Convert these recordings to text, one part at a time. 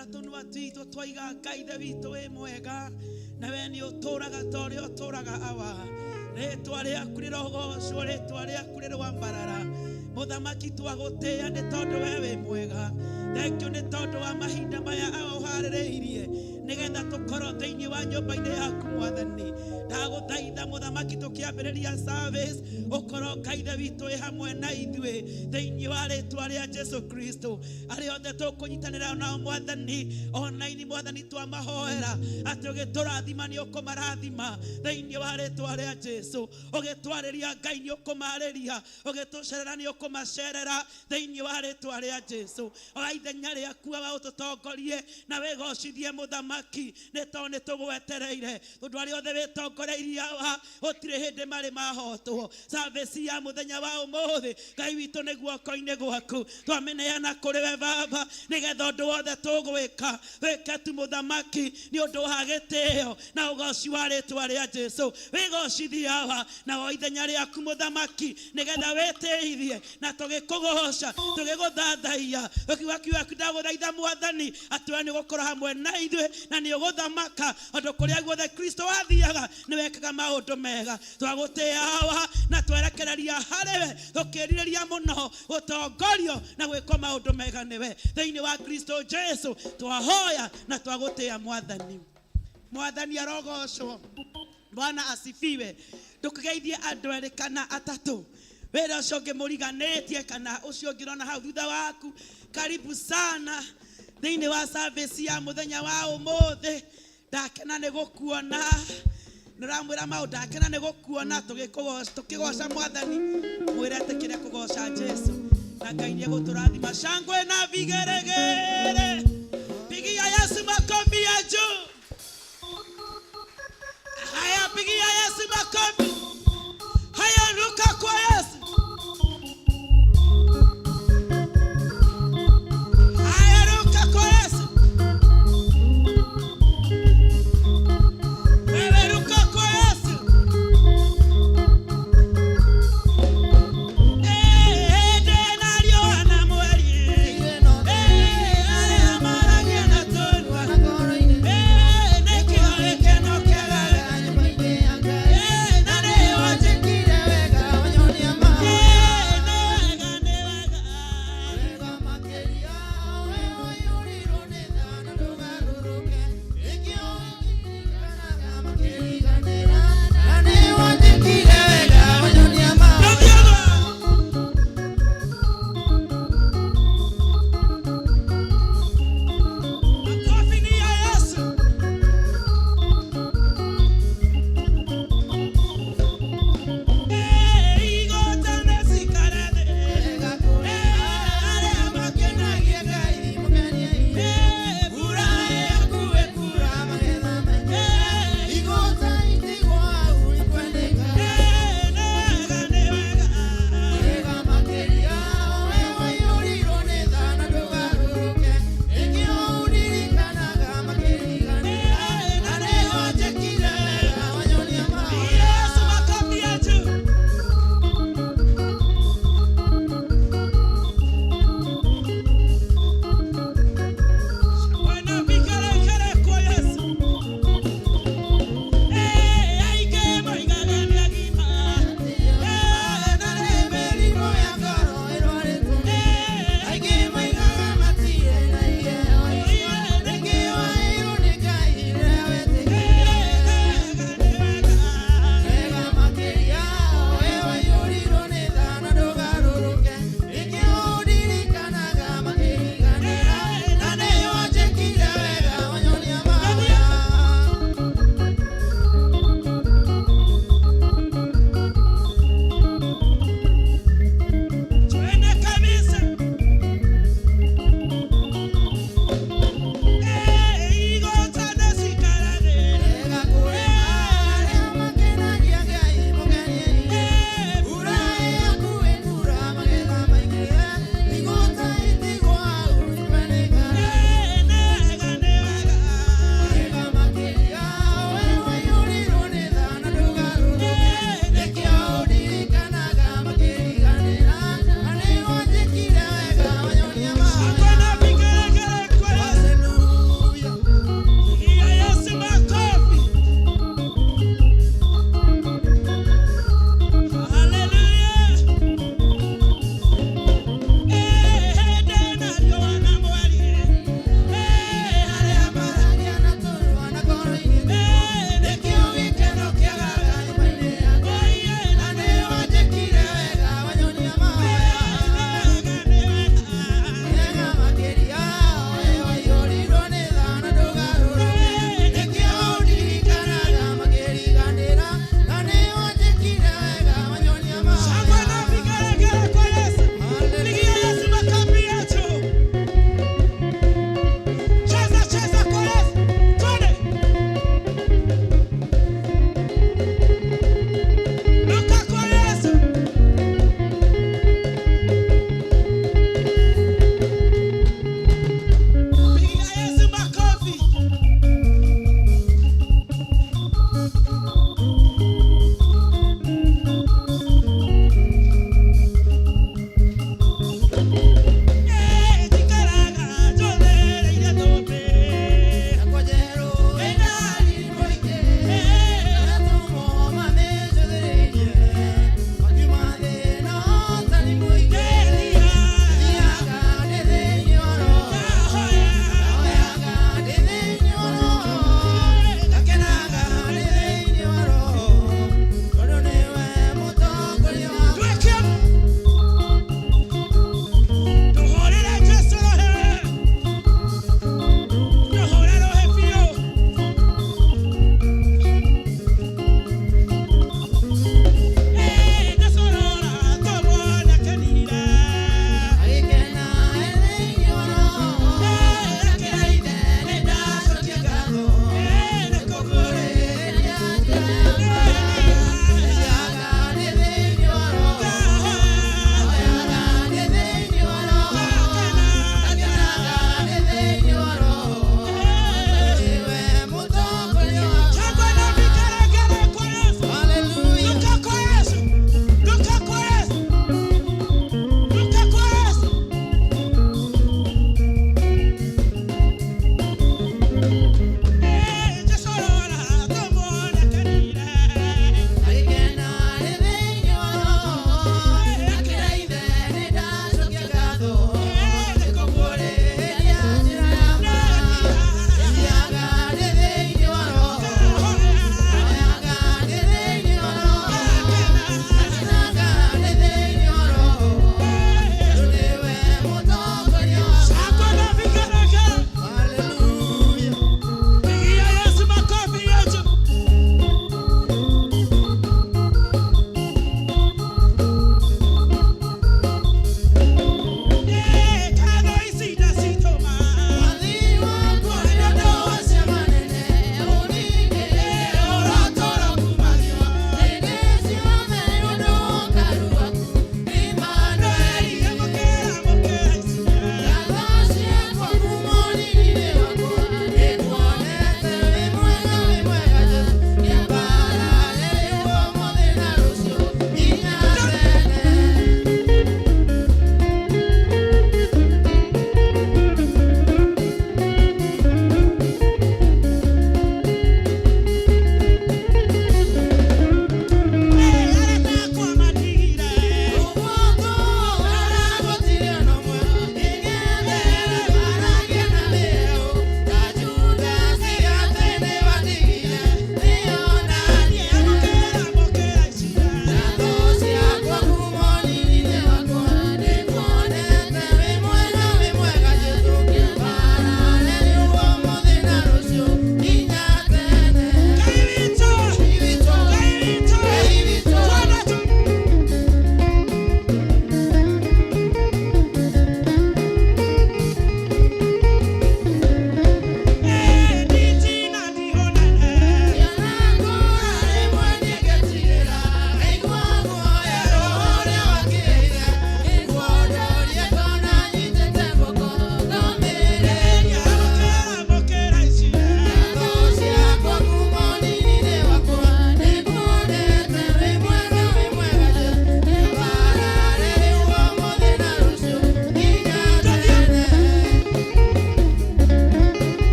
twara tunua twitũ twaiga Ngai ithe witũ wĩ mwega, nawe nĩ ũtũũraga ta ũrĩa ũtũũraga awa. Rĩĩtwa rĩaku rĩrogocwo, rĩĩtwa rĩaku rĩrwambarara. Mũthamaki twagũtĩĩa nĩ tondũ we wĩ mwega. Thank you nĩ tondũ wa mahinda maya ũharĩrĩirie nĩgetha tũkorwo thĩinĩ wa nyũmba-inĩ yaku Mwathani. Ndagũthaitha Mũthamaki tũkĩambĩrĩria service, ũkorwo Ngai ithe witũ wĩ hamwe na ithuĩ thĩinĩ wa rĩĩtwa rĩa Jesu Kristo. Arĩa othe tũkũnyitanĩra nao Mwathani, online Mwathani twamahoera atĩ ũgĩtũrathima nĩ ũkũmarathima thĩinĩ wa rĩĩtwa rĩa Jesu. Ũgĩtwarĩria Ngai nĩ ũkũmarĩria, ũgĩtũcerera nĩ ũkũmacerera thĩinĩ wa rĩĩtwa rĩa Jesu. Ithenya rĩaku wa ũtũtongorie na wĩgocithie Mũthamaki, nĩ tondũ nĩ tũgwetereire. Tondũ arĩa othe wĩtongoreirie haha gũtirĩ hĩndĩ marĩ mahotwo. Service ya mũthenya wa ũmũthĩ Ngai witũ nĩ guoko-inĩ gwaku, twamĩneana kũrĩ we Baba, nĩgetha ũndũ wothe tũgwĩka wĩke tu Mũthamaki nĩ ũndũ wa gĩtĩĩo na ũgoci wa rĩĩtwa rĩa Jesu. Wĩgocithie haha na o ithenya rĩaku Mũthamaki, nĩgetha wĩtĩithie na tũgĩkũgoca tũgĩgũthathaiya. Kiuga ndagũthaitha Mwathani atĩ we nĩ ũgũkorwo hamwe na ithuĩ na nĩ ũgũthamaka ũndũ kũrĩa guothe Kristo wathiaga nĩ wekaga maũndũ mega. Twagũtĩĩa haha na twerekereria harĩ we, tũkĩrirĩria mũno gũtongorio na gwĩkwo maũndũ mega nĩwe. Thĩinĩ wa Kristo Jesu twahoya na twagũtĩĩa Mwathani. Mwathani arogocwo. Bwana asifiwe. Ndũkĩgeithie andũ erĩ kana atatũ. Wĩra ũcio ũngĩ mũriganĩtie kana ũcio ũngĩ ũrona hau thutha waku, karibu sana thĩinĩ wa service ya mũthenya wa ũmũthĩ. Ndakena nĩ gũkuona, nĩramwĩra maũndũ, ndakena nĩ gũkuona tũkĩgoca Mwathani. Mwĩre tĩkĩre kũgoca Jesu na Ngai nĩ egũtũrathima. Shangwe na vigeregere, pigia Yesu makofi ya juu. Haya, pigia Yesu makofi. Haya, ruka kwa Yesu. Hey,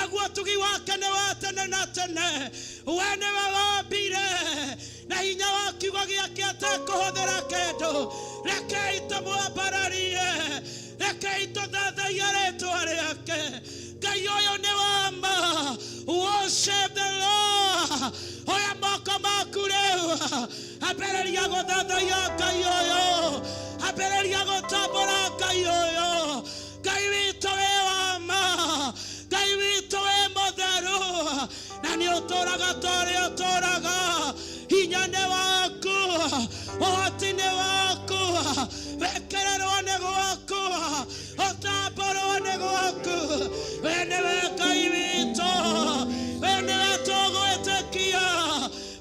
naguo tugi wake nĩ wa tene na tene. We nĩwe wombire na hinya wa kiugo gĩake atekũhũthĩra kĩndũ. Rekei tũmwambararie, rekei tũthathaiye rĩĩtwa rĩake. Ngai ũyũ nĩ wa ma. Worship the Lord. Oya moko maku rĩu, ambĩrĩria gũthathaiya Ngai ũyũ, ambĩrĩria gũtambũra Ngai ũyũ. Ngai witũ wĩ wa ma, Ngai witũ wĩ mũtheru, na nĩ ũtũũraga ta ũrĩa ũtũũraga. Hinya nĩ waku, ũhoti nĩ waku, wekererwo nĩ gwaku, ũtambũrwo nĩ gwaku. We nĩwe Ngai witũ, we nĩwe tũgwĩtĩkia,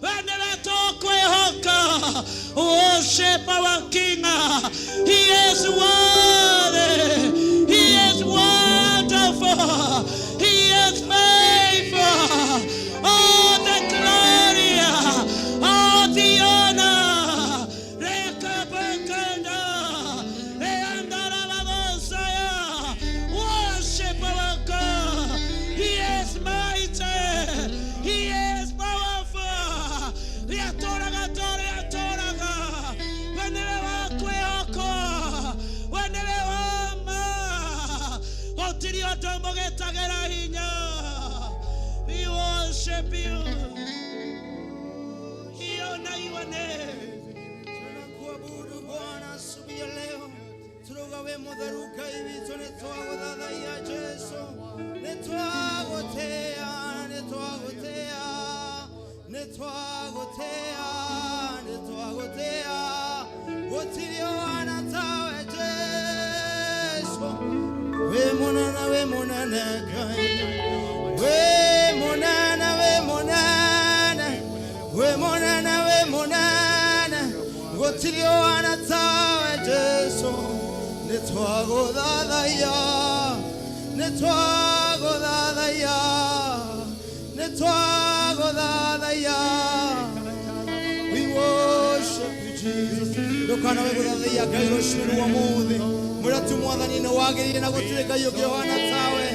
we nĩwe tũkwĩhoka. Worship our King. He is worthy, he is wonderful, he is faithful. All the glory, all the honor, worship our God. He is mighty, he is powerful. We worship you. Tunakuabudu Bwana asubuhi ya leo. Turugawe mudharuka hivi tunetwagothathaiya Jesu. Netwagotea, netwagotea, netwagotea, netwagotea. Gutirio wana tawe Jesu. We monana Ngai. We monana, we monana. We monana. Gutirio wana tawe Jesu. Netwagothaya, netwagothaya, netwagothaya. We worship you, Jesus. Ndukana we guthathia Ngai ruciru wa muthi. Muratu mwathani ni wagirire na gutire Ngai ungi wana tawe.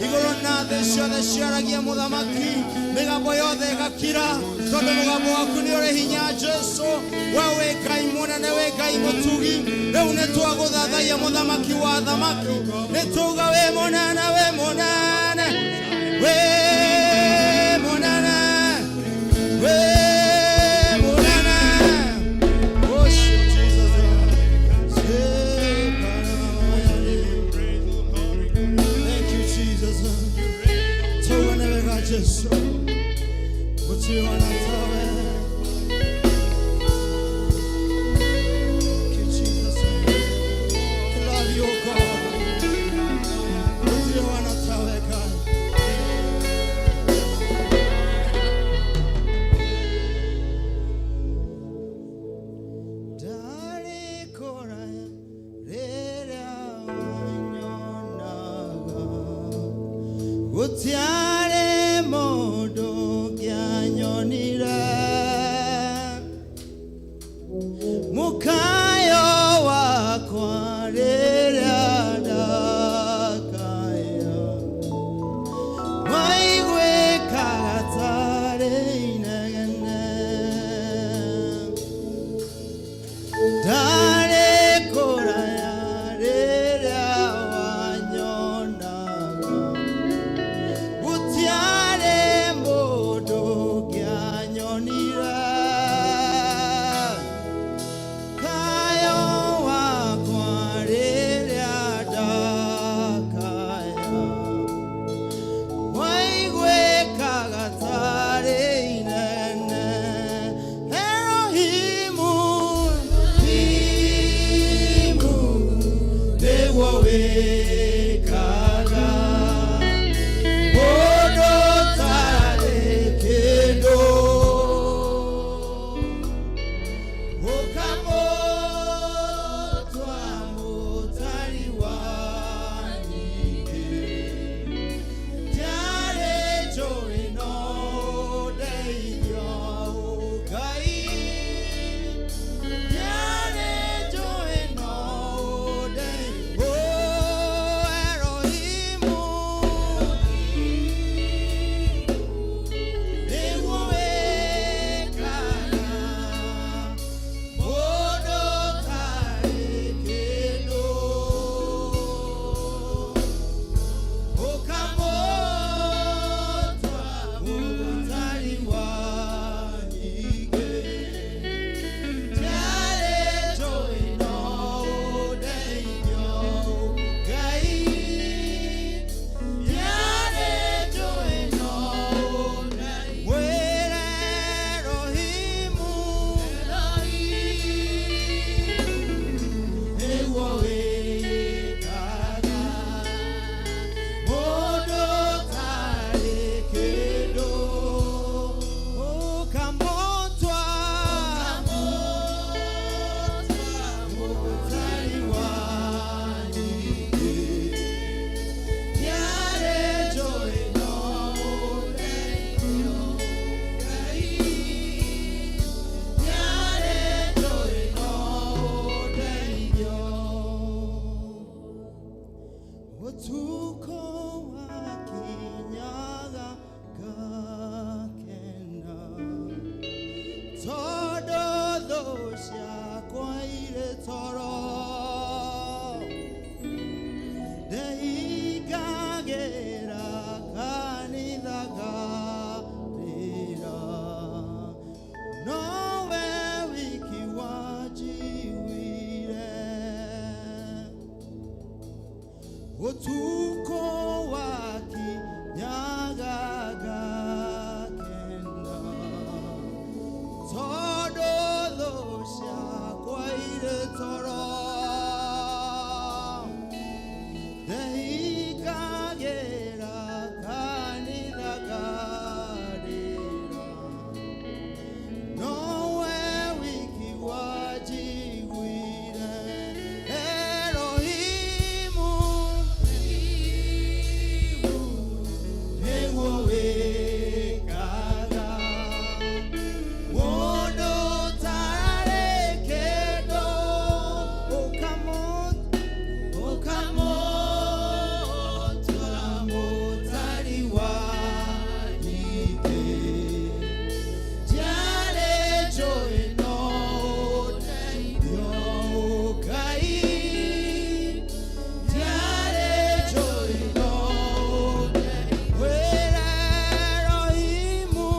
Iguru na thĩ ciothe ciaragia mũthamaki, mĩgambo yothe ĩgakira, tondũ mũgambo waku nĩ ũrĩ hinya Jesu. We wĩ Ngai mũnene, wĩ Ngai mũtugi. Rĩu nĩtwagũthathaiya mũthamaki wa athamaki, nĩtuga wĩ mũnene, wĩ mũnene, wĩ mũnene, wĩ mũnene. Worship Jesus. Thank you, Jesus. Tuga newega Jesu, gũtirĩ wana tawe. Thank you, Jesus. We love you, God. Gũtirĩ wana tawe, God. Ndarĩkũraya rĩrĩa wanyonaga, gũtiarĩ mũndũ ũngĩanyonire. Mukayo wakwa rĩrĩa ndakaya, waiguĩkaga tarĩ inegene. Ndarĩkũraya rĩrĩa wanyonaga, toro deikagera kanitha garira nowe wiki wajiwire utuko wakinyagaga kenda todo thosha kwaire toro deikagera kanitha garira nowe wiki wajiwire Elohimu nĩguo wĩkaga mũndũ tararĩ kĩndũ ũkamũtua mũtari wa nyingĩ njarĩ njũĩ no ũteithio Ngai njarĩ njũĩ no ũteithio wĩra Elohimu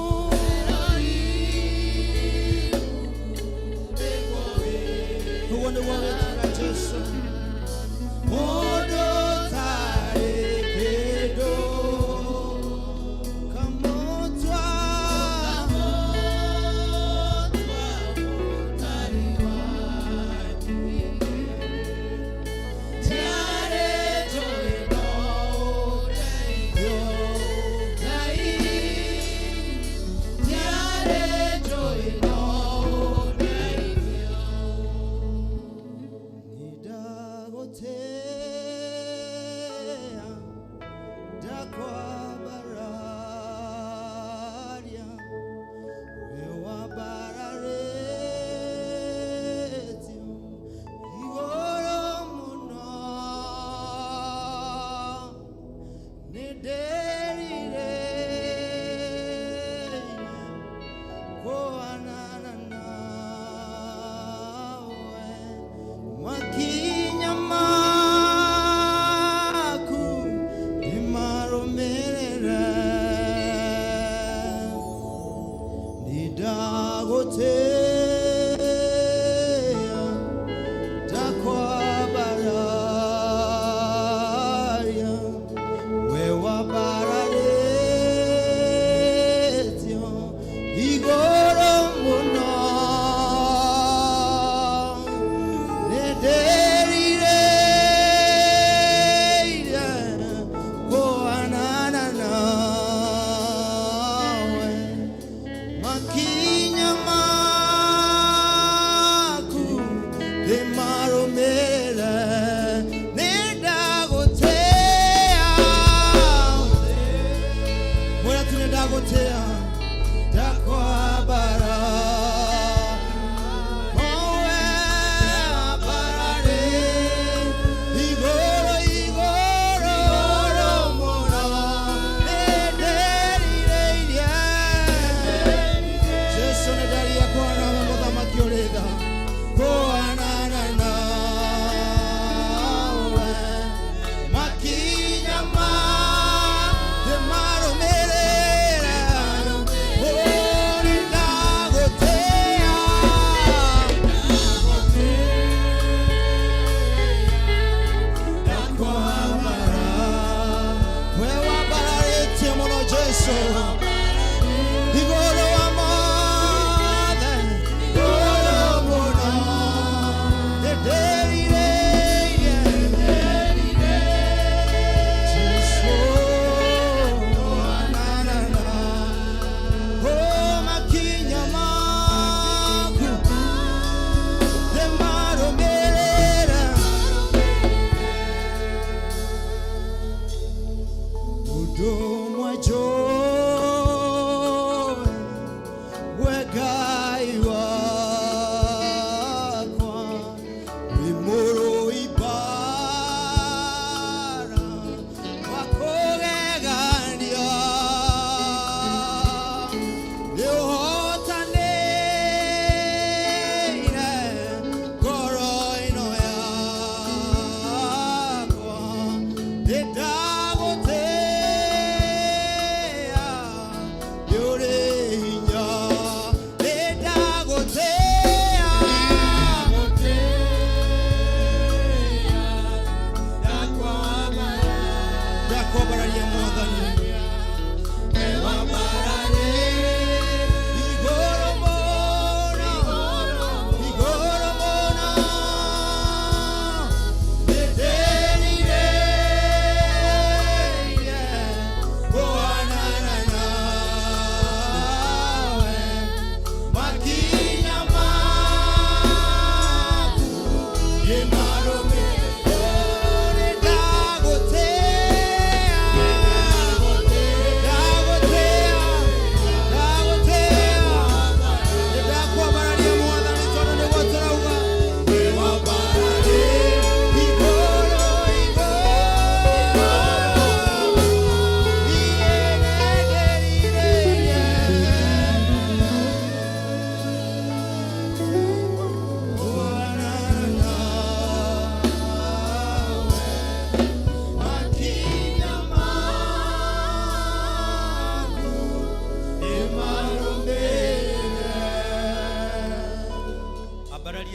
ũguo nĩguo wĩtaga Jesũ mũndũ tarĩ kĩndũ kamũtua mũtari wa nyingĩ njarĩ njũĩ no ũteithio Ngai njarĩ njũĩ no ũteithio nindagũtĩa ndakwambararia we wambararĩtio igũrũ mũno nĩndĩrirĩirie kũhanana nawe makinya maku ndĩmarũmĩrĩre nindagũtĩa ndakwambararia we wambararĩtio igũrũ mũno nĩndĩrirĩirie kũhanana nawe makinya maku ndĩmarũmĩrĩre nĩndagũtĩa mwĩra tu nĩndagũtĩa ndakwambara owe ambarare igũrũ mũno nĩndĩrirĩirie Jesũ nĩndaria kũhanana mũthamaki ũrĩ tha kũhanana nawe makinya ndĩmarũmĩrĩre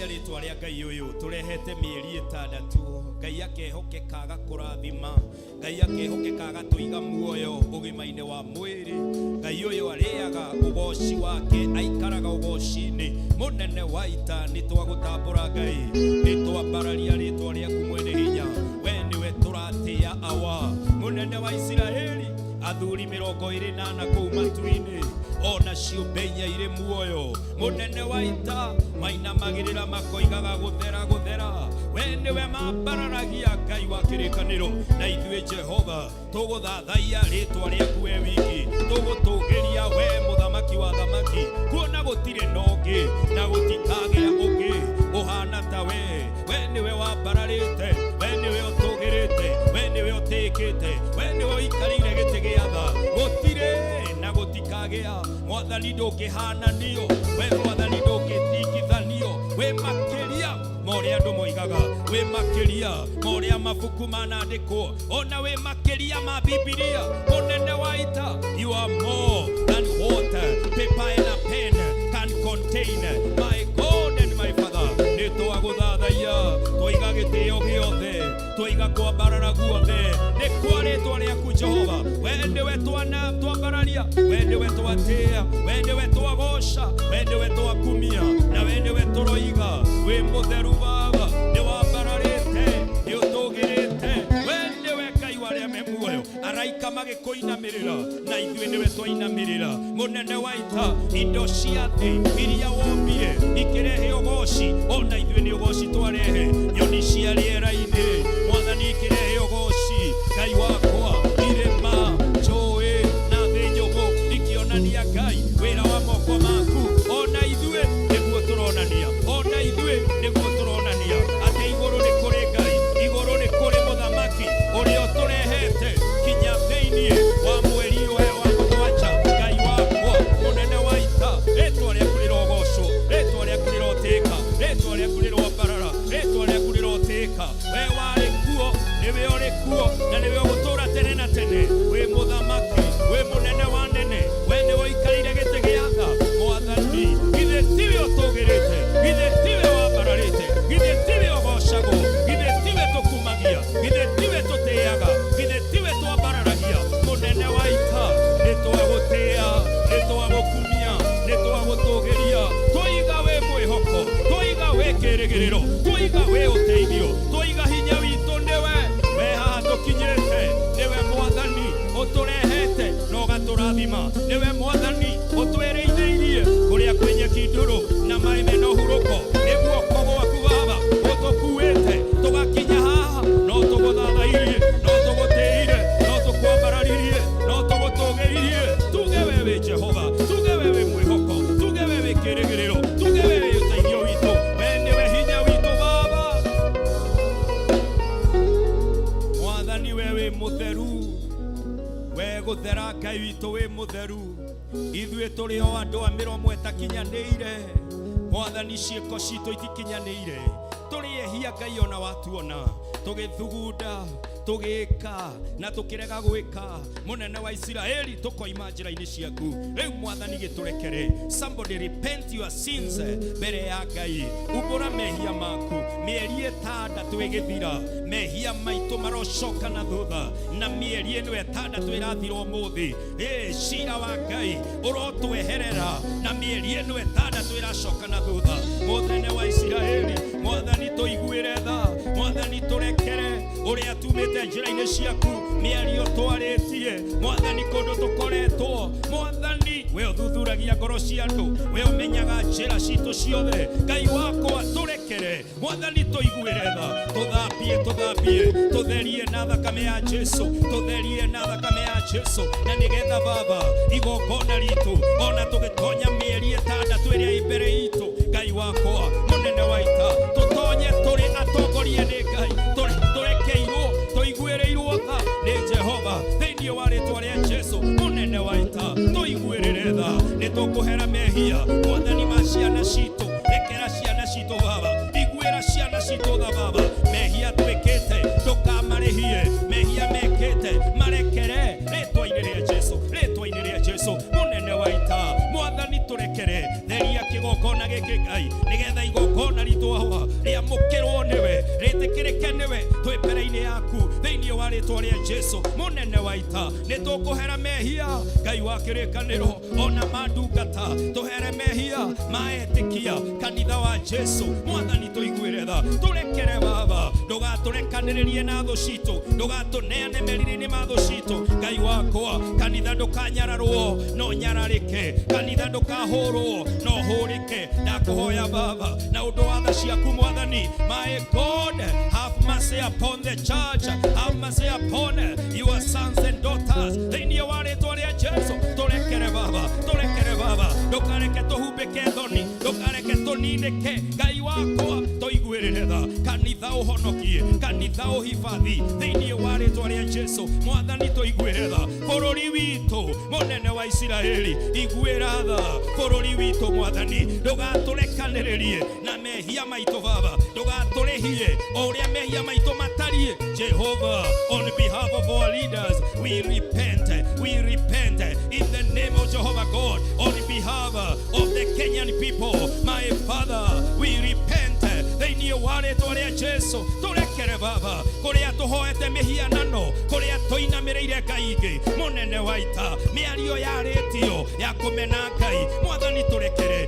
ritwa ria Ngai uyu turehete mieri 6 Ngai akehokekaga kurathima Ngai akehokekaga tuiga muoyo ugimaine wa mwiri Ngai uyu ariaga ugoci wake aikaraga ugoci-ini munene wa ita nitwagutambura Ngai nitwambararia ritwa riaku mwene hinya we niwe turatia awa munene wa Israeli athuri 28 kuu matu-ini ona ciũmbe ire muoyo munene wa ita mainamagirira makoigaga guthera we niwe mambararagia Ngai wa kĩrĩkanĩro na ithuĩ Jehova tũgũthathaiya rĩtwa rĩaku we wiki tũgũtũgĩria we mũthamaki wa thamaki kuona gũtirĩ na ũngĩ na gũtikagĩa ũngĩ ũhana ta we niwe wambararĩte we niwe ũtũgĩrĩte we niwe ũtĩkĩte we niwe ũikarĩire gĩtĩ gĩa tha gũtirĩ na gũtikagĩa mwathani ndũngĩhananio we mwathani ndũngĩtigithanio we makĩria moria andũ moigaga we makĩria moria mabuku manandĩkwo ona we makĩria ma Bibilia munene wa ita you are more than water paper and a pen can contain my God and my Father nĩtwagũthathaiya tũiga gĩtĩo gĩothe tũiga kwambarara guothe nĩ kwa rĩtwa rĩaku Jehova we nĩwe twambararia we nĩwe twatĩa we nĩwe twagoca we nĩwe twakumia na we nĩwe tũroiga we mũtheru Baba nĩ wambararĩte nĩ ũtũgĩrĩte we nĩwe Ngai wa arĩa me muoyo araika magĩkũinamĩrĩra na ithuĩ nĩwe twainamĩrĩra munene wa ita indo cia thĩ iria wombire ikĩrehe ũgoci ona ithuĩ nĩ ũgoci twarehe nyoni cia rĩera-inĩ mwathani ikĩrehe ũgoci Ngai wakwa irĩma njũĩ na thĩ nyũmũ ikĩonania Ngai wĩra wa moko maku ona ithuĩ nĩguo tũronania ona ithuĩ nĩguo tũronania atĩ igũrũ nĩ kũrĩ Ngai igũrũ nĩ kũrĩ mũthamaki ũrĩa ũtũrehete kinya thĩinĩ wa mweri ũyũ wa mũgwanja Ngai wakwa mũnene wa ita rĩtwa rĩaku rĩrogocwo rĩtwa rĩaku rĩrotĩka rĩtwa rĩaku rĩrombarara rĩtwa rĩaku rĩrotĩka we warĩ kuo nĩwe ũrĩ kuo na nĩwe ũgũtũũra tene na tene wĩ mũthamaki wĩ mũnene wa nene we nĩwe ũikarĩire gĩtĩ gĩa tha mwathani githĩ tiwe ũtũgĩrĩte githĩ tiwe wambararĩte githĩ tiwe ũgocagwo githĩ tiwe tũkumagia githĩ tiwe tũtĩaga githĩ tiwe twambararagia mũnene wa ita nĩtwagũtĩa nĩtwagũkumia nĩtwagũtũgĩria tũiga wĩ mwĩhoko tũiga wĩ kĩrĩgĩrĩro tũiga wĩ ũteithio tũiga hinya witũ nĩwe we haha tũkinyĩte nĩwe mwathani ũtũrehete na ũgatũrathima nĩwe mwathani ũtwĩrĩithĩirie kũrĩa kwĩ nyeki ndũrũ na maĩ mena ũhurũko nĩ guoko gwaku Baba ũtũkuĩte tũgakinya haha no tũgũthathairie no tũgũtĩire no tũkwambararirie no tũgũtũgĩirie tuge wewe Jehova tuge wewe mwĩhoko tuge wewe kĩrĩgĩrĩro tuge wewe ũteithio witũ we nĩwe hinya witũ Baba mwathani wewe mũtheru we gũthera Ngai witũ wĩ mũtheru ithuĩ tũrĩ o andũ a mĩromo ĩtakinyanĩire mwathani ciĩko citũ itikinyanĩire tũrĩehia Ngai ona watuona tũgĩthugunda tũgĩka na tũkĩrega gwĩka mũnene wa Israeli tũkoima njĩra-inĩ ciaku rĩu mwathani gĩtũrekere somebody repent your sins mbere ya Ngai umbũra mehia maku mĩeri 6 ĩgĩthira mehia maitũ marocoka na thutha na mĩeri ĩno 6 ĩrathira ũmũthĩ cira wa Ngai ũrotweherera na mĩeri ĩno 6 ĩracoka na thutha mũnene wa Israeli mwathani tũiguĩre tha mwathani tũrekere ũrĩa tumĩte njĩra-inĩ ciaku mĩario twarĩtie mwathani kũndũ tũkoretwo mwathani we ũthuthuragia ngoro cia andũ we ũmenyaga njĩra citũ ciothe Ngai wakwa tũrekere mwathani tũiguĩre tha tũthambie tũtherie na thakame ya Jesu tũtherie na thakame ya Jesu na nĩgetha Baba igongona ritũ ona tũgĩtonya mĩeri 6 ĩrĩa ĩ mbere itũ Ngai wakwa mũnene wa ita tũtonye tũrĩ atongoria nĩ Ngai tũrekeirwo tũiguĩrĩirwo tha nĩ Jehova thĩinĩ wa rĩtwa rĩa Jesu mũnene wa ita tũiguĩrĩre tha nĩtũkũhera mehia mwathani ma ciana citũ rekera ciana citũ Baba iguĩra ciana citũ tha Baba mehia twĩkĩte tũkamarĩhie mehia mekĩte marekere rĩtwa-inĩ rĩa Jesu mũnene wa ita mwathani tũrekere theria kĩgongona gĩkĩ Ngai nĩgetha igongona ritũ rĩtwa rĩa Jesu mũnene wa ita nĩ tũkũhera mehia Ngai wa kĩrĩkanĩro ona mandungata tũhere mehia maetĩkia kanitha wa Jesu mwathani tũiguĩre tha tũrekere baba ndũgatũrekanĩrĩrie na thũ citũ ndũgatũneane merirĩ-inĩ ma thũ citũ Ngai wakwa kanitha ndũkanyararwo no nyararĩke kanitha ndũkahũrwo no hũrĩke ndakũhoya baba na ũndũ wa tha ciaku mwathani my God have mercy upon the church have mercy upon your sons and daughters thĩinĩ wa rĩtwa rĩa Jesu tũrekere baba ndũkareke tũhumbĩke thoni ndũkareke tũninĩke Ngai wakwa tũiguĩrĩre tha kanitha ũhonokie kanitha ũhibathi thĩinĩ wa rĩtwa rĩa Jesu mwathani tũiguĩre tha bũrũri witũ mũnene wa Isiraeli iguĩra tha bũrũri witũ mwathani ndũgatũrekanĩrĩrie na mehia maitũ baba ndũgatũrĩhie o ũrĩa mehia maitũ matariĩ Jehovah on behalf of our leaders we repent in the name of Jehovah God on behalf of the Kenyan people my Father we repent thĩinĩ wa rĩtwa rĩa Jesu tũrekere baba kũrĩa tũhoete mĩhianano kũrĩa tũinamĩrĩire Ngai ingĩ mũnene wa ita mĩario yarĩtio ya kũmena Ngai mwathani tũrekere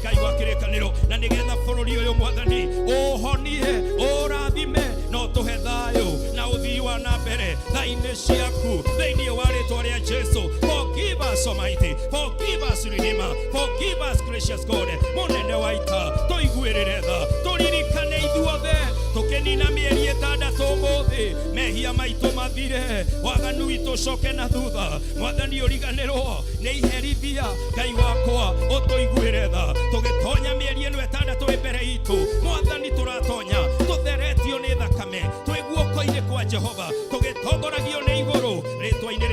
Ngai wa kĩrĩkanĩro na nĩgetha bũrũri ũyũ mwathani ũhonie ũrathime no tũhe thayũ na ũthii wa na mbere tha-inĩ ciaku thĩinĩ wa rĩtwa rĩa Jesu forgive us Almighty forgive us Redeemer forgive us gracious God mũnene wa ita tũiguĩrĩre tha tũririkane ithuothe tũkĩnina mĩeri ĩtandatũ ũmũthĩ mehia maitũ mathire waganu witũ coke na thutha mwathani ũriganĩrwo nĩ iherithia Ngai wakwa ũtũiguĩre tha tũgĩtonya mĩeri ĩno ĩtandatũ mbere itũ mwathani tũratonya tũtheretio nĩ thakame twĩ guoko-inĩ kwa Jehova tũgĩtongoragio nĩ igũrũ rĩtwa-inĩ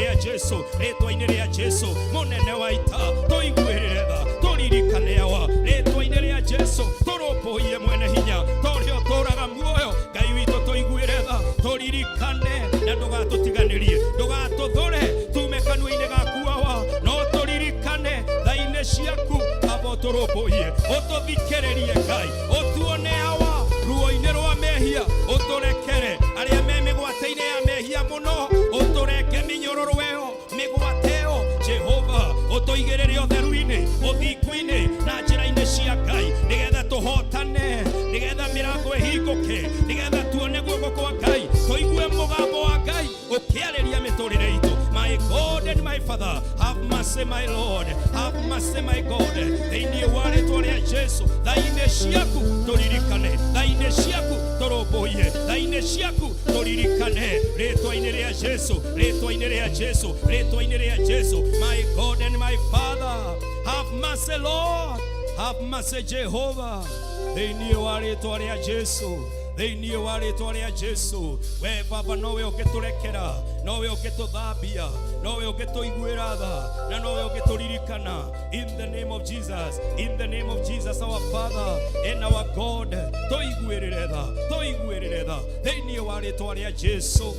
rĩa Jesu mũnene wa ita tũiguĩrĩre tha tũririkane awa rĩtwa-inĩ rĩa Jesu tũrũmbũiye mwene hinya tũrĩa ũtũũraga muoyo Ngai witũ tũiguĩre tha tũririkane na ndũgatũtiganĩrie ndũgatũthũre tume kanua-inĩ gaku awa no tũririkane tha-inĩ ciaku aba ũtũrũmbũiye ũtũthikĩrĩrie Ngai ũtuone awa ruo-inĩ rwa mehia ũtũrekere arĩa me mĩgwate-inĩ ya mehia mũno ũtũreke mĩnyororo ĩyo mĩgwate ĩyo Jehova ũtũigĩrĩre ũtheru-inĩ ũthingu-inĩ na njĩra-inĩ cia Ngai nĩgetha tũhotane nĩgetha mĩrango ĩhingũke nĩgetha tuone guoko kwa Ngai tũigue mũgambo wa Ngai ũkĩarĩria mĩtũrĩre itũ my God and my Father have mercy my Lord have mercy my God thĩinĩ wa rĩtwa rĩa Jesu tha-inĩ ciaku tũririkane tha-inĩ ciaku tũrũmbũiye tha-inĩ ciaku tũririkane rĩtwa-inĩ rĩa Jesu rĩtwa-inĩ rĩa Jesu rĩtwa-inĩ rĩa Jesu my God and my Father have mercy Lord have mercy Jehovah thĩinĩ wa rĩtwa rĩa Jesu thĩinĩ wa rĩtwa rĩa Jesu we baba nowe ũngĩtũrekera nowe ũngĩtũthambia nowe ũngĩtũiguĩra tha na nowe ũngĩtũririkana in the name of Jesus our Father and our God tũiguĩrĩre tha thĩinĩ wa rĩtwa rĩa Jesu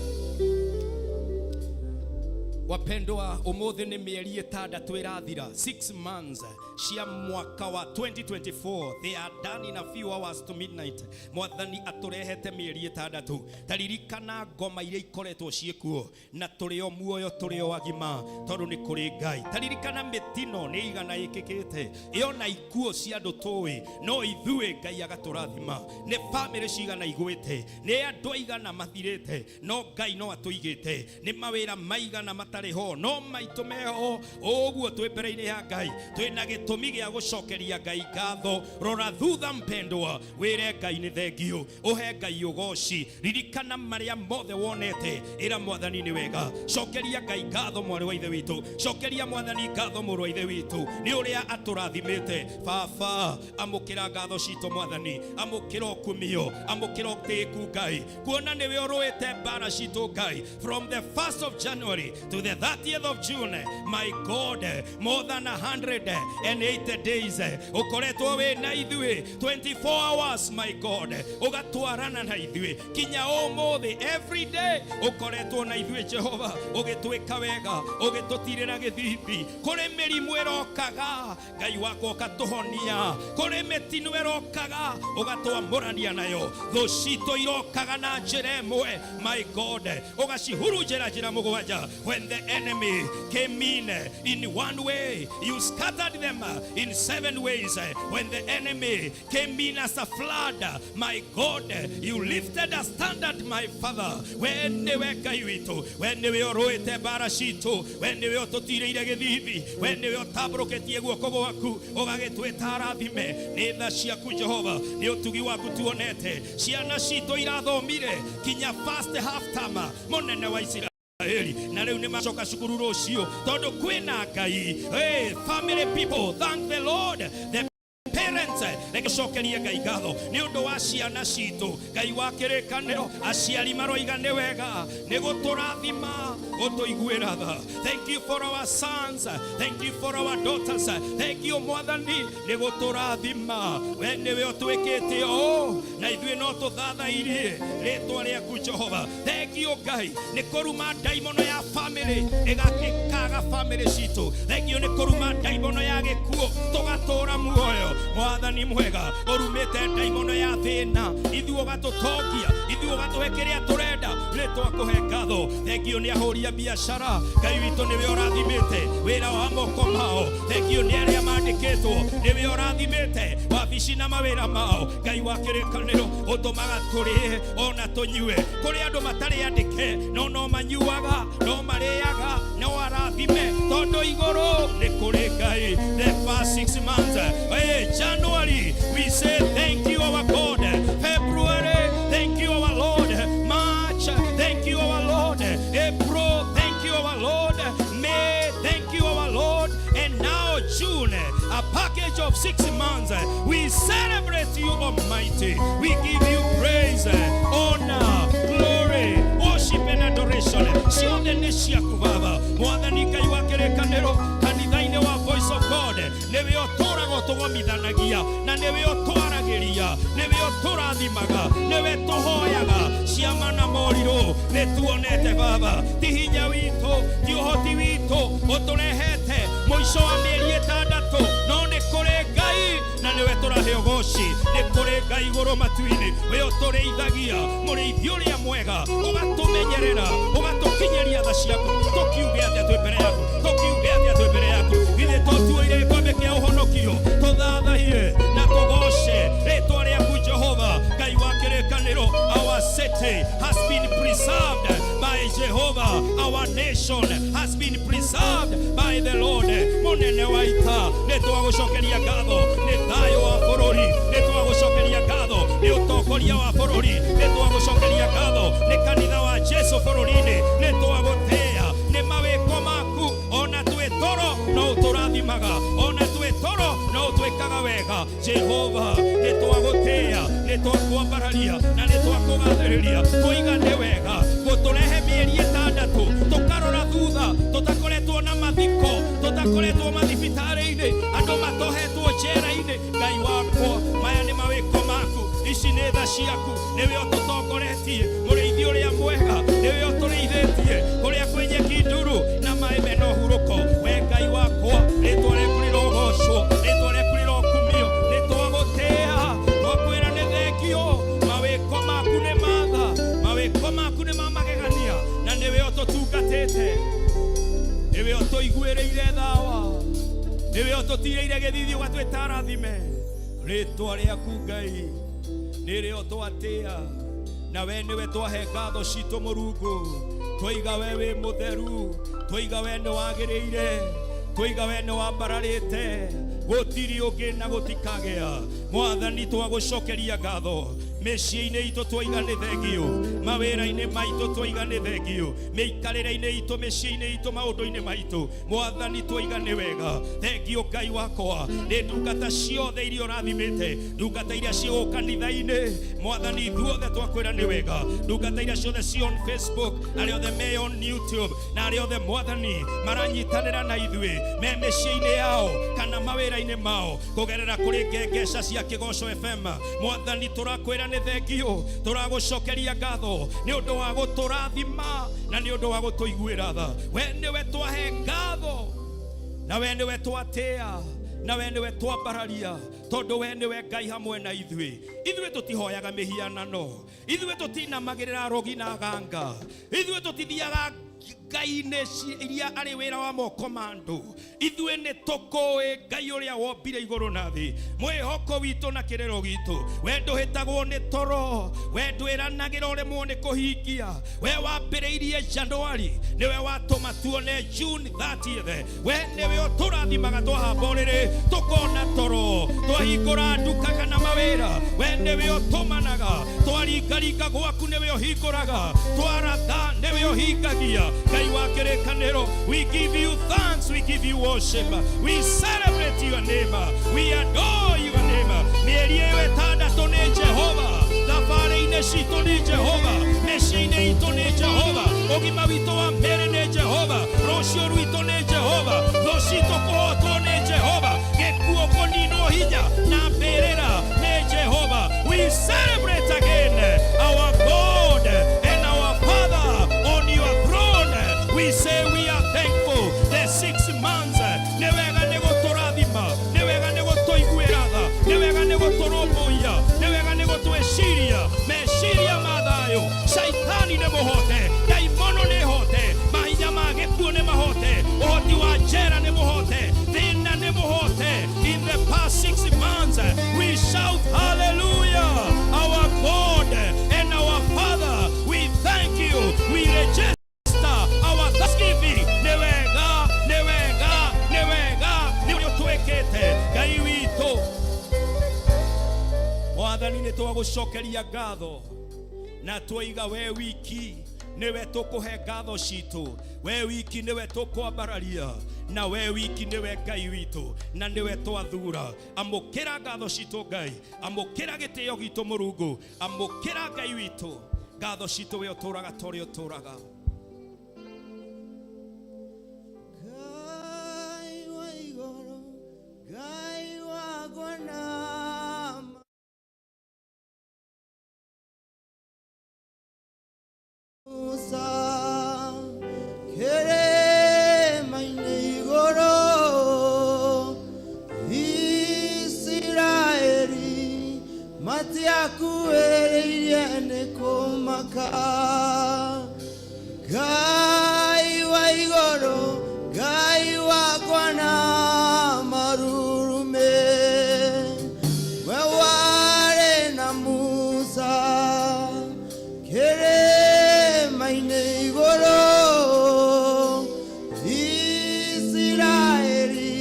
wapendwa ũmũthĩ nĩ mĩeri ĩtandatũ ĩrathira 6 months cia mwaka wa 2024 they are done in a few hours to midnight mwathani atũrehete mĩeri ĩtandatũ taririkana ngoma iria ikoretwo ciĩkuo na tũrĩo muoyo tũrĩo agima tondũ nĩ kũrĩ Ngai taririkana mĩtino nĩ igana ĩkĩkĩte ĩyo na ikuo cia andũ tũĩ no ithuĩ Ngai agatũrathima nĩ bamĩrĩ cigana igwĩte nĩ andũ aigana mathirĩte no Ngai no atũigĩte nĩ mawĩra maigana matarĩ ho no maitũ meho ũguo twĩ mbere-inĩ ya Ngai twĩna gĩtũmi gĩa gũcokeria Ngai ngatho rora thutha mpendwa wĩre Ngai nĩ thengio ũhe Ngai ũgoci ririkana marĩa mothe wonete ĩra mwathani nĩ wega cokeria Ngai ngatho mwarĩ wa ithe witũ cokeria mwathani ngatho mũrũ wa ithe witũ nĩ ũrĩa atũrathimĩte baba amũkĩra ngatho citũ mwathani amũkĩra ũkumio amũkĩra ũtĩĩku Ngai kuona nĩwe ũrũĩte mbara citũ Ngai from the 1st of January to the 30th of June, my God, more than 180 days ukoretwo we na ithui 24 hours, my God, ugatwarana na ithui kinya umuthi every day ukoretwo na ithui Jehova, ugitwika wega, ugitutirira githithi kuri mirimu irokaga Ngai wako ukatuhonia, kuri mitino irokaga ugatwamurania nayo, thucito irokaga na njira imwe, my God, ugacihurunjira njira mugwanja. When the enemy came in one way, you scattered them in 7 ways. When the enemy came in as a flood, my God, you lifted a standard, my Father. When they were kaiwito, when they were roete barashito, when they were totireire githithi, when they were tabroketie guoko gwaku ugagetweta arathime ni tha ciaku Jehova, ni utugi waku tuonete, ciana cito irathomire kinya first half time munene wa Israeli na riu ni macoka cukuru rucio tondu kwina Ngai. Hey, family people, thank the Lord. The parents, regicokerie Ngai ngatho ni undu wa ciana citu. Ngai wa kirikaniro aciari maroigane wega ni guturathima gutuiguira tha. Thank you for our sons, thank you for our daughters, thank you Mwathani ni guturathima. We niwe utwikite o na ithuĩ no tuthathairie ritwa riaku Jehova. Thank you Ngai ni kuruma daimono ya family igakikaga family citu. Thank you ni kuruma daimono ya gikuo tugatura muoyo. Mwathani mwega, urumite daimono ya thina ithuĩ ugatutongia, ithuĩ ugatuhekeria turenda ritwa kuhe ngatho. Thank you ni ahũria biashara, Ngai witũ niwe ũrathimĩte wĩra wa moko mao. Thank you ni arĩa mandĩkĩtwo niwe ũrathimĩte wabici na mawĩra mao. Ngai wa kĩrĩkanĩro ũtũmaga tũrĩe ona tũnyue kũrĩ andũ matarĩ andĩke no manyuaga no marĩaga no arathime tondũ igũrũ nĩ kũrĩ Ngai. The past 6 months, hey, January, we say thank you our God. February, thank you our Lord. March, thank you our Lord. April, thank you our Lord. May, thank you our Lord. And now June, a package of 6 months. We celebrate you Almighty. We give you praise, honor, glory, worship and adoration. Ciothe nĩ ciaku Baba. Mwathani Ngai wa kĩrĩkanĩro, kanitha-inĩ wa Voice of God, nĩwe ũtũũraga ũtũgomithanagia na nĩwe ũtwaragĩria, nĩwe ũtũrathimaga, nĩwe tũhoyaga ciama na morirũ nĩtuonete Baba. Ti hinya witũ, ti ũhoti witũ ũtũrehete mũico wa mĩeri 6, no nĩ kũrĩ Ngai na nĩwe tũrahe ũgooci. Nĩ kũrĩ Ngai igũrũ matu-inĩ, we ũtũrĩithagia, mũrĩithi ũrĩa mwega, ũgatũmenyerera, ũgatũkinyĩria tha ciaku. Tũkiuge atĩa twĩ mbere yaku, tũkiuge atĩa twĩ mbere yaku. Githĩ tũtuĩire gĩkombe kĩa ũhonokio, tũthathaiye na tũgooce rĩĩtwa rĩaku Jehova. Ngai wa kĩrĩkanĩro, our city has been preserved by Jehovah. Our nation has been preserved by the Lord. Mũnene wa ita, nĩtwagũcokeria ngatho nĩ thayũ wa bũrũri, nĩtwagũcokeria ngatho nĩ ũtongoria wa bũrũri, nĩtwagũcokeria ngatho nĩ kanitha wa Jesu bũrũri-inĩ, nĩtwagũtĩĩa nĩ mawĩko maku. Ona twĩ toro no ũtũrathimaga, ona twĩ toro no ũtwĩkaga wega Jehova. Nĩtwagũtĩĩa, nĩtwakwambararia na nĩtwakũgathĩrĩria. Tũigane wega gũtũrehe mĩeri 6 tũkarora thutha, tũtakoretwo na mathiko, tũtakoretwo mathibitarĩ-inĩ, andũ matohetwo njera-inĩ. Ngai wakwa, maya nĩ mawĩko maku, ici nĩ tha ciaku. Nĩwe ũtũtongoretie, mũrĩithi ũrĩa mwega, nĩwe ũtũrĩithĩtie kũrĩa kwĩ nyeki nduru na maĩ mena ũhurũko. We Ngai wakwa, rĩĩtwa rĩaku rĩrogocwo, rĩĩtwa rĩaku rĩrokumio. Nĩtwagũtĩĩa, twakwĩra nĩ thengio. Mawĩko maku nĩ matha, mawĩko maku nĩ mamagegania, na nĩwe ũtũtungatĩte, nĩwe ũtũiguĩrĩire thawa, nĩwe ũtũtirĩire gĩthithi ũgatwĩta arathime. Rĩĩtwa rĩaku Ngai nĩrĩo twatĩĩa, na we nĩwe twahe ngatho citũ Mũrungu. Twoiga we wĩ mũtheru, twoiga we nĩ wagĩrĩire, twoiga we nĩ wambararĩte, gũtirĩ ũngĩ na gũtikagĩa. Mwathani twagũcokeria ngatho mĩciĩ-inĩ itũ twoiga nĩ thengio, mawĩra-inĩ maitũ twoiga nĩ thengio, mĩikarĩre-inĩ itũ, mĩciĩ-inĩ itũ, maũndũ-inĩ maitũ, Mwathani twoiga nĩ wega. Thengio Ngai wakwa nĩ ndungata ciothe iria ũrathimĩte, ndungata iria ciĩ kanitha-inĩ, Mwathani ithuothe twakwĩra nĩ wega. Ndungata iria ciothe ci on Facebook, arĩa othe me on YouTube, na arĩa othe Mwathani maranyitanĩra na ithuĩ me mĩciĩ-inĩ yao kana mawĩra-inĩ mao kũgerera kũrĩ ngengeca cia Kĩgoco FM, Mwathani tũrakwĩra nĩ thengio, tũragũcokeria ngatho nĩ ũndũ wa gũtũrathima na nĩ ũndũ wa gũtũiguĩra tha. We nĩwe twahe ngatho, na we nĩwe twatĩa, na we nĩwe twambararia, tondũ we nĩwe Ngai hamwe na ithuĩ. Ithuĩ tũtihoyaga mĩhianano, ithuĩ tũtinamagĩrĩra rogi na ganga, ithuĩ tũtithiaga ngai-inĩ iria arĩ wĩra wa moko ma andũ. Ithuĩ nĩ tũkũĩ Ngai ũrĩa wombire igũrũ na thĩ, mwĩhoko witũ na kĩrĩro gitũ. We ndũhĩtagwo nĩ toro, we ndwĩranagĩra ũremwo nĩ kũhingia. We wambĩrĩirie Januari, nĩwe watũma tuone June 30th. We nĩwe ũtũrathimaga twahamba ũrĩrĩ tũkona toro, twahingũra nduka kana mawĩra. We nĩwe ũtũmanaga, twaringaringa gwaku nĩwe ũhingũraga, twaratha nĩwe ũhingagia. Ngai wa kĩrĩkanĩro, we give you thanks, we give you worship, we celebrate your name, we adore your name. Mĩeri ĩyo ĩtandatũ nĩ Jehova, thabarĩ-inĩ citũ nĩ Jehova, mĩciĩ-inĩ itũ nĩ Jehova, ũgima witũ wa mbere nĩ Jehova, rũciũ rwitũ nĩ Jehova, thũ citũ kũhotwo nĩ Jehova, gĩkuũ kũninwo hinya na mbĩrĩra nĩ Jehova. We celebrate again our God and our Father on your throne. We say we are thankful. The 6 months, nĩ wega nĩ gũtũrathima, nĩ wega nĩ gũtũiguĩra tha, nĩ wega nĩ gũtũrũmbũiya, nĩ wega nĩ gũtwĩciria meciria ma thayũ. Shaitani nĩ mũhote, ndaimono nĩ hote, mahinya ma gĩkuũ nĩ mahote, ũhoti wa njera nĩ mũhote, thĩna nĩ mũhote. In the past 6 months, we shout hallelujah, our God and our Father. We thank you, we rejoice. Our thanksgiving, nĩ wega, nĩ wega, nĩ wega, nĩ ũrĩa twĩkĩte Ngai witũ. Mwathani nĩ twagũcokeria ngatho na twoiga we wiki nĩwe tũkũhe ngatho citũ, we wiki nĩwe tũkwambararia, na we wiki nĩwe Ngai witũ, na nĩwe twathura. Amũkĩra ngatho citũ Ngai, amũkĩra gĩtĩo gitũ Mũrungu, amũkĩra Ngai witũ. Ngatho citũ we ũtũraga ta ũrĩa ũtũraga. Ngai wakwa na Musa kĩrĩma-inĩ igũrũ, Isiraeli matiakuĩrĩirie nĩ kũmaka. Ngai wa igũrũ, Ngai wakwa na marurume, we warĩ na Musa kĩrĩma-inĩ igũrũ, Isiraeli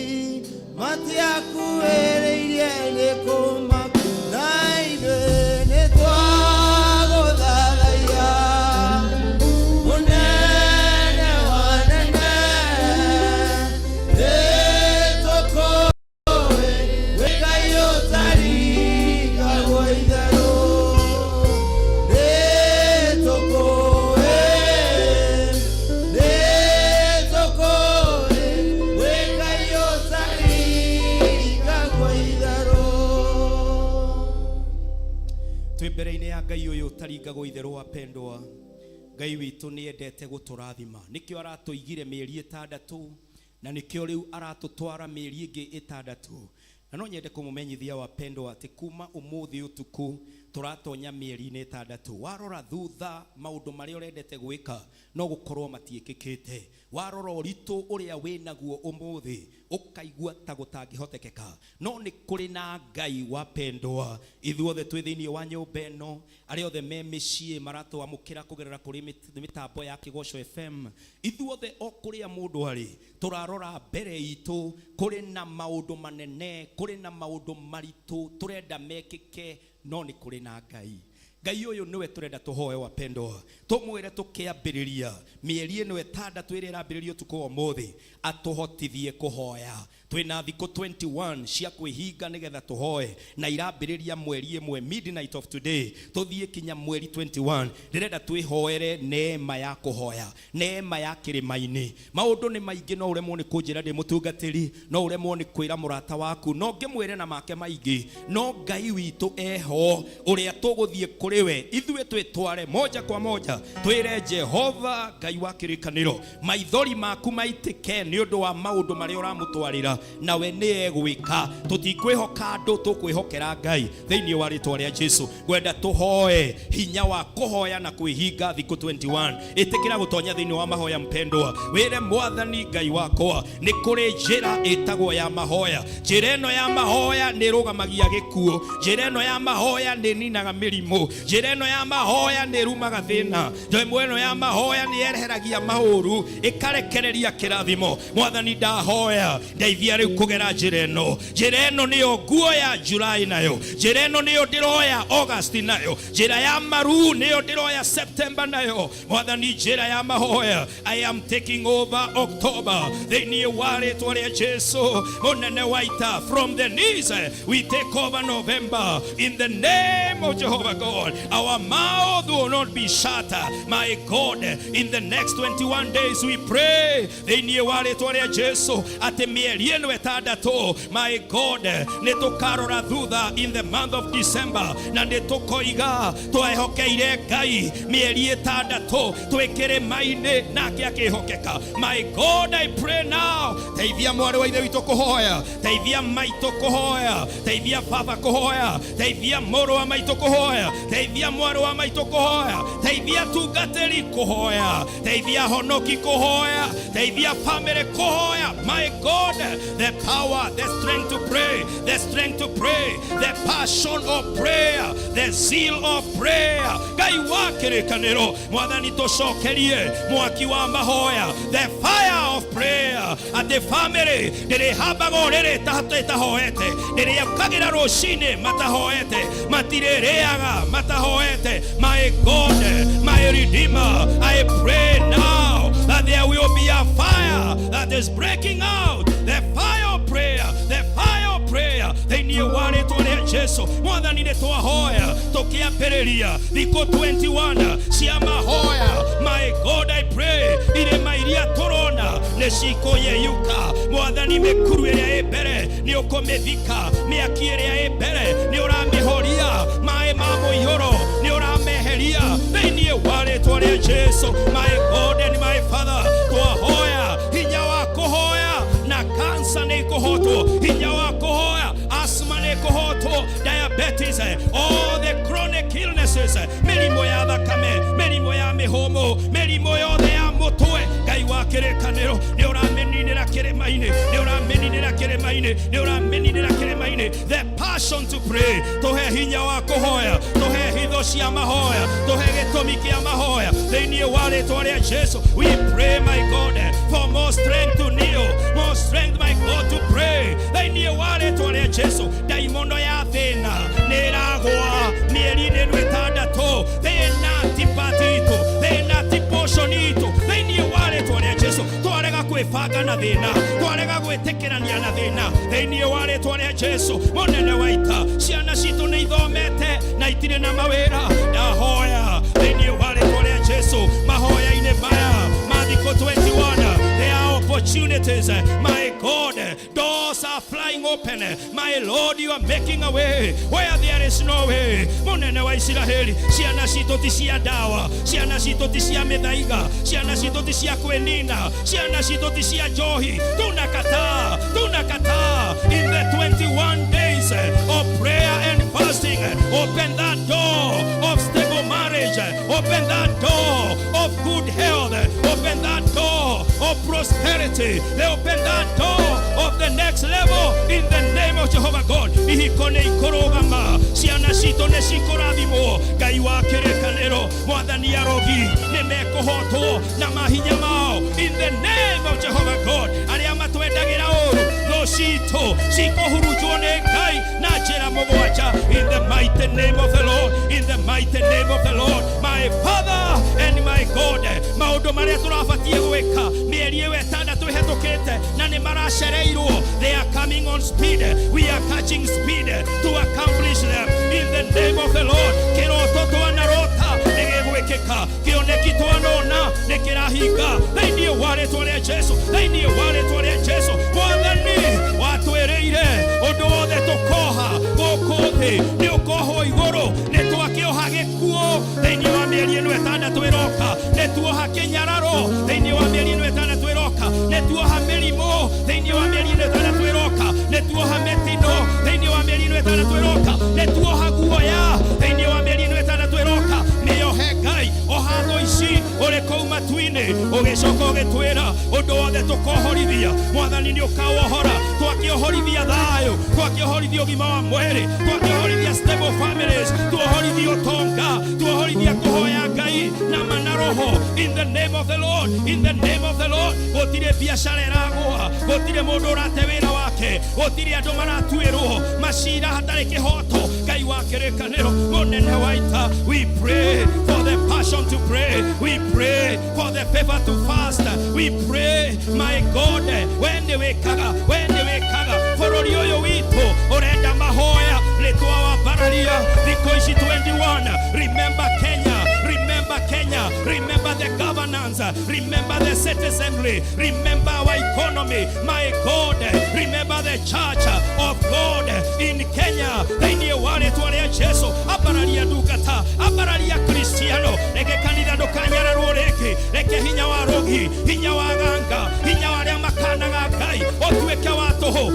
matiakuĩrĩirie nĩ kũmaka. Na ithuĩ nĩ twagũthathaiya mũnene wa nene, nĩ tũkũĩ wĩ Ngai ũtaringagwo itherũ, nĩ tũkũĩ wĩ Ngai ũtaringagwo itherũ. Twĩ mbere-inĩ ya Ngai ũyũ ũtaringagwo itherũ, wapendwa. Ngai witũ nĩ endete gũtũrathima, nĩkĩo aratũigire mĩeri ĩtandatũ, na nĩkĩo rĩu aratũtwara mĩeri ĩngĩ ĩtandatũ. Na no nyende kũmũmenyithia wapendwa atĩ kuma ũmũthĩ ũtukũ tũratonya mĩeri-inĩ ĩtandatũ. Warora thutha maũndũ marĩa ũrendete gwĩka no gũkorwo matiĩkĩkĩte. Warora ũritũ ũrĩa wĩnaguo ũmũthĩ ũkaigua ta gũtangĩhotekeka, no nĩ kũrĩ na Ngai wapendwa. Ithuothe twĩ thĩinĩ wa nyũmba ĩno, arĩa othe me mĩciĩ maratwamũkĩra kũgerera kũrĩ mĩtambo ya Kĩgoco FM, ithuothe o kũrĩa mũndũ arĩ tũrarora mbere itũ, kũrĩ na maũndũ manene, kũrĩ na maũndũ maritũ tũrenda mekĩke, no nĩ kũrĩ na Ngai. Ngai uyu niwe turenda tuhoe wapendwa, tumwire tukiambiriria mieri ino 6 iri irambiririo tuko umuthi atuhotithie kuhoya. Twina thiko 21 cia kwihinga nigetha tuhoe na irambiriria mweri imwe midnight of today tuthie kinya mweri 21. Ndirenda twihoere neema ya kuhoya, neema ya kirimaini. Maundu ni maingi, no uremwo ni kunjira ndi mutungatiri, no uremwo ni kwira murata waku, no ngimwire na make maingi, no Ngai witu eho uria tuguthie kuriwe ithue twitware moja kwa moja twire Jehova Ngai wa kirikaniro maithori maku maitike ni undu wa maundu maria uramutwarira nawe ni egwika. Tutikwihoka andu, tukwihokera Ngai thiini wa ritwa ria Jesu. Gwenda tuhoe hinya wa kuhoya na kwihinga thiko 21 itikira gutonya thiini wa mahoya. Mpendwa, wire Mwathani Ngai wakwa ni kuri njira itagwo ya mahoya. Njira ino ya mahoya ni rugamagia gikuo, njira ino ya mahoya ni ninaga mirimo, njira ino ya mahoya ni rumaga thina, njira ino ya mahoya ni yereheragia mauru ikarekereria kirathimo. Mwathani ndahoya ndeithia riu kugera njira ino niyo nguo ya Julai nayo, njira ino niyo ndiroya August nayo, njira ya maru niyo ndiroya September nayo. Mwathani njira ya mahoya, I am taking over October thiini wa ritwa ria Jesu munene waita. From the knees we take over November in the name of Jehovah God. Our mouth will not be shut, my God. In the next 21 days we pray thiini wa ritwa ria Jesu ati mieri ino 6, my God, nitukarora thutha in the month of December na nitukoiga twehokeire Ngai mieri 6 twikire maine nake akihokeka. My God, I pray now, teithia mwari wa ithe witu kuhoya, teithia maitu kuhoya, teithia baba kuhoya, teithia moro wa maitu kuhoya, teithia mwari wa maitu kuhoya, teithia tungatiri kuhoya, teithia honoki kuhoya, teithia family kuhoya. My God, the power, the strength to pray, the strength to pray, the passion of prayer, the zeal of prayer. Ngai wa kirikaniro, Mwathani tucokerie mwaki wa mahoya, the fire of prayer. At the family ndiri habago riri tahoete, ndiri ukagira rucini matahoete, matirereaga matahoete. My God, my Redeemer, I pray now that there will be a fire that is breaking out, the fire of prayer, the fire of prayer. Thiini wa ritwa ria Jesu Mwathani ni twahoya tukiambiriria thiko 21 cia mahoya. My God, I pray irima iria turona ni cikoyeyuka. Mwathani mikuru iria ibere ni ukumithika, miaki iria ibere ni uramihoria, mai ma muihoro ni urameheria thiini wa ritwa ria Jesu. My God and my Father, twahoya hinya wa kuhoya na kansa ni kuhotwo, hinya wa kuhoya asthma ni kuhotwo, diabetes, all the chronic illnesses, mirimo ya thakame, mirimo ya mihomo, mirimo yothe ya mutwe. Ngai wa kirikaniro ni urameninira kirimaini, ni urameninira kirimaini, ni urameninira kirimaini. The passion to pray, tuhe hinya wa kuhoya, tuhe hitho cia mahoya, tuhe gitumi kia mahoya thiini wa ritwa ria Jesu. We pray, my God, for more strength to kneel, more strength, my God, to pray thiini wa ritwa ria Jesu. Daimono ya thina ni ragwa mieri ino 6, thina tipatito, thina tiposhonito thiini wa ritwa ria Jesu. Twarega kwibanga na thina, twarega gwitikirania na thina thiini wa ritwa ria Jesu munene waita. Ciana citu ni ithomete na itire na mawira, ndahoya thiini wa ritwa ria Jesu mahoya-ini maya mathiko 21, there are opportunities, my God, doors are flying open. My Lord, you are making a way where there is no way. Munene wa Israeli, ciana citu ti cia dawa, ciana citu ti cia mithaiga, ciana citu ti cia kwenina, ciana citu ti cia njohi. Tunakataa, tunakataa. In the 21 days of prayer and fasting, open that door of stable marriage, open that door of good health, open that door of prosperity, open that door of the next level in the name of Jehovah God. Ihiko ne ikorogama, ciana citu ne cikorathimwo. Ngai wa kirikaniro, Mwathani arogi ni mekohotwo na mahinya mao in the name of Jehovah God. Aria matwendagira uru no citu cikohurujwo ni Ngai na njira mugwanja in the mighty name of the Lord, in the mighty name of the Lord, my Father and my God. Maundu maria turabatie gwika mieri ĩyo ĩtandatũ ĩhetũkĩte na nĩ maracereirwo, they are coming on speed. We are catching speed to accomplish them in the name of the Lord. Kiroto twanarota nĩgĩgwĩkĩka, kĩoneki twanona nĩkĩrahinga thĩinĩ wa rĩĩtwa rĩa Jesũ, thĩinĩ wa rĩĩtwa rĩa Jesũ. Mwathani watwĩrĩire ũndũ wothe tũkoha gũkũ thĩ nĩ ũkohwo igũrũ, nĩ twakĩoha gĩkuũ thĩinĩ wa mĩeri ĩno ĩtandatũ ĩroka, nĩ tuoha kĩnyararo thĩinĩ wa mĩeri ĩno ĩtandatũ ĩroka, nĩ tuoha mĩrimũ thĩinĩ wa mĩeri ĩno ĩtandatũ ĩroka, nĩ tuoha mĩtino thĩinĩ wa mĩeri ĩno ĩtandatũ ĩroka, nĩ tuoha guoya thĩinĩ wa mĩeri ĩno ĩtandatũ ĩroka. Nĩohe Ngai oha thũ ici ũrĩ kũu matu-inĩ, ũgĩcoka ũgĩtwĩra ũndũ wothe tũkohorithia. Mwathani nĩ ũkawohora, twakĩohorithia thayũ, twakĩohorithia ũgima wa mwĩrĩ, twakĩohorithia stable families, tuohorithia ũtonga, tuohorithia kũhoya Ngai na mana roho in the name of the Lord, in the name of the Lord. Gũtirĩ biacara ĩragũa, gũtirĩ mũndũ ũrate wĩra wake, gũtirĩ andũ maratuĩrwo macira hatarĩ kĩhoto. Ngai wa kĩrĩkanĩro mũnene wa ita, we pray for the passion to pray, we pray for the favor to fast, we pray my God, wende wekaga bũrũri ũyũ witũ ũrenda mahoya rĩtwa wa bararia thikũ ici 21. Remember Kenya, remember Kenya, remember the governance, remember the citizenry, remember our economy, my God, remember the church of God in Kenya. Thĩinĩ wa rĩĩtwa rĩa Jesũ, abararia ndungata, abararia Kristiano, reke kanitha ndũkanyararwo rĩngĩ, reke hinya wa rogi, hinya wa ganga, hinya wa arĩa makanaga Ngai ũtuĩke wa tũhũ.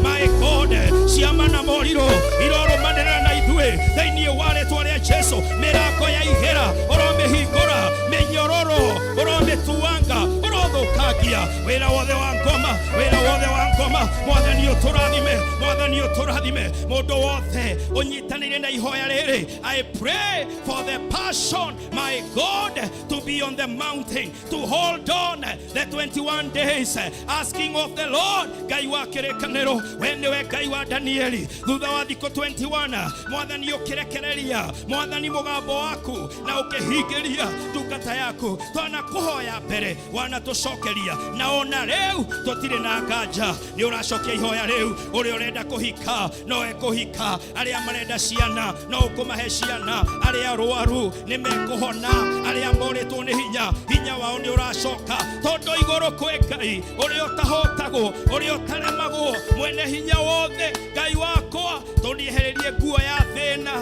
My God, ciama na morirũ irorũmanĩrĩra na ithuĩ thĩinĩ wa rĩĩtwa rĩa Jesũ. Mĩrango ya ihera ũromĩhingũra, mĩnyororo ũromĩtuanga, ũrothũkangia wĩra wothe wa ngoma, wĩra wothe wa ngoma. Mwathani ũtũrathime, Mwathani ũtũrathime. Mũndũ wothe ũnyitanĩire na ihoya rĩrĩ, I pray for the passion, my God, to be on the mountain, to hold on the 21 days, asking of the Lord. Ngai wa kĩrĩkanĩro, we nĩwe Ngai wa Danieli. Thutha wa thikũ 21, Mwathani ũkĩrekereria, Mwathani mũgambo waku na ũkĩhingĩria ndungata yaku. Twanakũhoya mbere, wanatũcokeria, na ona rĩu tũtirĩ na nganja, nĩ ũracokia ihoya rĩu. Ũrĩa ũrenda kũhika no ekũhika, arĩa marenda ciana no ũkũmahe ciana, arĩa arũaru nĩ mekũhona, arĩa morĩtwo nĩ hinya wao nĩ ũracoka, tondũ igũrũ kwĩ Ngai ũrĩa ũtahotagwo, ũrĩa ũtaremagwo, mwene hinya wothe. Ngai wakwa, tũniehererie nguo ya thĩna,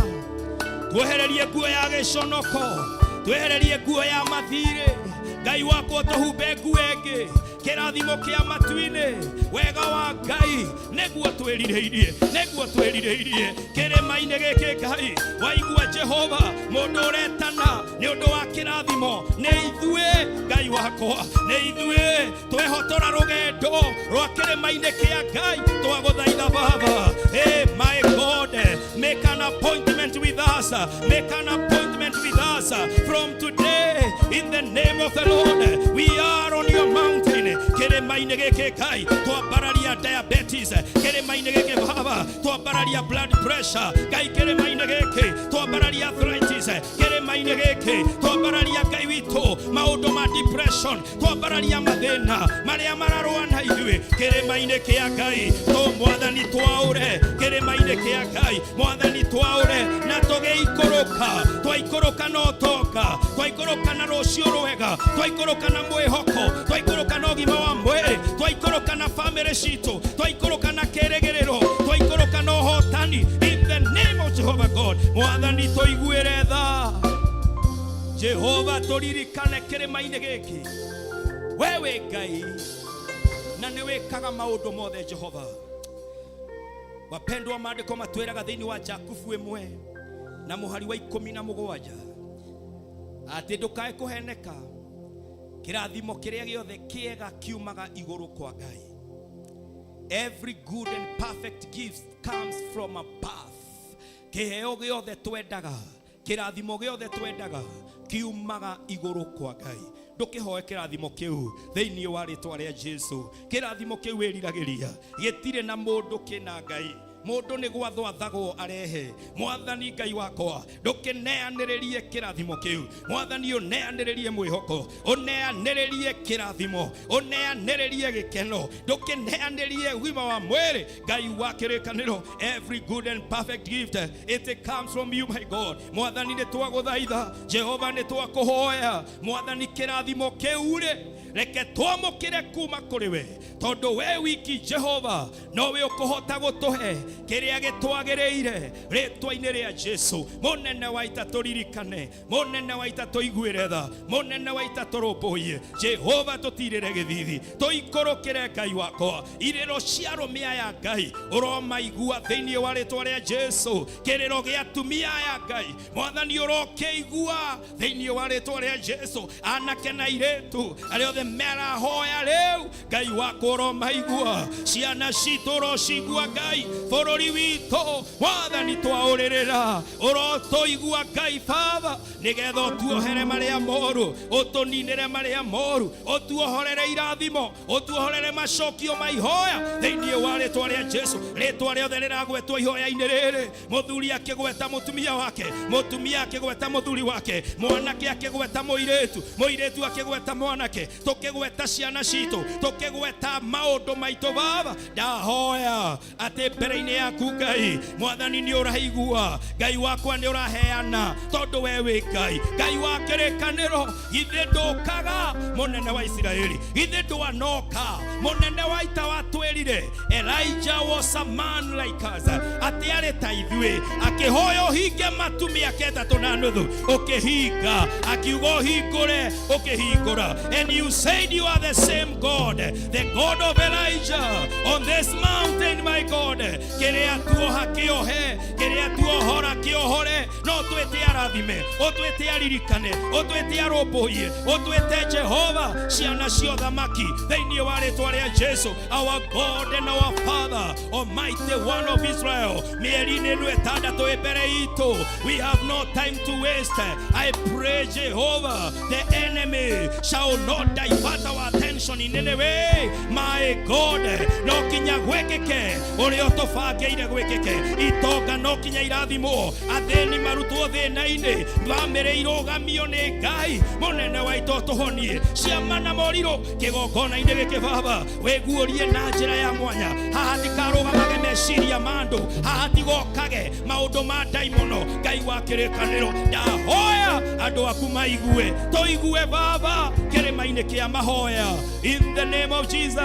tuohererie nguo ya gĩconoko, twehererie nguo ya mathirĩ. Ngai wakwa, tũhumbe nguo ĩngĩ, kĩrathimo kĩa matu-inĩ, wega wa Ngai nĩguo twĩrirĩirie kĩrĩma-inĩ gĩkĩ. Ngai waigua Jehova, mũndũ ũretana nĩ ũndũ wa kĩrathimo, nĩ ithuĩ Ngai wakwa, nĩ ithuĩ twehotora rũgendo rwa kĩrĩma-inĩ kĩa Ngai, twagũthaitha Baba. My God, make an appointment with us, make an appointment with us from today in the name of the Lord. We are on your mountain. Kĩrĩma-inĩ gĩkĩ Ngai, twambararia diabetes, kĩrĩma-inĩ gĩkĩ Baba, twambararia blood pressure. Ngai, kĩrĩma-inĩ gĩkĩ twambararia arthritis, kĩrĩma-inĩ gĩkĩ twambararia Ngai witũ maũndũ ma depression, twambararia mathĩna marĩa mararũa na ithuĩ. Kĩrĩma-inĩ kĩa Ngai, Mwathani twaũre, kĩrĩma-inĩ kĩa Ngai, Mwathani twaũre, na tũgĩikũrũka, twaikũrũka na ũtonga, twaikũrũka na rũciũ rwega, twaikũrũka na mwĩhoko, twaikũrũka na ũgima wa mwĩrĩ, twaikũrũka na family citũ, twaikũrũka na kĩrĩgĩrĩro, twaikũrũka na ũhotani in the name of Jehovah God. Mwathani tũiguĩre tha, Jehova tũririkane kĩrĩma-inĩ gĩkĩ, wewe Ngai na nĩ wĩkaga maũndũ mothe Jehova. Wapendwa, maandĩko matwĩraga thĩinĩ wa Jakubu 1 na mũhari wa 17 atĩ ndũkae kũheneka, kĩrathimo kĩrĩa gĩothe kĩega kiumaga igũrũ kwa Ngai. Every good and perfect gift comes from above. Kĩheo gĩothe twendaga, kĩrathimo gĩothe twendaga kiumaga igũrũ kwa Ngai. Ndũkĩhoe kĩrathimo kĩu thĩinĩ wa rĩĩtwa rĩa Jesũ. Kĩrathimo kĩu wĩriragĩria, gĩtirĩ na mũndũ kĩna Ngai. mundu ni gwathwo athagwo arehe. Mwathani Ngai wakwa, ndukineaniririe kirathimo kiu. Mwathani uneaniririe mwihoko, uneaniririe kirathimo, uneaniririe gikeno, ndukineaniririe wima wa mwiri. Ngai wa kirikaniro, every good and perfect gift, it comes from you, my God. Mwathani ni twaguthaitha, Jehova ni twakuhoya. Mwathani kirathimo kiu reke twamukire kuma kuri we, tondu we wiki Jehova nowe ukuhota gutuhe kiria gitwagireire ritwa-ini ria Jesu. Munene wa ita turirikane, munene wa ita tuiguire tha, munene wa ita turumbuie. Jehova tutirire githithi, tuikorokire Ngai wakwa, iriro cia rumia ya Ngai uromaigua thiini wa ritwa ria Jesu. Kiriro gia atumia ya Ngai Mwathani urokeigua thiini wa ritwa ria Jesu. Anake na iretu aria othe mera hoya riu Ngai wakwa uromaigua. Ciana citu urocigua Ngai, bururi witu Mwathani twauririra urotoigua Ngai Baba, nigetha utuohere maria moru, utuninire maria moru, utuohorere irathimo, utuohorere macokio maihoya thiini wa ritwa ria Jesu. Ritwa riothe riragwetwo ihoya-ini riri, muthuri akigweta mutumia wake, mutumia akigweta muthuri wake, mwanake akigweta muiretu, muiretu akigweta mwanake, tukigweta ciana citu, tukigweta maundu maitu Baba. Ndahoya ati mbere-ini yaku Ngai Mwathani ni uraigua, Ngai wakwa ni uraheana, tondu we wi Ngai, Ngai wa kirikaniro. Ithe ndukaga munene wa Israeli, ithe ndwanoka munene wa ita watwirire. Elijah was a man like us, ati ari ta ithui, akihoya hinge matumia ketatu na nuthu, ukihinga, akiuga hingure, ukihingura. And you said you are the same God, the God of Elijah on this mountain, my God. Kiria tuoha kiohe, kiria tuohora kiohore, no twete arathime, o twete aririkane, o twete aromboie, o twete Jehova ciana cio thamaki thiini wa ritwa ria Jesu. Our God and our Father, Almighty One of Israel, mieri-ini ino itandatu ibere itu, we have no time to waste. I pray Jehovah, the enemy shall not divert our attention in any way, my God. No kinya gwekeke uria tubangeire gwekeke, itonga no kinya irathimo, atheni marutwo thina-ini, bamire irugamio ni Ngai munene wa ito tuhonie. Ciama na moriro kigongona-ini giki Baba, weguurie na njira ya mwanya. Haha tikarũgamage meciria mandu, haha tigokage maundu ma daimono. Ngai wa kirikaniro, ndahoya andu aku maigue, tuigue Baba kirima-ini kia mahoya. In the name of Jesus,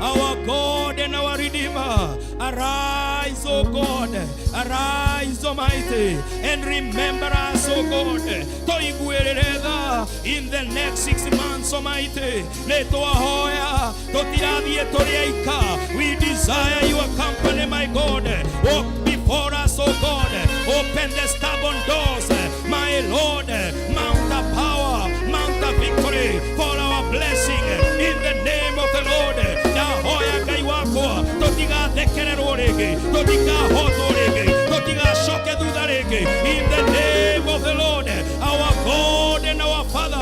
our God and our Redeemer, arise, O God, arise, Almighty, and remember us, O God. Toiguereza in the next 6 months, Almighty. Netoahoya totirathie toriaika. We desire your company, my God. Walk before us, O God. Open the stubborn doors, my Lord. Mount the power, mount the victory for our blessing. In the name of the Lord. Ndahoya Ngai wakwa, totigathekererwo ringi, totigahotwo ringi, totigacoke thutha ringi. In the name of the Lord, our God and our Father,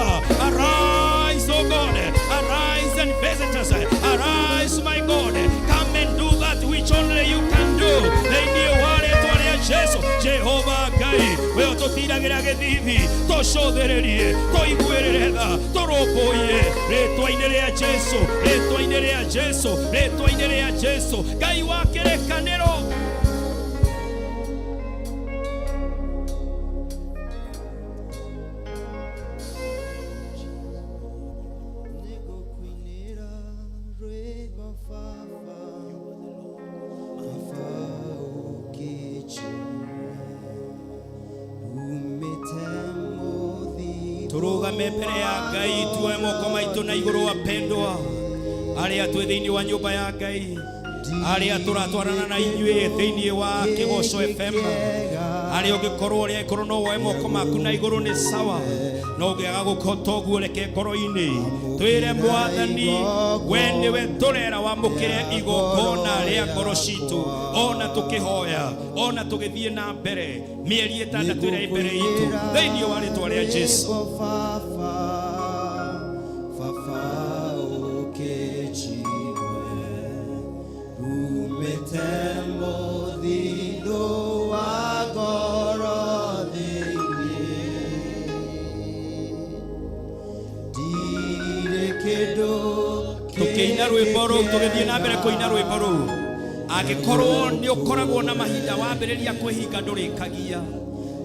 arise, O God, arise and visit us. Arise, my God, come and do that which only you can do. Jesu, Jehova Ngai, we ototiragira githithi, tocothererie, toiguereretha, toromboie, ritwa-ini ria Jesu, ritwa-ini ria Jesu, ritwa-ini ria Jesu. Ngai wa kirikaniro, turugame mbere ya Ngai, tuoe moko maitu na iguru wapendwa, aria twi thiini wa nyumba ya Ngai, aria turatwarana na inyue thiini wa Kigoco FM, aria ungikorwo ria ikoro no woe moko maku na iguru ni sawa, no ngiaga gukota uguo reke ngoro-ini twire Mwathani, we niwe turera wamukire igongona ria ngoro citu, ona tukihoya, ona tugithie na mbere mieri itandatu ira imbere itu thiini wa ritwa ria Jesu. Tembo kuina rwimbo ru tugithie na mbere kuina rwimbo ru agikorwo ni ukoragwo na mahinda wambiriria kwihinga ndurikagia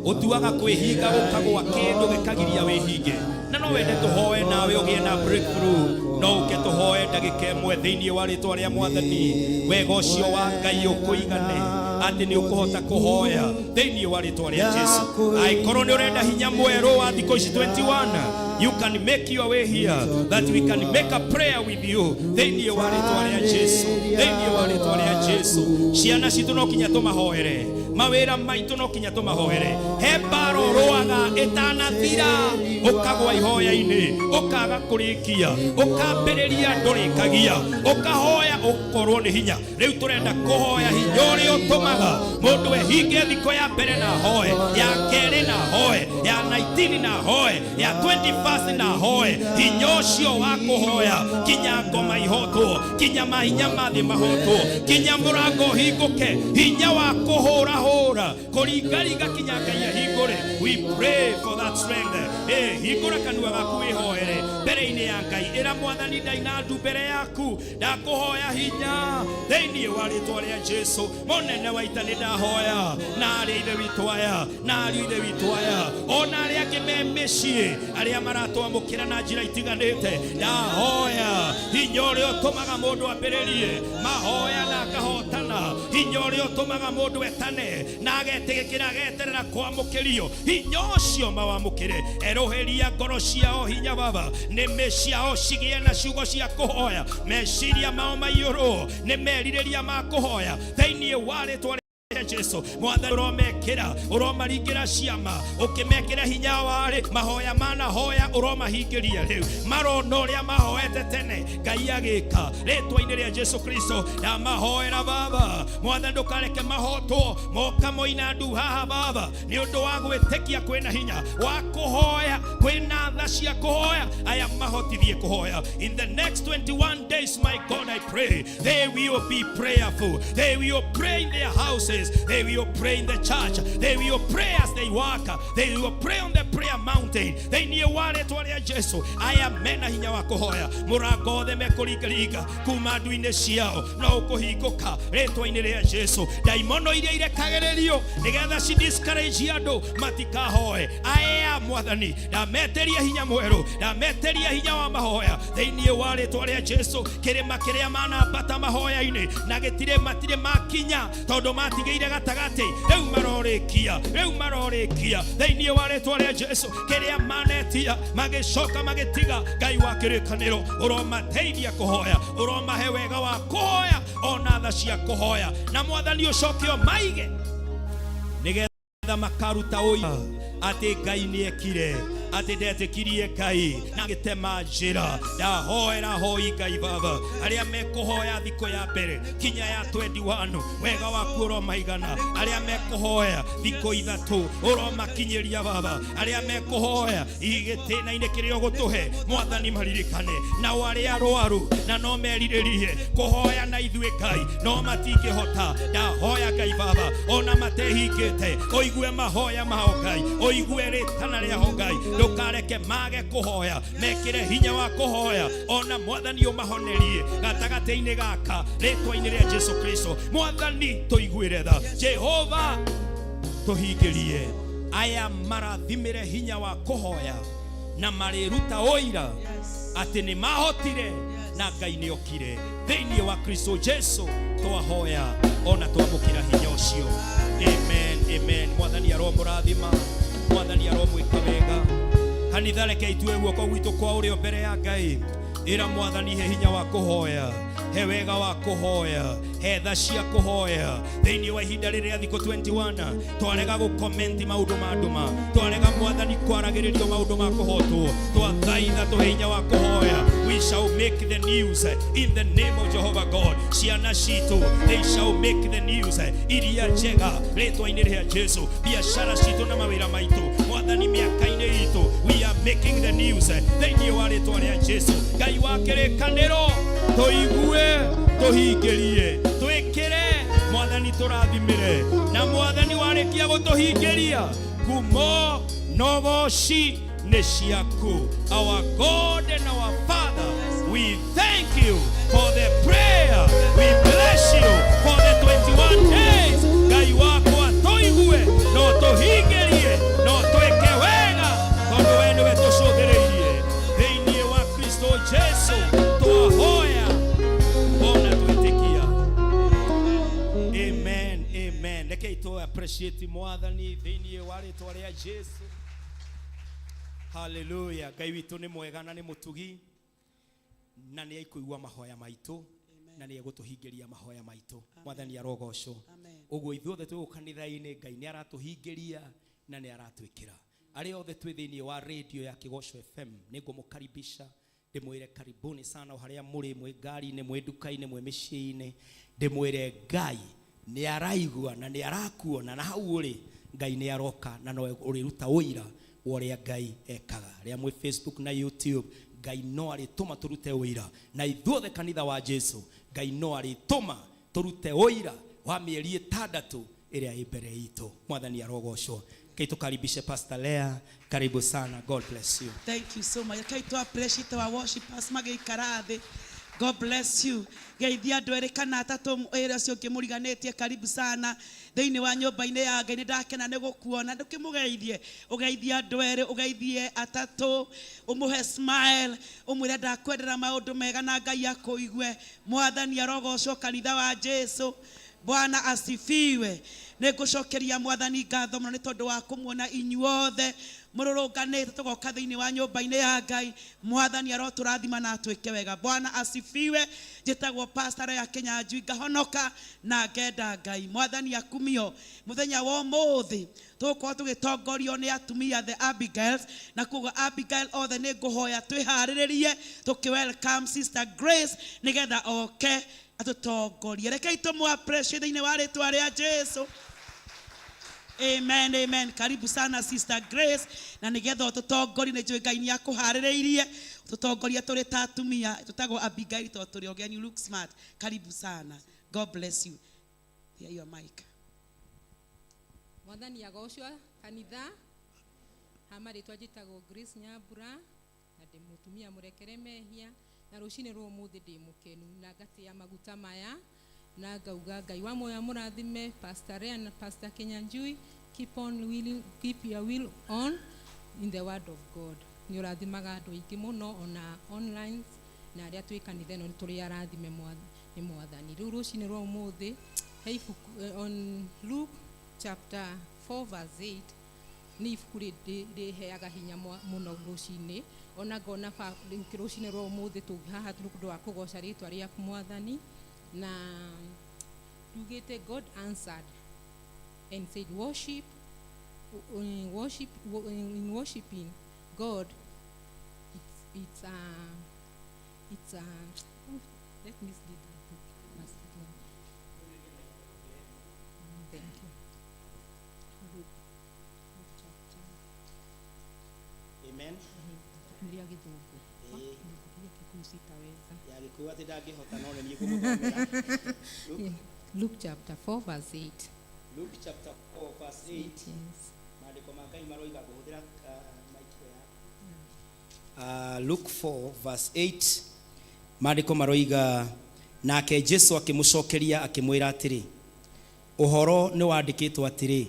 utuaga kwihinga gukagwa kindu gikagiria wihinge na no wende tuhoe nawe ugie na breakthrough no uke tuhoe ndagika imwe thiini wa ritwa ria Mwathani wega ucio wa Ngai ukuigane ati ni ukuhota kuhoya thiini wa ritwa ria Jesu aikorwo ni urenda hinya mweru wa thikũ ici 21 you can make your way here that we can make a prayer with you thiini wa ritwa ria Jesu thiini wa ritwa ria Jesu ciana citu no kinya tumahoere mawira maitu no kinya tumahoere he mbaro rwaga itanathira ukagwa ihoya-ini ukaga kurikia ukambiriria ndurikagia ukahoya ukorwo ni hinya riu turenda kuhoya hinya uri utumaga mundu ehinge thiko ya mbere na hoye ya keri na hoye ya 19 na hoye ya 21 na hoye hinya ucio wa kuhoya kinya ngoma ihotwo kinya mahinya mathi mahotwo kinya murango hinguke hinya wa kuhura hura kuringariga kinya Ngai hingure. We pray for that strength. Hingura kanua gaku wihoere mbere-ini ya Ngai ira Mwathani ndainandu mbere yaku ndakuhoya hinya thiini wa ritwa ria Jesu munene wa ita ni ndahoya na ari ithe witu aya na ari ithe witu aya ona ari angi me micii aria maratwamukira na njira itiganite ndahoya hinya uria utumaga mundu ambiririe mahoya na akahotana hinya uria utumaga mundu etane na agetigikira ageterera kwamukirio hinya ucio mawamukire eroheria ngoro ciao hinya Baba nĩ meciao cigie na ciugo cia kuhoya meciria mao maiyũrwo nĩ merirĩria ma kuhoya thĩinĩ wa rĩtwa Jesu Mwathani uromekira uromaringira ciama ukimekira hinya wari mahoya mana hoya uromahingiria riu marona uria mahoete tene Ngai agika ritwa-ini ria Jesu Kristo na mahoera Baba Mwathani ndukareke mahotwo moka moina ndu haha Baba ni undu wa gwitikia kwina hinya wa kuhoya kwina tha cia kuhoya aya mahotithie kuhoya in the next 21 days my God I pray they will be prayerful they will pray in their houses they will pray in the church they will pray as they walk they will pray on the prayer mountain they nie wale twaria Jesu aya mena hinya wa kuhoya murango the mekuringaringa kuma ndu-ini ciao no kuhinguka ritwa-ini ria Jesu daimono iria irekagererio nigetha ci discourage andu matikahoe aya Mwathani na meteria hinya mweru na meteria hinya wa mahoya thiini wa ritwa ria Jesu kirima kiria mana bata mahoya-ini na gitire matire makinya tondu matigeire gatagati riu marorikia thiini wa ritwa ria Jesu kiria manetia magicoka magitiga Ngai wa kirikaniro uromateithia kuhoya uromahe wega wa kuhoya ona tha cia kuhoya na Mwathani ucokio maige nigetha makaruta uya ati Ngai niekire ati ndetikirie Ngai na gitema njira ndahoera hoi Ngai Baba aria mekuhoya thiko ya mbere kinya ya 21 wega waku uromaigana aria mekuhoya thiko ithatu uromakinyiria Baba aria mekuhoya igitina-ini kirio gutuhe Mwathani maririkane na aria arwaru na no meriririe kuhoya na ithue Ngai no matingihota ndahoya Ngai Baba ona matehingite oigue mahoya mao Ngai oigue ritana ria Ngai ndukareke mage kuhoya mekire hinya wa kuhoya ona Mwathani umahonerie gatagati-ini gaka ritwa-ini ria Jesu Kristo Mwathani tuiguire tha Jehova tuhingirie aya marathimire hinya wa kuhoya na mariruta oira ati ni mahotire na Ngai ni okire thiini wa Kristo Jesu twahoya ona twamukira hinya ucio amen amen Mwathani aromurathima Mwathani aromwika wega kanitha reke itue guoko gwitu kwa urio mbere ya Ngai ira Mwathani he hinya wa kuhoya he wega wa kuhoya he tha cia kuhoya thiini wa ihinda riria thiko 21 twarega gukomenti maundu ma nduma twarega Mwathani kwaragiririo maundu ma kuhotwo twathaitha tuhinya wa kuhoya we shall make the news in the name of Jehovah God ciana citu they shall make the news iria njega ritwa-ini ria Jesu biashara citu na mawira maitu Mwathani miaka-ini itu we are making the news thiini wa ritwa ria Jesu Ngai wa kirikaniro tuigue tuhingirie twikire Mwathani turathimire na Mwathani warikia gutuhingiria kumo nogoci ni ciaku our God and our Father we thank you for the prayer. We bless you for the 21 days. Ngai wako atoigue no tuhingerie no tweke wega tondu we niwe tucũthĩrĩirie thĩinĩ wa Kristo Jesu twahoya ona twĩtĩkia. Amen, amen. Rekei tu appreciate mwathani thĩinĩ wa rĩĩtwa rĩa Jesu. Hallelujah. Ngai witũ nĩ mwega na nĩ mũtugi na nĩ aikũigua mahoya maitũ na nĩ egũtũhingĩria mahoya maitũ. Mwathani arogocwo. Ũguo ithuothe twĩ kanitha-inĩ Ngai nĩ aratũhingĩria na nĩ aratwĩkĩra. Arĩa othe twĩ thĩinĩ wa radio ya Kĩgoco FM nĩ ngũmũkaribisha ndĩmwĩre karibuni sana o harĩa mũrĩ, mwĩ ngari-inĩ, mwĩ nduka-inĩ, mwĩ mĩciĩ-inĩ, ndĩmwĩre Ngai nĩ araigua na nĩ arakuona na hau ũrĩ Ngai nĩ aroka na no ũrĩruta ũira ũrĩa Ngai ekaga. Arĩa mwĩ Facebook na YouTube Ngai no arĩtũma tũrute ũira, na ithuothe kanitha wa Jesu Ngai no arĩtũma tũrute ũira wa mĩeri 6 ĩrĩa ĩ mbere itũ. Mwathani arogocwo. Kei tukaribishe Pastor Lea. Karibu sana. God bless you. Thank you so much. Kei tu appreciate our worshipers magĩikara thĩ. God bless you. Geithia andũ erĩ kana atatũ ĩrĩa ũcio ũkĩmũriganĩtie, karibu sana thĩinĩ wa nyũmba-inĩ ya Ngai. Nĩ ndakena nĩ gũkuona, ndũkĩmũgeithie, ũgeithie andũ erĩ, ũgeithie atatũ, ũmũhe smile, ũmwĩre ndakwendera maũndũ mega na Ngai akũigue. Mwathani arogocwo, kanitha wa Jesu. Bwana asifiwe. Nĩngũcokeria Mwathani ngatho mũno nĩ tondũ wa kũmuona inyuothe mũrũrũnganĩte tũgoka thĩinĩ wa nyũmba-inĩ ya Ngai. Mwathani arotũrathima na atwĩke wega. Bwana asifiwe. Njĩtagwo Pastor ya Kĩnyanjui, ngahonoka na ngenda Ngai. Mwathani akumio. Mũthenya wa ũmũthĩ tũgũkorwo tũgĩtongorio nĩ atumia the Abigails, na kuga Abigail othe nĩ ngũhoya twĩharĩrĩrie welcome Sister Grace nĩgetha oke atutongorie. Rekei tũmũ appreciate thĩinĩ wa rĩĩtwa rĩa Jesu. Amen, amen. Karibu sana Sister Grace, na nĩgetha ũtũtongorie. Nĩ njũĩ Ngai nĩ akũharĩrĩirie ũtũtongorie tũrĩ ta atumia, tũtagwo Abigail tondũ tũrĩ ogeni. You look smart. Karibu sana. God bless you. Here your mic. Mwathani agocwo kanitha. Hama rĩtwa njĩtagwo Grace Nyambura na ndĩ mũtumia mũrekere mehia, na rũcinĩ rwa ũmũthĩ ndĩ mũkenu na ngatĩa maguta maya na ngauga Ngai wa moya mũrathime Pastor Rea na Pastor Kĩnyanjui. Keep your will on in the word of God. Nĩ ũrathimaga andũ aingĩ mũno ona online, na arĩa twĩ kanitha ĩno nĩ tũrĩ arathime nĩ Mwathani. Rĩu rũcinĩ rwa ũmũthĩ on Luke chapter 4 verse 8 nĩ ibuku rĩheaga hinya mũno rũcinĩ. Ona ngona rũcinĩ rwa ũmũthĩ tũhaha tũndũ wa kũgoca rĩĩtwa rĩaku Mwathani, na tugĩte God answered and said in worshiping God it's let me read the book. Thank you. Luke chapter. Amen. Ndio gĩthũngũ. Ya gĩkuũ atĩ ndangĩhota no nĩ ngũmũthomera. Luke chapter 4 verse 8. Luke chapter 4 verse 8. Yes. Maandĩko ma Ngai maroiga kũhũthĩra mic. Luke 4 verse 8. Maandĩko maroiga nake Jesu akĩmũcokeria akĩmwĩra atĩrĩ, ũhoro nĩ wandĩkĩtwo atĩrĩ,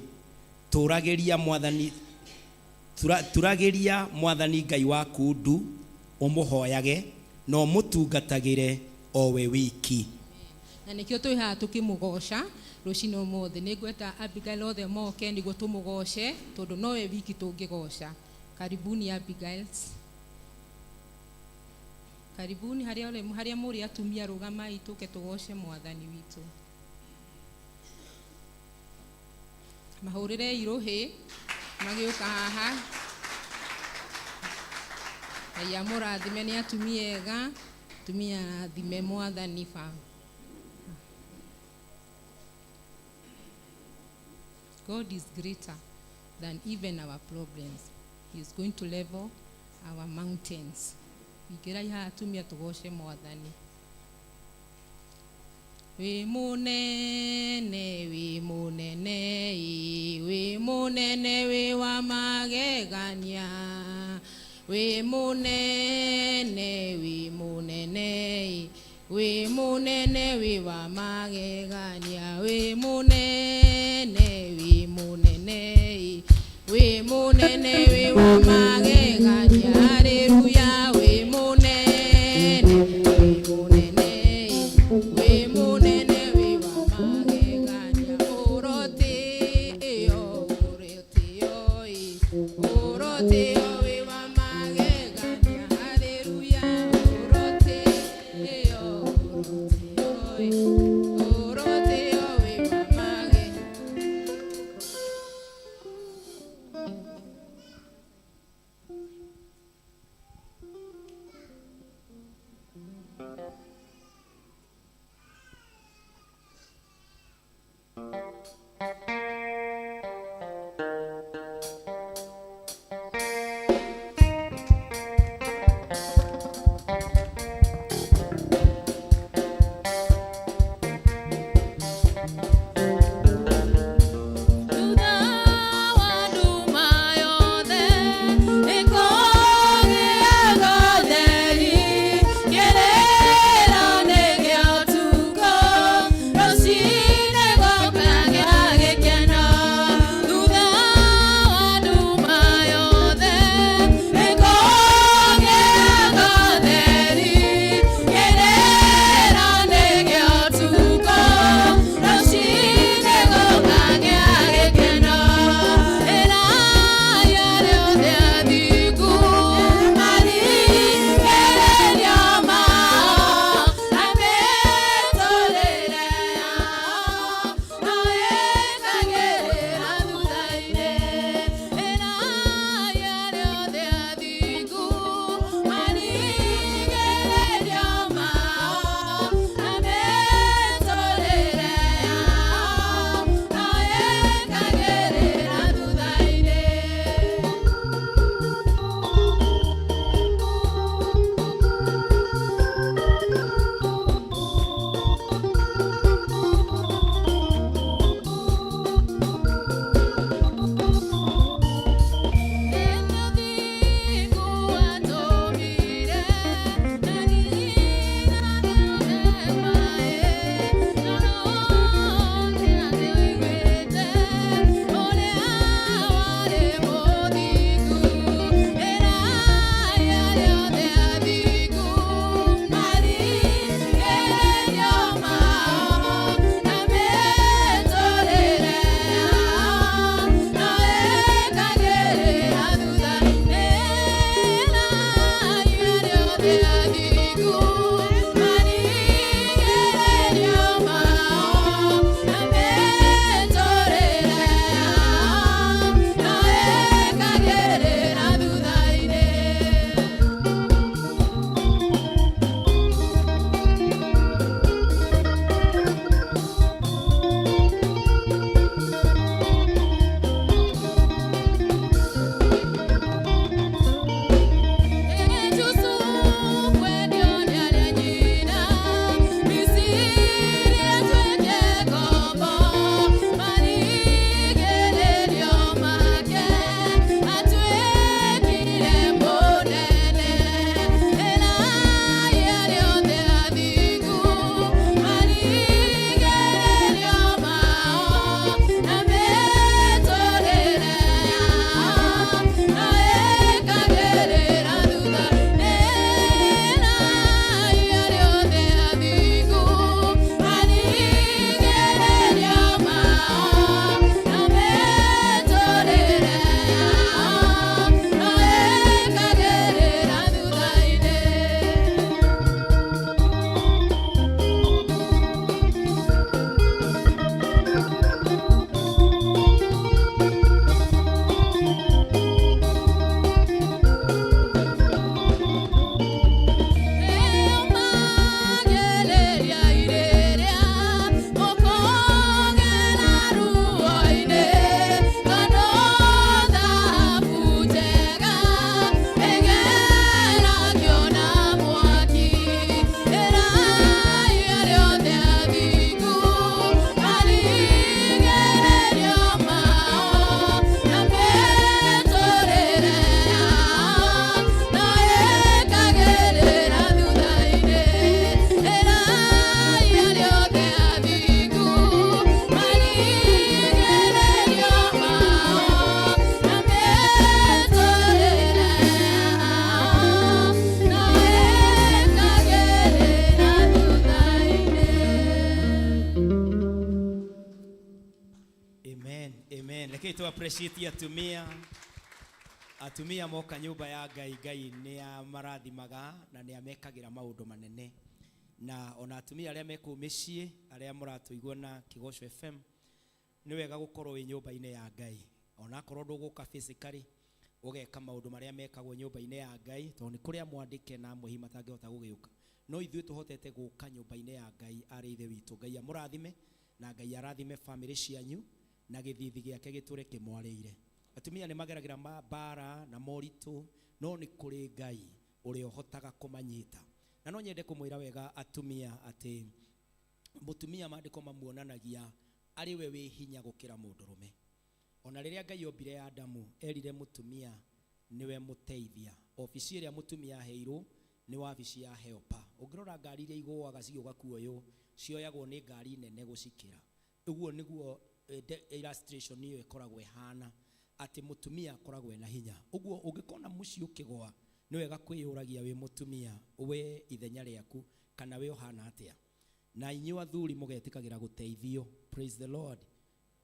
turagĩria Mwathani Ngai waku ndu, ũmũhoyage no mũtungatagĩre o we wiki. Na nĩkĩo twĩ haha tũkĩmũgoca rũcinĩ ũmũthĩ. Nĩ ngweta Abigail othe moke nĩguo tũmũgoce tondũ no we wiki tũngĩgoca. Karibuni Abigails. Karibuni harĩa mũrĩ atumia, rũgamai tũke tũgoce Mwathani witũ. Mahũrĩre irũhĩ magĩũka haha. Ngai amũrathime nĩ atumia ega, atumia rathime Mwathani fa. God is greater than even our problems. He is going to level our mountains. Igerai haha atumia tũgoce Mwathani. We munene, we munene, we munene, we wa magegania. We munene, we munene, we munene we wa magegania we munene we munene we munene we wa magegania haleluya we munene we munene we munene we wa magegania orote yo orote yo we wa magegania haleluya orote yo orote yo we wa magegania. Get Amen, amen. Lakini tu appreciate atumia moka nyumba ya Ngai ni ya marathimaga na ni amekagira maundu manene. Na ona atumia aria meku micii aria muratuigua na Kigosho FM ni wega gukorwo wi nyumba-ini ya Ngai. Ona korwo nduguka physically ugeka maundu maria mekagwo nyumba-ini ya Ngai, to ni kuria mwandike na muhi matangihota gugiuka. No ithuĩ tuhotete guka nyumba-ini ya Ngai ari ithe witu. Ngai amurathime na Ngai arathime family cianyu na githithi giake giture kimwarĩire. Atumia ni mageragira bara na moritu, no ni kuri Ngai uri ohotaga kumanyita. Na no nyende kumwira wega atumia ati mutumia maandiko mamuonanagia ari we wi hinya gukira mundurume. Ona riria Ngai ombire Adamu erire mutumia niwe muteithia. Ofisi iria mutumia heirwo ni wabici ya helper. Ungirora ngari iria igũaga ciũga kuoyo cioyagwo ni ngari nene gucikira. Uguo niguo illustration iyo ikoragwo ihana ati mutumia akoragwo na hinya. Uguo ungikona muci ukigwa ni wega kwiyuragia wi mutumia we ithenya riaku kana we ohana atia. Na inyu athuri mugetikagira guteithio. Praise the Lord.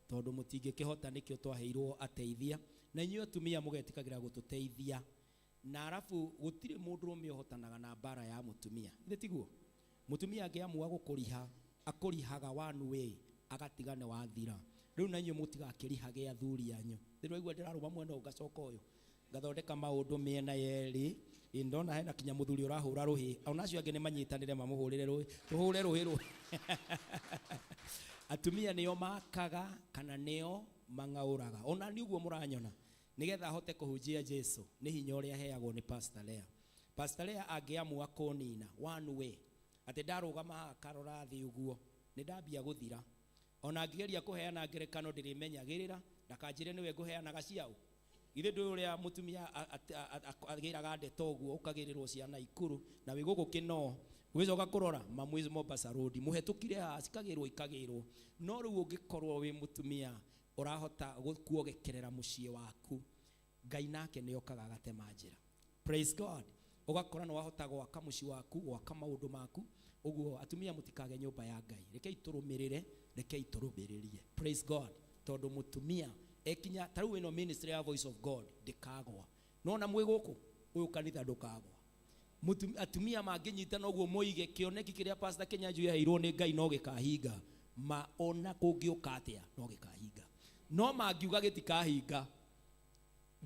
Tondu mutingikihota nikio twaheirwo ateithia, na inyu atumia mugetikagira gututeithia. Na arafu gutire mundu rume ohotanaga na bara ya mutumia. Ithe tiguo mutumia angiamua gukuriha akurihaga one way agatigane wathira. Riu na inyu mutigakirihage athuri anyu. Thiru igwa ndiraruma mwena ugacoka uyu gathondeka maundu miena yeri indona hena kinya muthuri urahura ruhi onacio ange ni manyitanire mamuhurire ruhi tuhure ruhi ruhi. Atumia nio makaga kana nio mangauraga. Ona ni uguo muranyona nigetha hote kuhunjia Jesu ni hinya uria heagwo ni Pastor Lea. Pastor Lea angiamua kunina one way ati ndarugama karora thi uguo ni ndambia guthira. Ona angigeria kuheana ngerekano ndirimenyagirira ndakanjire niwe nguheanaga ciao. Ithe ndu uria mutumia agiraga ndeto uguo ukagirirwo ciana ikuru na wi gugu kino wicoka kurora mamwizi Mombasa Road muhetukire ha cikagirwo ikagirwo. No riu ungikorwo wi mutumia urahota kuogekerera mucie waku, Ngai nake ni okaga agatema njira. Praise God. Ugakora no wahota gwaka mucie waku gwaka maundu maku. Uguo atumia mutikage nyumba ya Ngai. Rekei turumirire, rekei turubiririe. Praise God. Tondu mutumia ekinya taru ino ministry ya Voice of God ndikagwa. Nona mwe guku uyu kanitha ndukagwa. Atumia manginyitana uguo moige kioneki kiria Pastor Kenyanjũ yaheirwo ni Ngai no gikahinga. Ma ona kungiuka atia no gikahinga. No mangiuga gitikahinga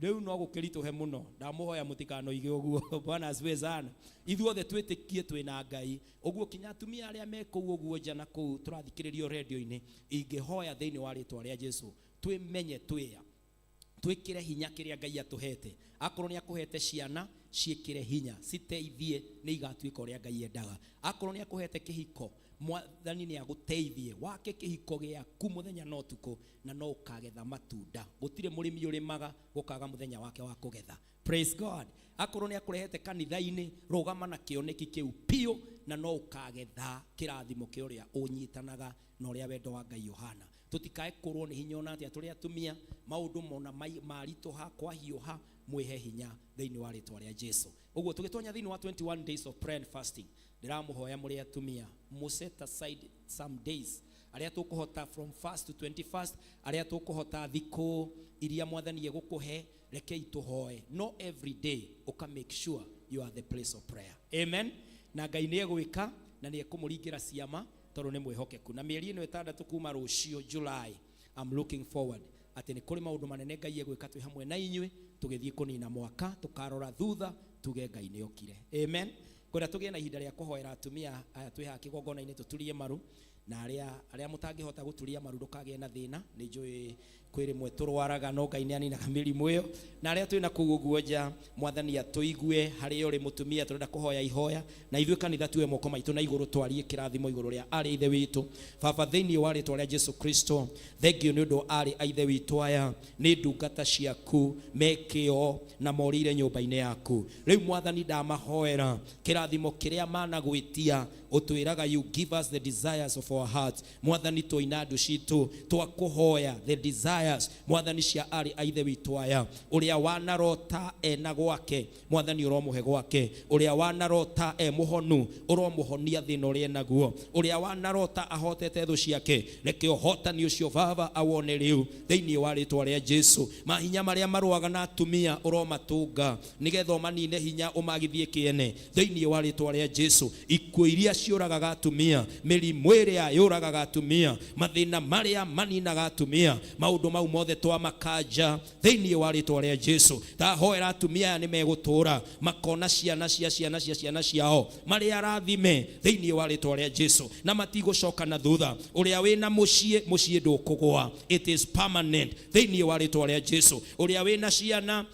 riu no gukirituhe muno. Ndamuhoya mutikanoige uguo. Bwana asifiwe sana. Ithuothe twitikie twina Ngai. Uguo kinya atumia aria meko uguo jana ku turathikiririo radio-ini ingihoya thiini wa ritwa ria Jesu twimenye twia twikire hinya kiria Ngai atuhete. Akorwo ni akuhete ciana ciikire hinya citeithie ni igatuika uria Ngai endaga. Akorwo ni akuhete kihiko mwathani ni aguteithie wake kihiko giaku muthenya no tuko na no ukagetha matunda. Gutire murimi urimaga gukaga muthenya wake wa kugetha. Praise God. Akorwo ni akurehete kanitha-ini rugama na kioneki kiu pio na no ukagetha kirathimo kia uria unyitanaga na uria wendo wa Ngai Yohana. Tutikae kurwo ni hinya ona atia turi atumia maundu mona marituha kwa hiuha mwihe hinya thiini wa ritwa ria Jesu. Uguo tugitonya thiini wa 21 days of prayer and fasting ndiramuhoya muri atumia mu set aside some days aria tukuhota from first to 21st aria tukuhota thiko iria mwathani egukuhe rekei tuhoe. No every day uka make sure you are the place of prayer. Amen. Na Ngai ni egwika na ni ekumuringira ciama toro ni mwihokeku. Na mieri ino 6 kuma rucio July I'm looking forward ati ni kuri maundu manene Ngai egwika twi hamwe na inywe tugithie kunina mwaka tukarora thutha tuge Ngai ni okire. Amen. Kwenda tugie na ihinda ria kuhoera atumia aya twi ha kigongona-ini tuturie maru na aria mutangihota guturia maru ndukage na thina ni njui kwiri mwe turwaraga no Ngai ni anina mirimu iyo na aria twina kuguguo nja mwathani atuigue hari uri mutumia turenda kuhoya ihoya na ithuĩ kanitha tuwe moko maitu na iguru twarie kirathimo iguru ria ari ithe witu baba thiini wa ritwa ria Jesu Kristo. Thank you ni undu ari ithe witu aya ni ndungata ciaku mekio na morire nyumba-ini yaku. Riu mwathani ndamahoera kirathimo kiria managwitia utwiraga you give us the desires of our our hearts. Mwathani twoina ndu citu twakuhoya the desires Mwathani cia ari aithe witu aya uria wanarota ena gwake Mwathani uromuhe gwake uria wanarota muhonu uromuhonia thina uria naguo uria wanarota ahotete thu ciake reke uhotani ucio Baba awone riu thiini wa ritwa ria Jesu mahinya maria maruaga na atumia uromatunga nigetha umanine hinya umagithie kiene thiini wa ritwa ria Jesu ikuo iria ciuragaga atumia mirimu iria yuragaga atumia mathina maria maninaga atumia maundu mau mothe twa makanja thiini wa ritwa ria Jesu tahoera atumia ni megutura makona ciana ciao maria arathime thiini wa ritwa ria Jesu na matigocoka na thutha uria wina mucie ndukugwa it is permanent thiini wa ritwa ria Jesu uria wina ciana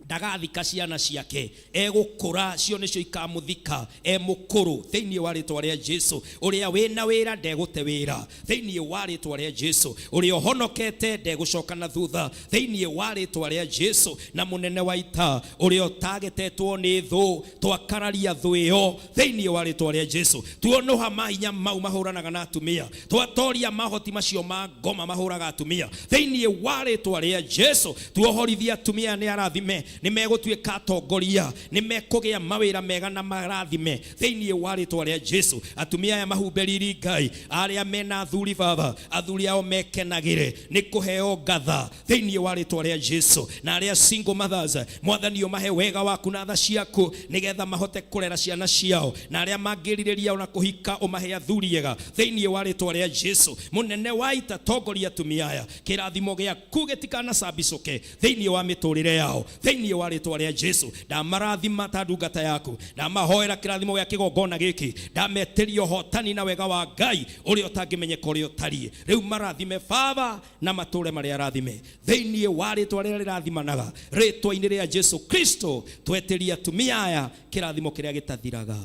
ndagathika ciana ciake egukura cio nicio ikamuthika mukuru thiini wa ritwa ria Jesu uria wina wira ndegute wira thiini wa ritwa ria Jesu uria honokete ndegucoka na thutha thiini wa ritwa ria Jesu na munene wa ita uria tagetetwo ni thu twakararia thu iyo thiini wa ritwa ria Jesu tuonoha mahinya mau mahuranaga na atumia twatoria mahoti macio ma ngoma mahuraga atumia thiini wa ritwa ria Jesu tuohorithia atumia ni arathime nimegutuika atongoria nimekugia mawira mega na marathime thiini wa ritwa ria Jesu atumia ya mahumberiri Ngai aria mena athuri Baba athuri ao mekenagire nikuheo ngatha thiini wa ritwa ria Jesu na aria single mothers Mwathani umahe wega waku na tha ciaku nigetha mahote kurera ciana ciao na aria mangiririria ona kuhika umahe athuri ega thiini wa ritwa ria Jesu munene wa ita tongoria atumia aya kirathimo giaku gitikana cabicuke thiini wa miturire yao thiini wa ritwa ria Jesu ndamarathima ta ndungata yaku ndamahoera kirathimo gia kigongona giki ndameterio hotani na wega wa Ngai uria utangimenyeka uria utari riu marathime Baba na mature maria arathime thiini wa ritwa ria rirathimanaga ritwa-ini ria Jesu Kristo tweteria atumia aya kirathimo kiria gitathiraga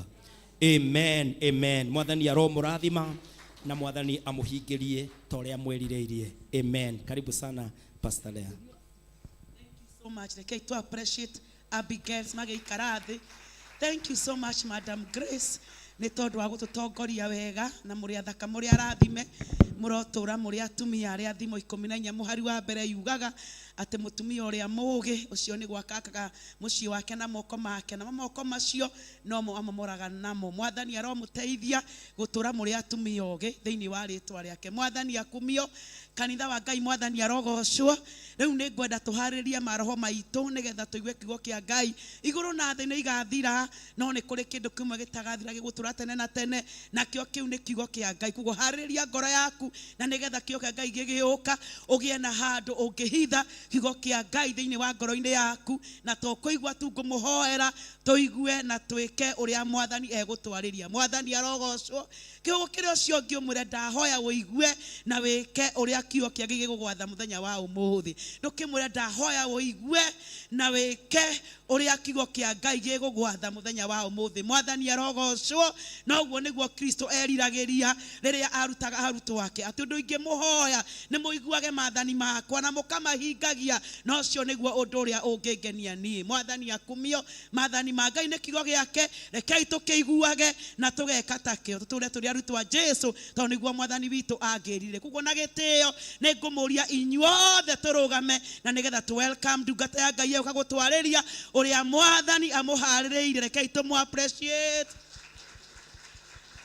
amen amen Mwathani aromurathima na Mwathani amuhingirie ta uria mwerireirie amen karibu sana Pastor Lea. So much. Rekei to appreciate Abigail Magikarathi. Thank you so much, Madam Grace. Ni tondu wa gututongoria wega na muri athaka muri arathime murotura muri atumia aria thimo 14 muhari wa mbere yugaga ati mutumia uria mugi ucio ni gwakakaga mucii wake na moko make na moko macio no mo amomoraga namo Mwathani aromuteithia gutura muri atumia ugi thiini wa ritwa riake Mwathani akumio kanitha wa Ngai Mwathani arogocwo riu ni ngwenda tuhariria maroho maitu nigetha tuigue kiugo kia Ngai iguru na thĩ nĩ igathira no ni kuri kindu kimwe gitagathira gigutura tene na tene nakio kiu ni kiugo kia Ngai kugo hariria ngoro yaku na nigetha kiugo kia Ngai gigiuka ugie na handu ungihitha kiugo kia Ngai thiini wa ngoro-ini yaku na tukuigua tu ngumuhoera tuigue na twike uria Mwathani egutwariria Mwathani arogocwo kiugo kiria ucio ngi umure ndahoya uigue na wike uria kiugo kia Ngai gigugwatha muthenya wa umuthi ndukimure ndahoya uigue na wike uria kiugo kia Ngai gigugwatha muthenya wa umuthi Mwathani arogocwo noguo niguo Kristo eriragiria riria arutaga arutwo wake ati undu ingimuhoya ni muiguage maathani makwa na mukamahingagia no cio niguo undu uria ungingenia nie Mwathani akumio maathani ma Ngai ni kiugo giake rekei tukiguage na tugeka takio tuture turi arutwo a Jesu tondu niguo Mwathani witu angirire kuguo na gitio ni ngumuria inyuothe turugame na nigetha tu welcome ndungata ya Ngai ukagutwariria uria Mwathani amuhaririire rekei tumu appreciate.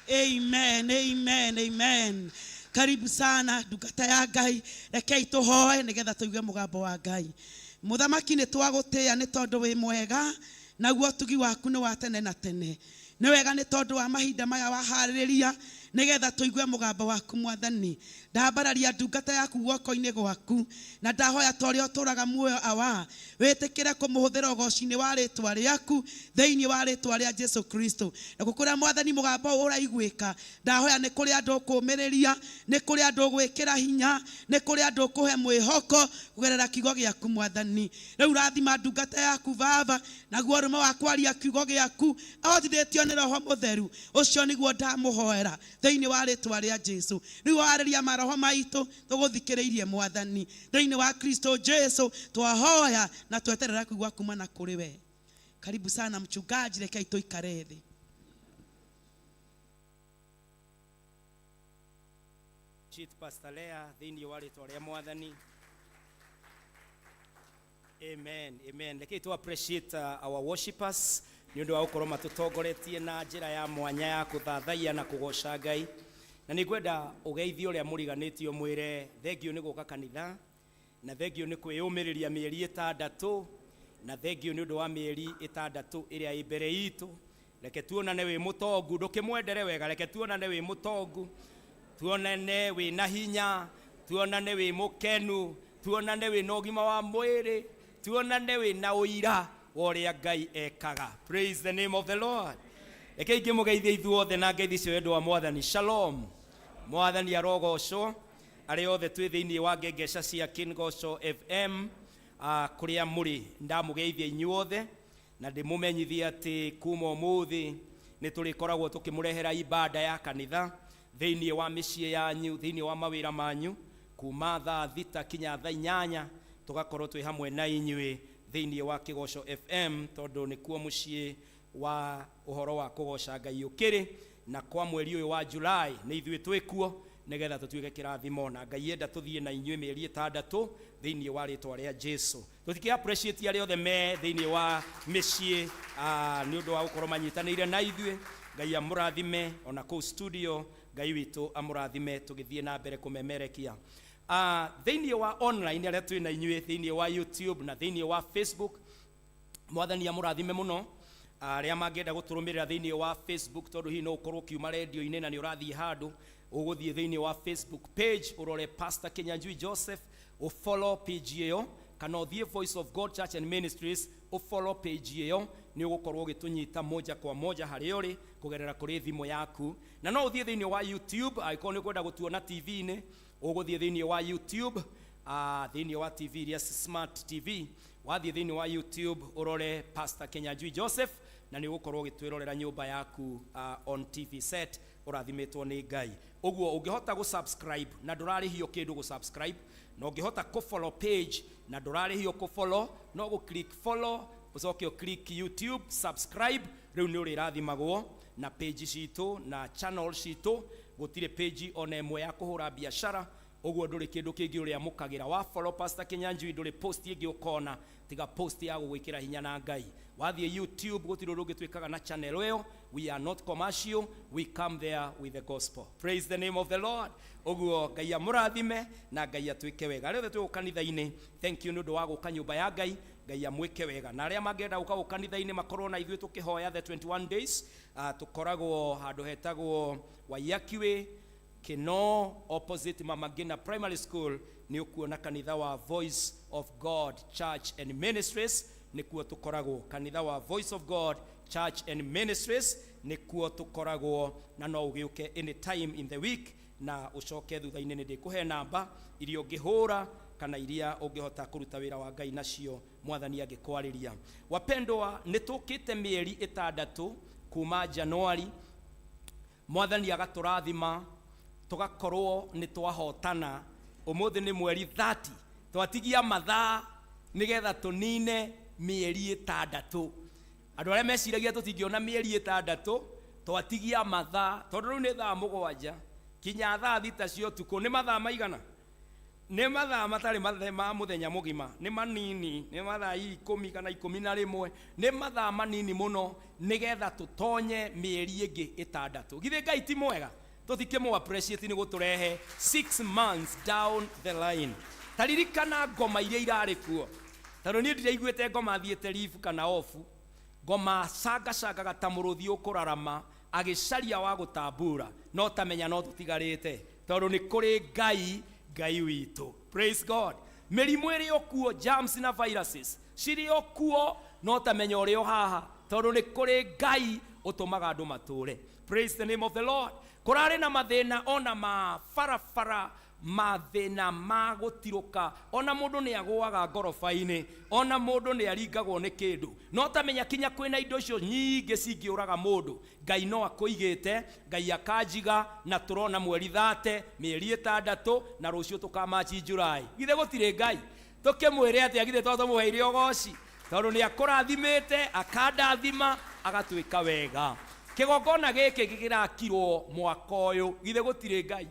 Amen amen amen karibu sana ndungata ya Ngai rekei tuhoe nigetha tuigue mugambo wa Ngai muthamaki ni twagutia ni tondu wi mwega naguo tugi waku ni wa tene na tene ni wega ni tondu wa mahinda maya wahaririria nigetha tuigue mugambo waku Mwathani ndambararia ndungata yaku guoko-ini gwaku na ndahoya toria uturaga muoyo awa witikire kumuhuthira ugoci-ini wa ritwa riaku thiini wa ritwa ria Jesu Kristo na gukuria Mwathani mugambo uraiguika ndahoya ni kuri andu kumiriria ni kuri andu gwikira hinya ni kuri andu kuhe mwihoko kugerera kiugo giaku Mwathani riu rathima ndungata yaku Baba naguo rume wa kwaria kiugo giaku ahotithitio ni Roho Mutheru ucio niguo ndamuhoera thiini wa ritwa ria Jesu riu ariria maroho maitu tuguthikiriirie Mwathani thiini wa Kristo Jesu twahoya na tweterera kuigua kuma na kuri we karibu sana mchungaji rekei tuikare thi Cheat Pastor Lea thini wa ritwa ria Mwathani. Amen, amen. Reke tu appreciate our worshipers ni undu wa gukorwo matutongoretie na njira ya mwanya ya kuthathaia na kugoca Ngai. Na ni kwenda ugeithio uria muriganitio mwire thengio ni guka kanitha, na thengio ni kwiyumiriria mieri 6, na thengio ni undu wa mieri 6 iria i mbere itu. Reke tuonane wi mutongu, ndukimwendere wega, reke tuonane wi mutongu, tuonane wi na hinya, tuonane wi mukenu, tuonane wi na ugima wa mwiri, tuonane wi na uira wa uria Ngai ekaga. Praise the name of the Lord. Reke ingimugeithia ithuothe na ngeithi cio ndu wa Mwathani. Shalom. Mwathani arogocwo ari othe twi thiini wa ngengeca cia Kingoco FM kuria muri. Ndamugeithia inyuothe na ndimumenyithia ati kuma umuthi ni turikoragwo tukimurehera ibada ya kanitha thiini wa micie yanyu, thiini wa mawira manyu, kuma thaa 6 kinya thaa 8 tugakorwo twi hamwe na inyui thiini wa Kigoco FM, tondu ni kuo mucie wa uhoro wa kugoca Ngai ukiri. Na kwa mweri uyu wa Julai ni ithui twikuo nigetha tutuike kirathimo, na Ngai enda tuthie na inyui mieri 6 thiini wa ritwa ria Jesu. Tutiki appreciate ari othe me thiini wa micie ni undu wa gukorwo manyitanire na ithui. Ngai amurathime ona ku studio, Ngai witu amurathime tugithie na mbere kumemerekia thiini wa online aria twi na inyui thiini wa YouTube na thiini wa Facebook. Mwathani amurathime muno aria mangenda guturumirira thiini wa Facebook, tondu hi no ukorwo kiuma radio ine na ni urathie handu uguthie thiini wa Facebook page urore Pastor Kinyanjui Joseph, ufollow page iyo, kana uthie Voice of God Church and Ministries ufollow page iyo, ni ugukorwo gitunyita moja kwa moja hari uri kugerera kuri thimu yaku. Na no uthie thiini wa YouTube icon ni kwenda gutuona TV ine, uguthie thiini wa YouTube thiini wa TV ria Smart TV, wathie thiini wa YouTube urore Pastor Kinyanjui Joseph, na ni ugukorwo gitwirorera nyumba yaku on TV set urathimetwo ni Ngai. Uguo ungihota gu subscribe na ndurarihio kindu gu subscribe, na ungihota ku follow page na ndurarihio ku follow, no gu click follow ucoke click YouTube subscribe. Riu ni uri rathimagwo na page citu na channel citu, gutire page ona imwe ya kuhura biashara. Uguo nduri kindu kingi uria mukagira wa follow Pastor Kinyanjui, nduri post ingi ukona tiga post ya gwikira hinya na Ngai. Wathie YouTube gutiro rungi twikaga na channel iyo, we are not commercial, we come there with the gospel. Praise the name of the Lord. Uguo Ngai amurathime na Ngai atwike wega. Rĩu twi kanitha-ini, thank you nundu wa guka nyumba ya Ngai. Ngai amwike wega. Na aria mangenda guka kanitha-ini makorwo na ithuĩ tukihoya the 21 days tukoragwo handu hetagwo Waiyakiwe Kino opposite Mama Ngina Primary School. Ni ukuona kanitha wa Voice of God Church and Ministries, ni kuo tukoragwo kanitha wa Voice of God Church and Ministries, ni kuo tukoragwo. Na no ugiuke any time in the week na ucoke thutha-ini ni ndikuhe namba iria ungihura kana iria ungihota kuruta wira wa Ngai nacio Mwathani angikwariria. Wapendwa, nitukite mieri 6 kuma Januari, Mwathani agaturathima tugakorwo ni twahotana. Umuthi ni mweri 30 twatigia mathaa nigetha tunine mieri 6. Andu aria meciragia tutingiona mieri 6 twatigia mathaa, tondu riu ni thaa 7 kinya thaa 6 cia utuku. Ni mathaa maigana? Ni mathaa matari ma muthenya mugima, ni manini, ni mathaa 10 kana 11, ni mathaa manini muno nigetha tutonye mieri ingi 6. Githe Ngai ti mwega? Tutikemo appreciate ni guturehe 6 months down the line. Taririkana ngoma iria irari kuo, tondu ni ndiraiguite ngoma thiete live kana off, ngoma canga gatamuruthi ukurarama agicaria wa gutambura, no tamenya no tutigarite tondu ni kuri Ngai witu. Praise God. Mirimu iri okuo, germs na viruses ciri okuo, no tamenya uri o haha tondu ni kuri Ngai utumaga andu mature. Praise the name of the Lord. Kurare na mathina ona ma farafara, mathina ma gutiruka, ona mundu ni agwaga ngorofa-ini, ona mundu ni aringagwo ni kindu, no tamenya kinya kwina indo icio nyingi cingiuraga mundu. Ngai no akuigite, Ngai akanjiga, na turona mweri 30 mieri 6 na rucio tukamachi Julai. Githe gutire Ngai tukimwire ati agithe toto muheire ogoci tondu ni akurathimite, akandathima, agatwika wega. Kigongona giki gigirakirwo mwaka uyu, githe gutire Ngai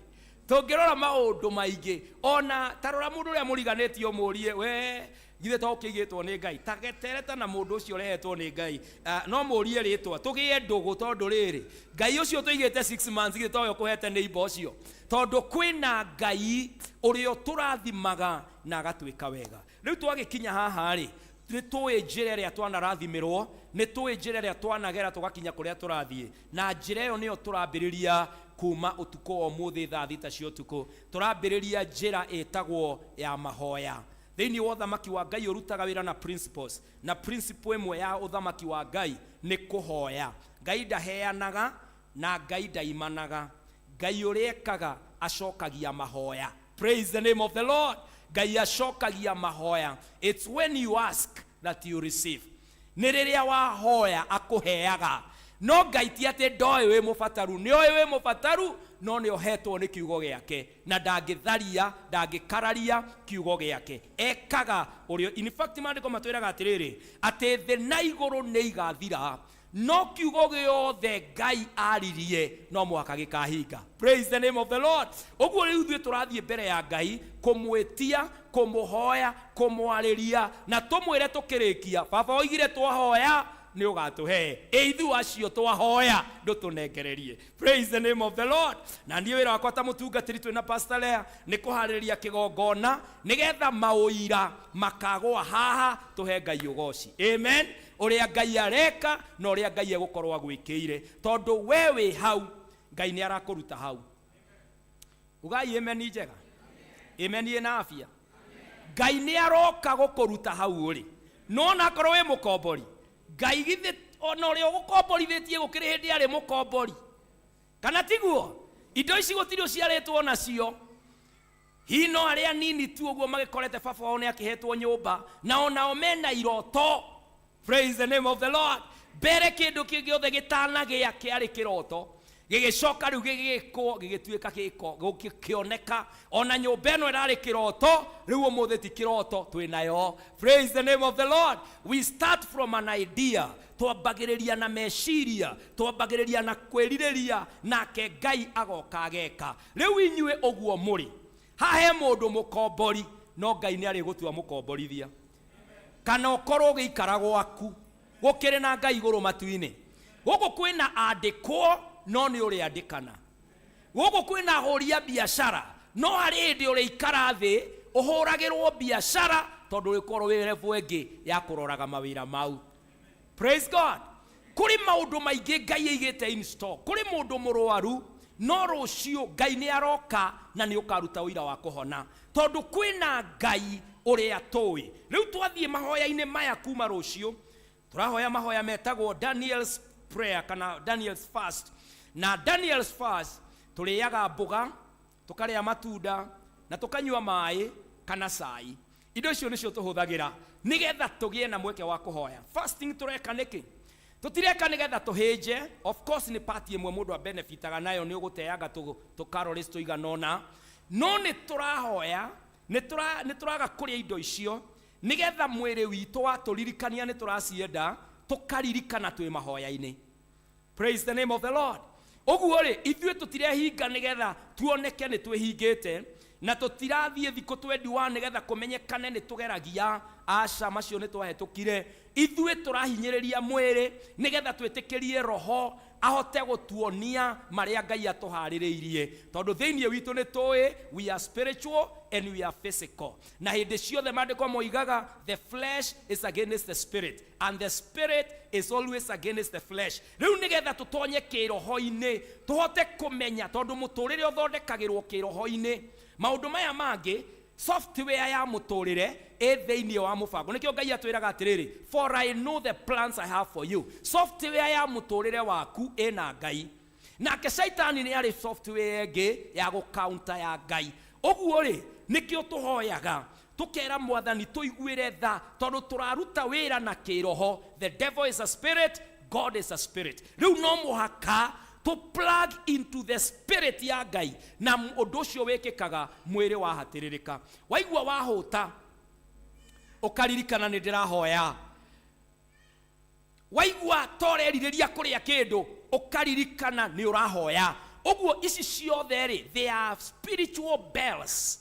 tungirora maundu maingi ona tarora mundu uria muriganetio murie we githe to kigitwo ni Ngai tagetereta na mundu ucio rehetwo ni Ngai no murie ritwa tugie ndugu tondu riri Ngai ucio tuigite 6 months githe to yo kuhete ni imbo ucio tondu kwina Ngai urio turathimaga na agatwika wega riu twagikinya haha ri ni tuwe njira ria twanarathimĩrwo ni tuwe njira ria twanagera tugakinya kuria turathie na njira iyo niyo turambiriria kuma utuko wa muthi thaa thita cia utuko turambiriria njira etagwo ya mahoya thiini wa uthamaki wa Ngai urutaga wira na principles na principle imwe ya uthamaki wa Ngai ni kuhoya Ngai ndaheanaga na Ngai ndaimanaga Ngai uriekaga acokagia mahoya praise the name of the Lord Ngai acokagia mahoya it's when you ask that you receive ni riria wahoya akuheaga no Ngai ti ati ndoe we mufataru ni oe we mufataru no ni ohetwo ni kiugo giake na ndangitharia ndangikararia kiugo giake ekaga urio in fact mandiko matwiraga atiriri ati the na iguru ni igathira no kiugo giothe Ngai aririe no mwaka gikahinga praise the name of the Lord oguo riu thwe turathie mbere ya Ngai kumwetia kumuhoya kumwariria na tumwire tukirikia baba oigire twahoya ni ugatuhe eithu acio twahoya ndutunengererie praise the name of the Lord na ndiye wira wakwa ta mutungatiri twina pastor Lea ni kuhariria kigongona nigetha mauira makagwa haha tuhe Ngai ugoci amen uria Ngai areka no uria Ngai egukorwo agwikire tondu wewe hau Ngai ni arakuruta hau ugai amen njega amen ina afya Ngai ni aroka gukuruta hau uri no na korwo we mukombori Ngai githe ona uri ugukomborithitie gukiri hindi ari mukombori kana tiguo indo ici gutiri uciaritwo nacio hino aria nini tu uguo magikorete baba wao ni akihetwo nyumba na ona mena iroto praise the name of the Lord bere kindu kingi othe gitanagia kiari kiroto gigicoka riu gigikwo gigituika giko gukioneka ona nyumba eno irari kiroto riu umuthi ti kiroto twinayo praise the name of the Lord we start from an idea twambagiriria na meciria twambagiriria na kwiririria nake Ngai agoka ageka riu inyue oguo muri hahe mundu mukombori no Ngai ni ari gutua mukomborithia kana ukorwo giikara gwaku gukire na Ngai iguru matuini guku kwina andikwo no ni uri andikana guku kwina horia biashara no hari ndi uri ikara thi uhuragirwo biashara tondu rikorwo wirevu engi ya kuroraga mawira mau praise God kuri maundu maingi Ngai igite install kuri mundu murwaru no rucio Ngai ni aroka na ni ukaruta wira wa kuhona tondu kwina Ngai uria tui riu twathie mahoya-ini maya kuma rucio turahoya mahoya metagwo Daniel's prayer kana Daniel's fast na Daniel's fast turiyaga mboga tukaria matunda na tukanyua mai kana cai indo icio nicio tuhuthagira nigetha tugie na mweke wa kuhoya fasting tureka niki tutireka nigetha tuhinje of course ni party imwe mundu a benefitaga nayo ni uguteaga tukarorist tuiganona no ni turahoya ni turaga kuria indo icio nigetha mwiri witu waturirikania ni turacienda tukaririkana twi mahoya-ini praise the name of the Lord oguo ri ithue tutirehinga nigetha tuoneke ni twihingite na tutirathie thiko 21 nigetha kumenyekane ni tugeragia aca macio ni twahetukire ithue turahinyiriria mwiri nigetha twitikirie roho ahote gutuonia maria Ngai atuhaririirie tondu thiini witu ni toi we are spiritual and we are physical na hindi ciothe mandiko moigaga the flesh is against the spirit and the spirit is always against the flesh riu nigetha tutonye kiroho-ini tuhote kumenya tondu muturire uthondekagirwo kiroho-ini maundu maya mangi software ya muturire thiini wa mubango nikio Ngai atwiraga atiriri for I know the plans I have for you software ya muturire waku ena Ngai nake Saitani ni ari software enge ya gucounter ya Ngai oguo ri nikio tuhoyaga tukera mwathani tuiguire tha tondu turaruta wira na kiroho the devil is a spirit God is a spirit riu no muhaka to plug into the spirit ya Ngai na undu ucio wikikaga mwiri wahatiririka waigua wahuta ukaririkana ni ndirahoya waigua toreririria kuria kindu ukaririkana ni urahoya Oguo ici ciothe ri, they are spiritual bells.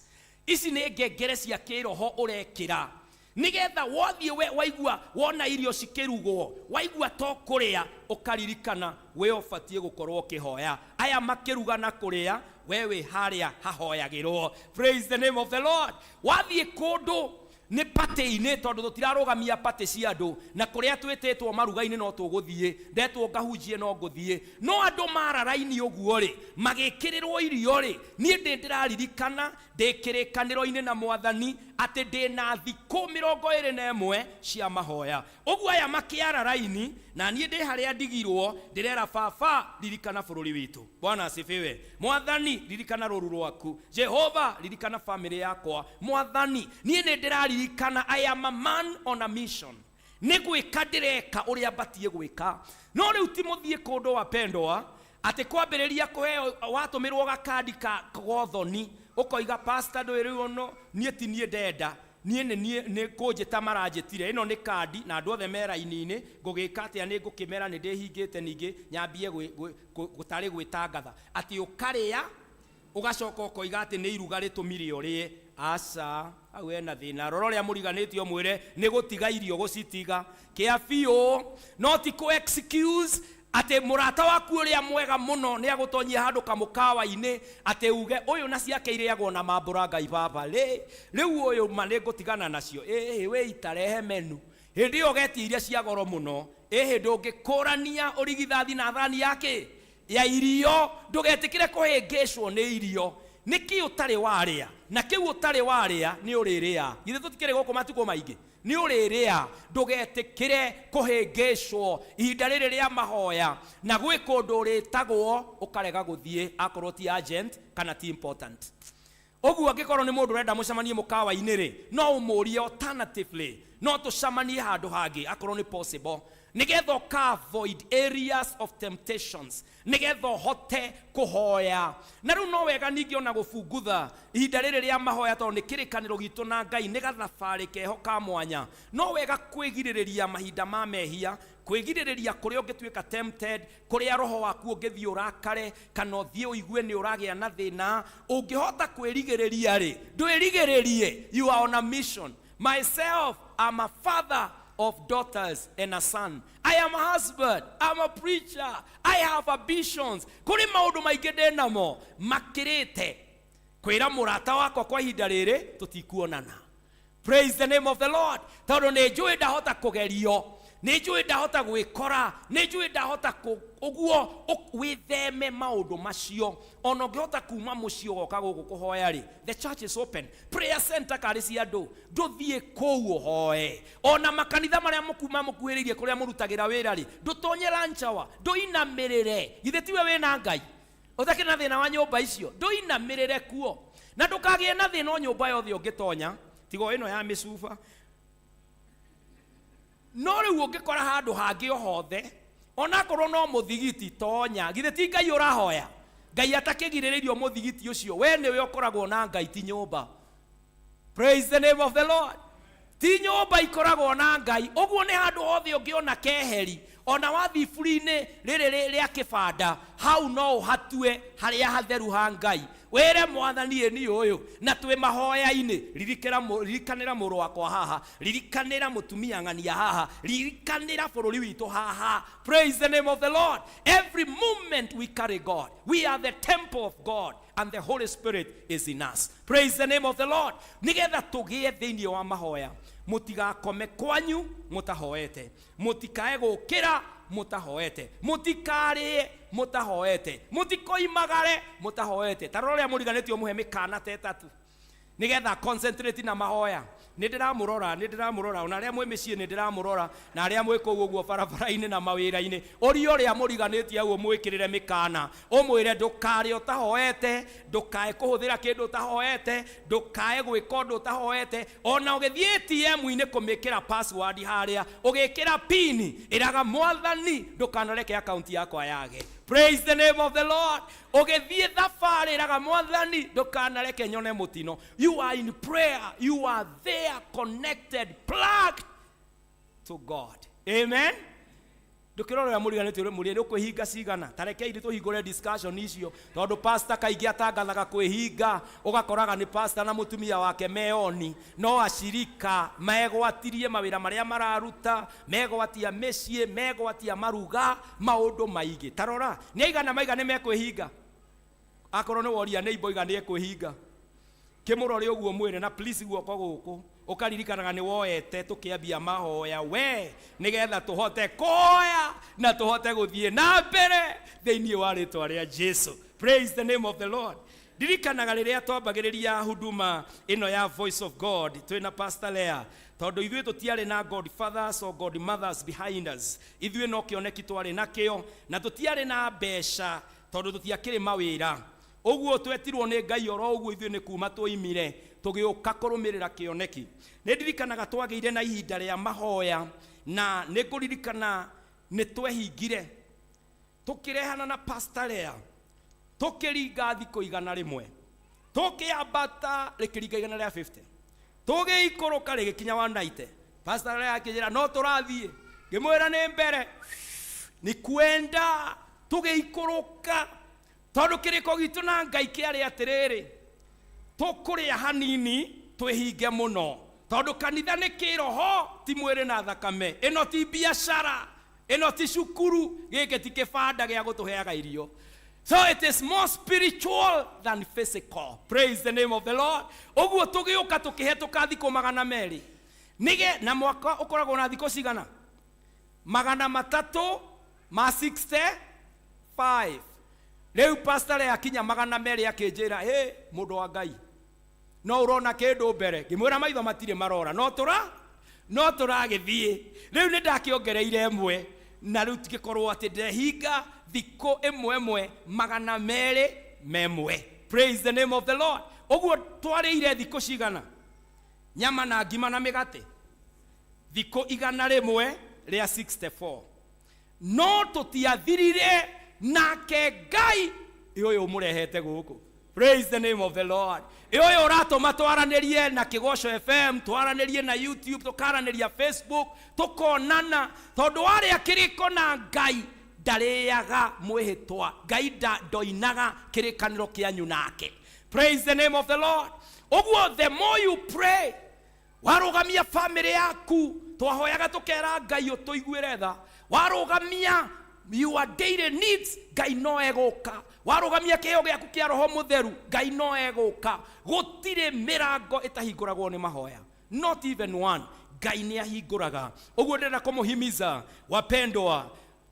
Ici nĩ ngengere cia kĩroho ũrekĩra nigetha wothie we waigua wona irio cikĩrugwo waigua to kũrĩa ũkaririkana we ũbatie gũkorwo ũkĩhoya aya makĩruga na kũrĩa wewe harĩa hahoyagĩrwo. Praise the name of the Lord. Wathie kũndũ nĩ pate-inĩ tondũ tũtirarũgamia pate cia andũ na kũrĩa twĩtĩtwo maruga-inĩ no tũgũthiĩ ndetwo ngahunjie no ngũthiĩ no andũ mararaini ũguo rĩ magĩkĩrĩrwo irio rĩ niĩ ndĩraririkana ndĩkĩrĩkanĩro-inĩ na Mwathani atĩ ndĩna thikũ 21 cia mahoya. Ũguo aya makĩararaini na niĩ ndĩ harĩa ndigirwo ndĩrera baba ririkana bũrũri witũ. Bwana asifiwe. Mwathani ririkana rũru rwaku. Jehova ririkana famĩlĩ yakwa. Mwathani niĩ nĩ ndĩraririkana I am a man on a mission. Nĩ gwĩka ndĩreka ũrĩa batie gwĩka. No rĩu ti mũthiĩ kũndũ wapendwa atĩ kwambĩrĩria kũheo watũmĩrwo gakandi ka gothoni ũkoiga pastor ndwĩrĩ ono niĩ ti niĩ ndenda niĩ nĩ kũnjĩta maranjĩtire ĩno nĩ kandi na andũ othe mera-inĩ ngũgĩka atĩa nĩ ngũkĩmera nĩ ndĩhingĩte ningĩ nyambie gũtarĩ gwĩtangatha atĩ ũkarĩa ũgacoka ũkoiga atĩ nĩ iruga rĩtũmire ũrĩe. Aca hau ena thĩna. Rora ũrĩa mũriganĩtio mwĩre nĩ gũtiga irio gũcitiga kĩa biũ no ti kũ excuse ate murata waku ũrĩa mwega mũno nĩ agũtonyia handũ kamũkawa-inĩ ate uge ũyũ na ciake irĩagwo na mambura Ngai baba rĩu ũyũ manĩ ngũtigana nacio we itarehe menu hĩndĩ ĩyo getie iria cia goro mũno hĩndĩ ũngĩkũrania ũrigithathi na thani yake ya irio ndũgetĩkĩre kũhĩngĩcwo nĩ irio nĩkĩ ũtarĩ warĩa na kĩu ũtarĩ warĩa nĩ ũrĩrĩa githĩ tũtikĩrĩ gũkũ matukũ maingĩ nĩ ũrĩrĩa ndũgetĩkĩre kũhĩngĩcwo ihinda rĩrĩ rĩa mahoya na gwĩ kũndũ ũrĩtagwo ũkarega gũthiĩ akorwo ti urgent kana ti important. Ũguo angĩkorwo nĩ mũndũ ũrenda mũcemanie mũkawa-inĩ rĩ no ũmũrie alternatively no tũcemanie handũ hangĩ akorwo nĩ possible nigetha ũka avoid areas of temptations nigetha ũhote kũhoya. Na rĩu no wega ningĩ ona gũbungutha ihinda rĩrĩ rĩa mahoya tondũ nĩ kĩrĩkanĩro gitũ na Ngai nĩ gathabarĩ keho ka mwanya. No wega kwĩgirĩrĩria mahinda ma mehia kwĩgirĩrĩria kũrĩa ũngĩtuĩka tempted kũrĩa roho waku ũngĩthiĩ ũrakare kana ũthiĩ ũigue nĩ ũragĩa na thĩna ũngĩhota kwĩrigĩrĩria rĩ ndwĩrigĩrĩrie. You are on a mission. Myself, I'm a father of daughters and a son. I am a husband. I'm a preacher. I have ambitions. Kuri maundu maingĩ ndĩnamo makĩrĩte kwĩra mũrata wakwa kwa ihinda rĩrĩ tũtikuonana. Praise the name of the Lord. Tondũ nĩ njũĩ ndahota kũgerio nĩ njũĩ ndahota gwĩkora nĩ njũĩ ndahota ũguo wĩtheme maũndũ macio ona ũngĩhota kuma mũciĩ ũgoka gũkũ kũhoya rĩ the church is open. Prayer center karĩ cia andũ ndũthiĩ kũu ũhoe ona makanitha marĩa mũkuma mũkuhĩrĩirie kũrĩa mũrutagĩra wĩra rĩ ndũtonye lunch hour ndũinamĩrĩre githĩ tiwe wĩna Ngai ũtakĩrĩ na thĩna wa nyũmba icio ndũinamĩrĩre kuo na ndũkagĩe na thĩna o nyũmba yothe ũngĩtonya tigo ĩno ya mĩcuba. No rĩu ũngĩkora handũ hangĩ o hothe onakorwo no mũthigiti tonya githĩ ti Ngai ũrahoya Ngai atakĩgirĩrĩirio mũthigiti ũcio we nĩwe ũkoragwo na Ngai ti nyũmba. Praise the name of the Lord. Ti nyũmba ikoragwo na Ngai ũguo nĩ handũ hothe ũngĩona keheri ona wathi buri-inĩ rĩrĩ rĩa kĩbanda hau no ũhatue harĩa hatheru ha Ngai were Mwathani ni ũyũ na twĩ mahoya-inĩ ririkanĩra mũrũ wakwa haha ririkanĩra mũtumia ng'ania haha ririkanĩra bũrũri witũ haha. Praise the name of the Lord. Every moment we carry God. We are the temple of God and the Holy Spirit is in us. Praise the name of the Lord. Nigetha tũgĩe thĩinĩ wa mahoya mũtigakome kwanyu mũtahoete mũtikae gũkĩra mũtahoete mũtikarĩe mũtahoete mũtikoimagare mũtahoete. Tarora ũrĩa mũriganĩtio mũhe mĩkana ta ĩtatũ nigetha concentrate na mahoya. Nĩndĩramũrora ona arĩa mwĩ mĩciĩ nĩndĩramũrora na arĩa mwĩ kũu ũguo barabara-inĩ na mawĩra-inĩ ũrĩa ũrĩa mũriganĩtie ũguo mwĩkĩrĩre mĩkana ũmwĩre ndũkarĩ ũtahoete ndũkae kũhũthĩra kĩndũ ũtahoete ndũkae gwĩka ũndũ ũtahoete ona ũgĩthiĩ ATM-inĩ kũmĩkĩra password harĩa ũgĩkĩra pin ĩraga Mwathani ndũkanareke akaunti yakwa yage. Praise the name of the Lord. Ũgĩthiĩ thabarĩ ĩraga Mwathani ndũkanareke nyone mũtino. You are in prayer. You are there connected, plugged to God. Amen. ndukirorera muriganite muri ukwihinga cigana tarekei tuhingure discussion icio tondu pastor kaingi atangathaga kwihinga ugakoraga ni pastor na mutumia wake meoni no ashirika megwatirie mawira maria mararuta megwatia mecii megwatia maruga maundu maigi tarora ni aigana maigana mekwihinga akorwo ni woria ni iboiga ni ekwihinga kimurore uguo mwire na please guoko guku ukaririkanaga ni woete tukiambia mahoya we nigetha tuhote koya na tuhote guthie na mbere thiini wa ritwa ria Jesu. Praise the name of the Lord. Dirikanaga riria twambagiriria huduma ino ya Voice of God twina Pastor Lea tondu ithuĩ tutiarĩ na God fathers or God mothers behind us. Ithuĩ no kĩoneki twarĩ nakĩo na tutiarĩ na mbeca tondu tutiakĩrĩ mawĩra. Uguo twetirwo nĩ Ngai oro uguo ithuĩ nĩ kuma tũimire tũgĩũka kũrũmĩrĩra kĩoneki. Nĩ ndirikanaga twagĩire na ihinda rĩa mahoya na nĩ ngũririkana nĩ twehingire tũkĩrehana na Pastor Lea tũkĩringa thikũ igana rĩmwe tũkĩambata rĩkĩringa igana rĩa 50 tũgĩikũrũka rĩgĩkinya 190. Pastor Lea akĩnjĩra no tũrathiĩ ngĩmwĩra nĩ mbere ni kwenda tũgĩikũrũka tondu kĩrĩko gitũ na Ngai kĩarĩ atĩrĩrĩ tũkũrĩa hanini twĩhinge mũno tondu kanitha nĩ kĩroho ti mwĩrĩ na thakame ĩno ti biacara ĩno ti cukuru gĩkĩ ti kĩbanda gĩa gũtũheaga irio. So it is more spiritual than physical. Praise the name of the Lord. Uguo tũgĩũka tũkĩhetũka thikũ 200 nige na mwaka ũkoragwo na thikũ cigana 365. Rĩu Pastor Lea akinya 200 akĩnjĩra hey mũndũ wa Ngai no urona kĩndũ mbere ngĩmwĩra maitho matirĩ marora no tũragĩthiĩ rĩu nĩ ndakĩongereire ĩmwe na rĩu tigĩkorwo atĩ ndehinga thikũ ĩmwe 200. Praise the name of the Lord. Uguo twarĩire thikũ cigana nyama na ngima na mĩgate thikũ 100 rĩa 64 no tũtiathirire nake Ngai ũyũ mũrehete gũkũ. Praise the name of the Lord. Ũyũ ũratũma twaranĩrie na Kĩgoco FM twaranĩrie na YouTube tũkaranĩria Facebook tũkonana tondu warĩa kĩrĩko na Ngai ndarĩaga mwĩhĩtwa Ngai ndoinaga kĩrĩkanĩro kĩanyu nake. Praise the name of the Lord. Uguo the more you pray warũgamia family yaku twahoyaga tũkera Ngai ũtũiguĩre tha warũgamia your daily needs Ngai no egũka warũgamia kĩheo gĩaku kĩa Roho Mũtheru Ngai no egũka gũtirĩ mĩrango ĩtahingũragwo nĩ mahoya not even one. Ngai nĩ ahingũraga. Ũguo ndĩrenda kũmũhimiza wapendwa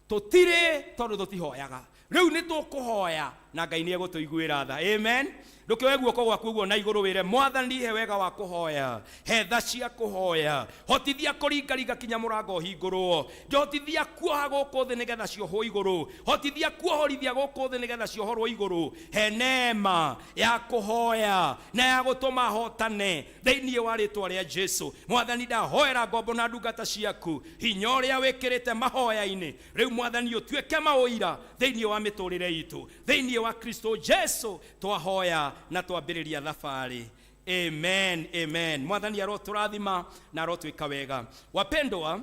tũtirĩ tondũ tũtihoyaga rĩu nĩ tũkũhoya na Ngai nĩ egũtũiguĩra tha. Amen. Ndũkĩoe guoko gwaku ũguo na igũrũ wĩre Mwathani he wega wa kũhoya he tha cia kũhoya hotithia kũringaringa kinya mũrango hingũrwo hotithia kuoha gũkũ thĩ nĩgetha ciohwo igũrũ hotithia kuohorithia gũkũ thĩ nĩgetha ciohorwo igũrũ he neema ya kũhoya na ya gũtũma hotane thĩinĩ wa rĩtwa rĩa Jesu. Mwathani ndahoera ngombo na ndungata ciaku hinya ũrĩa wĩkĩrĩte mahoya-inĩ rĩu Mwathani ũtuĩke maũira thĩinĩ wa mĩtũrĩre itũ thĩinĩ wa Kristo Jesu twahoya na twambĩrĩria thabarĩ. Amen, amen. Mwathani arotũrathima na arotwĩka wega. Wapendwa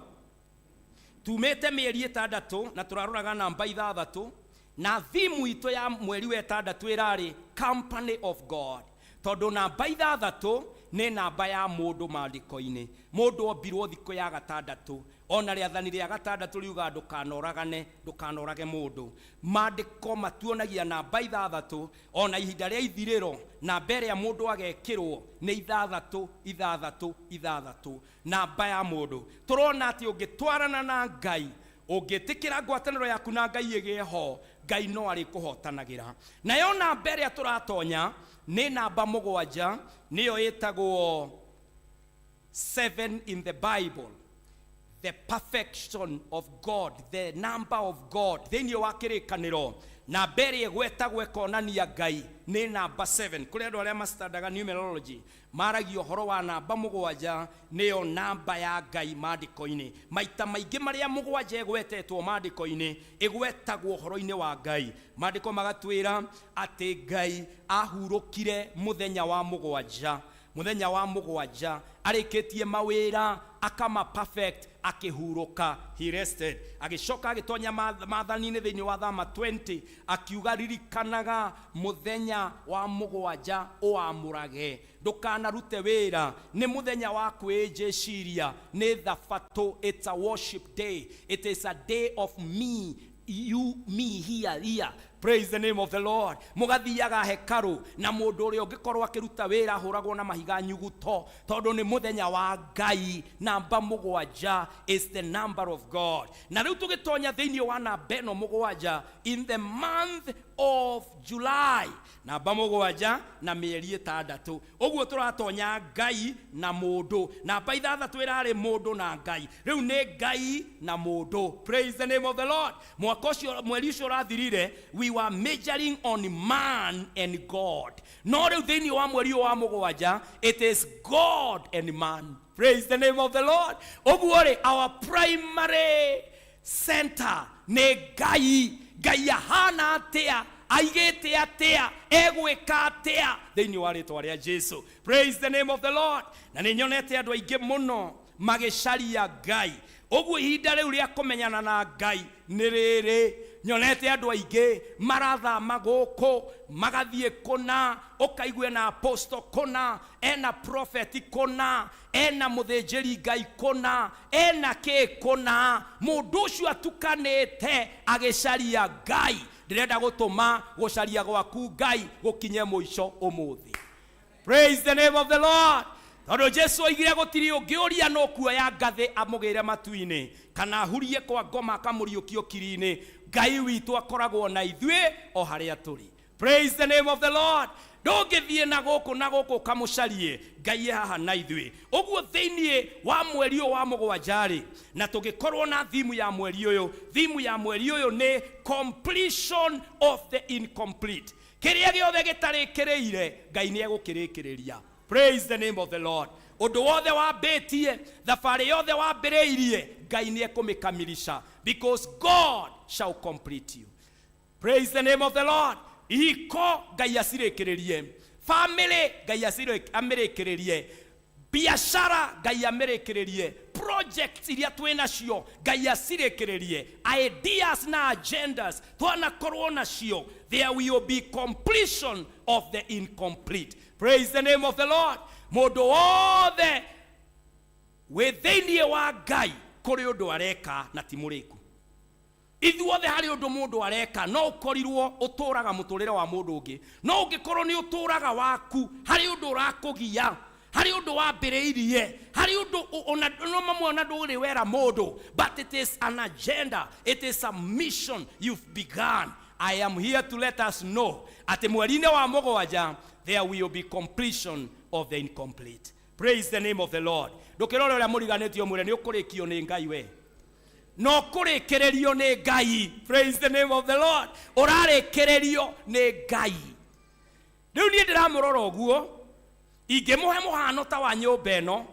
tumĩte mĩeri 6 na tũraroraga namba 6 na thimu itũ ya mweri wa 6 ĩrarĩ company of God tondu namba 6 nĩ namba ya mũndũ maandĩko-inĩ mũndũ ombirwo thikũ ya 6 ona rĩathani rĩa 6 riuga ndũkanorage mũndũ. Maandĩko matuonagia namba 6 ona ihinda rĩa ithirĩro namba ĩrĩa mũndũ agekĩrwo nĩ 666 namba ya mũndũ. Tũrona atĩ ũngĩtwarana na Ngai ũngĩtĩkĩra ngwatanĩro yaku na Ngai ĩgĩe ho Ngai no arĩkũhotanagĩra. Nayo namba ĩrĩa tũratonya nĩ namba 7 nĩyo ĩtagwo 7 in the Bible. The perfection of God, the number of God. Thĩinĩ wa kĩrĩkanĩro namba ĩrĩa gwetagwo ĩkonania Ngai nĩ namba 7. Kũrĩ andũ arĩa mastandaga numerology maragia ũhoro wa namba 7 nĩyo namba ya Ngai maandĩko-inĩ. Maita maingĩ marĩa 7 ĩgwetetwo maandĩko-inĩ ĩgwetagwo ũhoro-inĩ wa Ngai. Maandĩko magatwĩra atĩ Ngai ahurũkire mũthenya wa 7 muthenya wa mugwanja arikitie mawira akama perfect akihuruka. He rested. Agicoka agitonya maathani-ini thiini wa Thama 20 akiuga ririkanaga muthenya wa mugwanja uamurage ndukanarute wira ni muthenya wa kwijiciria ni thabato. It's a worship day. It is a day of me, you, me, here. Praise the name of the Lord. Mugathiaga hekaru na mundu uri ungikorwo akiruta wira huragwo na mahiga nyuguto tondu ni muthenya wa Ngai. Namba mugwanja is the number of God. Na riu tugitonya thiini wa namba eno mugwanja in the month of July, namba mugwanja na mieri 6. Uguo turatonya Ngai na mundu. Namba 6 irari mundu na Ngai. Riu ni Ngai na mundu. Praise the name of the Lord. Mwaka ucio mweri ucio rathirire we were majoring on man and God. No riu thiini wa mweri wa mugwanja it is God and man. Praise the name of the Lord. Uguo ri our primary center ni Ngai. Ngai ahana atia, aigete atia, egwika atia thiini wa ritwa ria Jesu. Praise the name of the Lord. Na ni nyonete andu aingi muno magicaria Ngai. Uguo ihinda riu ria kumenyana na Ngai ni riri. Nyonete andu aingi marathama guku magathie kuna, ukaigwe na apostle kuna, ena prophet kuna, ena muthinjiri Ngai kuna, ena ke kuna. Mundu ucio atukanite agicaria Ngai. Ndirenda gutuma gucaria gwaku Ngai gukinye muico umuthi. Praise the name of the Lord. Tondu Jesu oigire gutiri ungiuria no kuoya ngathi amugire matu-ini kana ahurie kwa ngoma akamuriukio kiri-ini. Ngai witu akoragwo na ithuĩ o haria turi. Praise the name of the Lord. Ndũngĩthiĩ na gũkũ kamucarie Ngai haha na ithuĩ. Ũguo thĩinĩ wa mweri ũyũ wa mũgwanja-rĩ, na tũgĩkorwo na thimu ya mweri ũyũ. Thimu ya mweri ũyũ nĩ completion of the incomplete. Kĩrĩa gĩothe gĩtarĩkĩrĩire Ngai nĩegũkĩrĩkĩrĩria. Praise the name of the Lord. Undu wothe wambitie, thabarĩ yothe wambĩrĩirie, Ngai nĩekũmĩkamilisha, because God shall complete you. Praise the name of the Lord. Ihiko Ngai acirĩkĩrĩrie. Family Ngai amĩrĩkĩrĩrie. Biashara Ngai amĩrĩkĩrĩrie. Projects iria twĩnacio Ngai acirĩkĩrĩrie. Ideas na agendas twanakorwo nacio. There will be completion of the incomplete. Praise the name of the Lord. Mundu wothe withinie wa Ngai kuri undu areka na timuriku. Ithuothe hari undu mundu areka no ukorirwo uturaga muturire wa mundu ungi. No ungikorwo ni uturaga waku hari undu urakugia, hari undu wambiriirie, hari undu ona no mamwe ona nduri wera mundu, but it is an agenda, it is a mission you've begun. I am here to let us know ati mweri-ini wa mugwanja there will be completion of the incomplete. Praise the name of the Lord. Ndukirore uria muriganitio mwire ni ukurikio ni Ngai we. No kurikirerio ni Ngai. Praise the name of the Lord. Urarikirerio ni Ngai. Riu ni ndiramurora uguo ingimuhe muhano ta wa nyumba eno,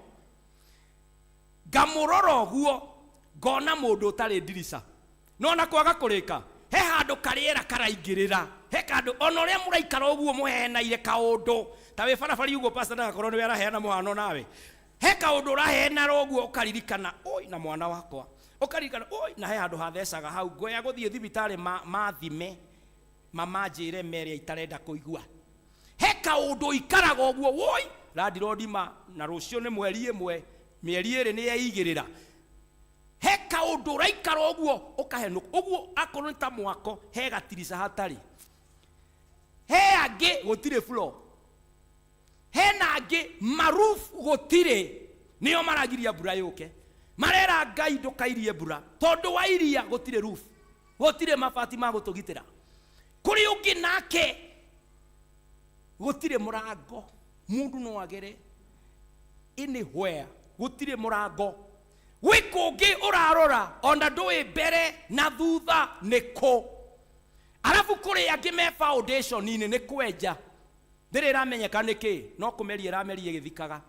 ngamurora uguo ngona mundu utari ndirica, no na kwaga kurika he handu kariera karaingirira, he kandu ona uria muraikara uguo muhenaire kaundu ta we barabari uguo pastor na korwo ni araheana muhano nawe, he kaundu uraheana uguo ukaririkana oi na mwana wakwa, ukaririkana oi na he handu hathecaga hau ngoya guthie thibitari mathime mama njire meri itarenda kuigua, he kaundu ikaraga uguo woi landlord na rucio ni mweri imwe mieri iri ni yaigirira, he kaundu raikara uguo ukahenuka uguo akorwo ta mwako he gatirica hatari, he angi gutire floor, he na angi maroof gutire, nio maragiria mbura yuke, marera Ngai ndukairie mbura tondu wa iria gutire roof, gutire mabati ma gutugitira, kuri ungi nake gutire murango mundu no agere anywhere, gutire murango wikungi urarora onda ndui mbere na thutha niko, arafu kuri angi me foundation ini ni kwenja ndiri ramenyeka niki, no kumeria ramerie githikaga,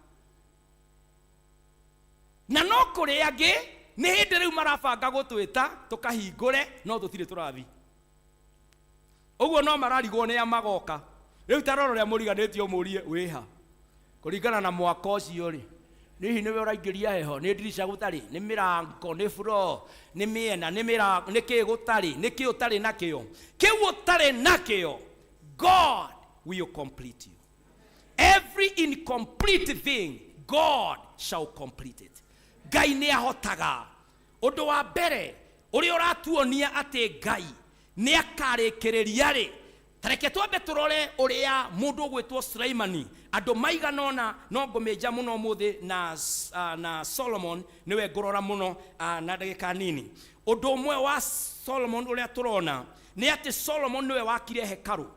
na no kuri angi ni hindi riu marabanga gutwita tukahingure no tutire turathi, uguo no mararigwo ni amagoka riu taroro ria muriganitio murie wiha Kuringana na mwaka ucio ri nihi niwe uraingiria heho ni dirisha gutari ni mirango ni floor ni miena ni mirango ni ki gutari ni ki utari nakio kiu utari nakio. God will complete you. Every incomplete thing God shall complete it. Ngai ni ahotaga. Undu wa mbere uri uratuonia ati Ngai ni akarikireria ri. Tareke twambe turore uria mundu gwitwo Sulaimani andu maiganona no ngomeja muno muthi na Solomon niwe ngorora muno na ndagika nini. Undu umwe wa Solomon uria turona ni ati Solomon niwe wakire hekaru.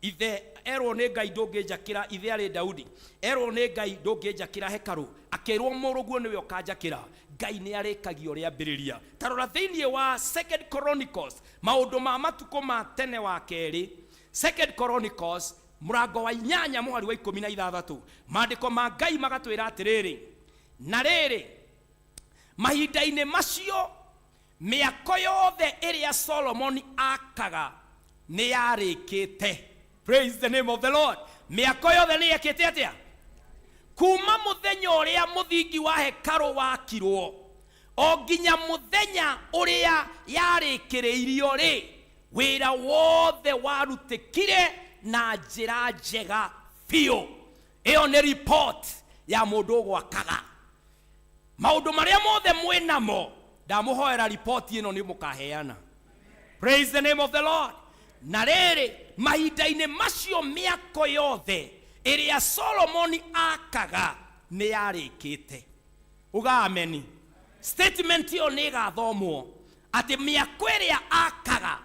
Ithe erwo ni Ngai ndungijakira ithe ari Daudi erwo ni Ngai ndungijakira hekaru akirwo muruguo niwe ukanjakira. Ngai ni arikagio ria mbiriria. Tarora thiini wa 2 Chronicles maundu ma matuko ma tene wa keri 2 Chronicles murango wa 8 muhari wa 16 maandiko ma Ngai magatwira atiriri na riri mahinda-ini macio miako yothe iria Solomon akaga ni yarikite. Praise the name of the Lord. Miako yothe ni yakite atia kuma muthenya uria muthingi wa hekaru wakirwo o nginya muthenya uria yarikiriirio ri wira wothe warutikire na njira njega biu. Iyo ni report ya mundu gwakaga. Maundu maria mothe mwinamo ndamuhoera report ino ni mukaheana. Praise the name of the Lord. Na riri mahinda-ini macio miako yothe iria Solomon akaga ni yarikite. Uga ameni. Statement yo ni gathomwo ati miako iria akaga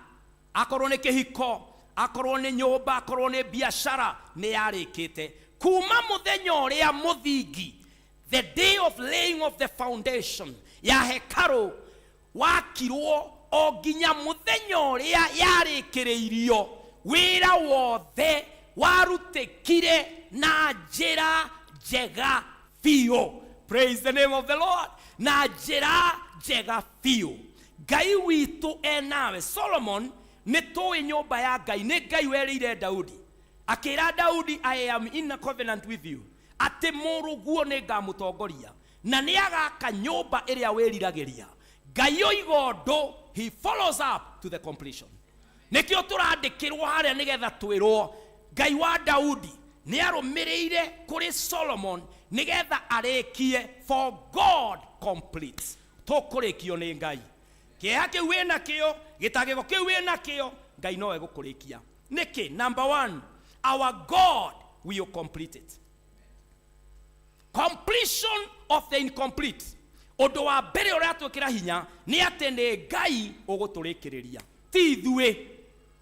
akorwo ni kihiko akorwo ni nyumba akorwo ni biashara ni yarikite kuma muthenya uria muthingi, the day of laying of the foundation ya hekaru wakirwo o nginya muthenya uria yarikiriirio wira wothe warutikire na njira njega biu. Praise the name of the Lord. Na njira njega biu. Ngai witu enawe. Solomon ni toi nyumba ya Ngai. Ni Ngai werire Daudi akira Daudi, I am in a covenant with you, ati muruguo ni ngamutongoria na ni agaka nyumba iria weriragiria. Ngai oigondo, he follows up to the completion. Nikio turandikirwo haria nigetha twirwo Ngai wa Daudi ni arumirire kuri Solomon nigetha arekie, for God completes. Tukurikio ni Ngai. Kia kiu wina kio gitagiko kiu wina kio Ngai no egukurikia. Niki number 1, our God will complete it. Completion of the incomplete. Undu wa mbere uria twikira hinya ni ati ni Ngai uguturikiriria ti ithuĩ.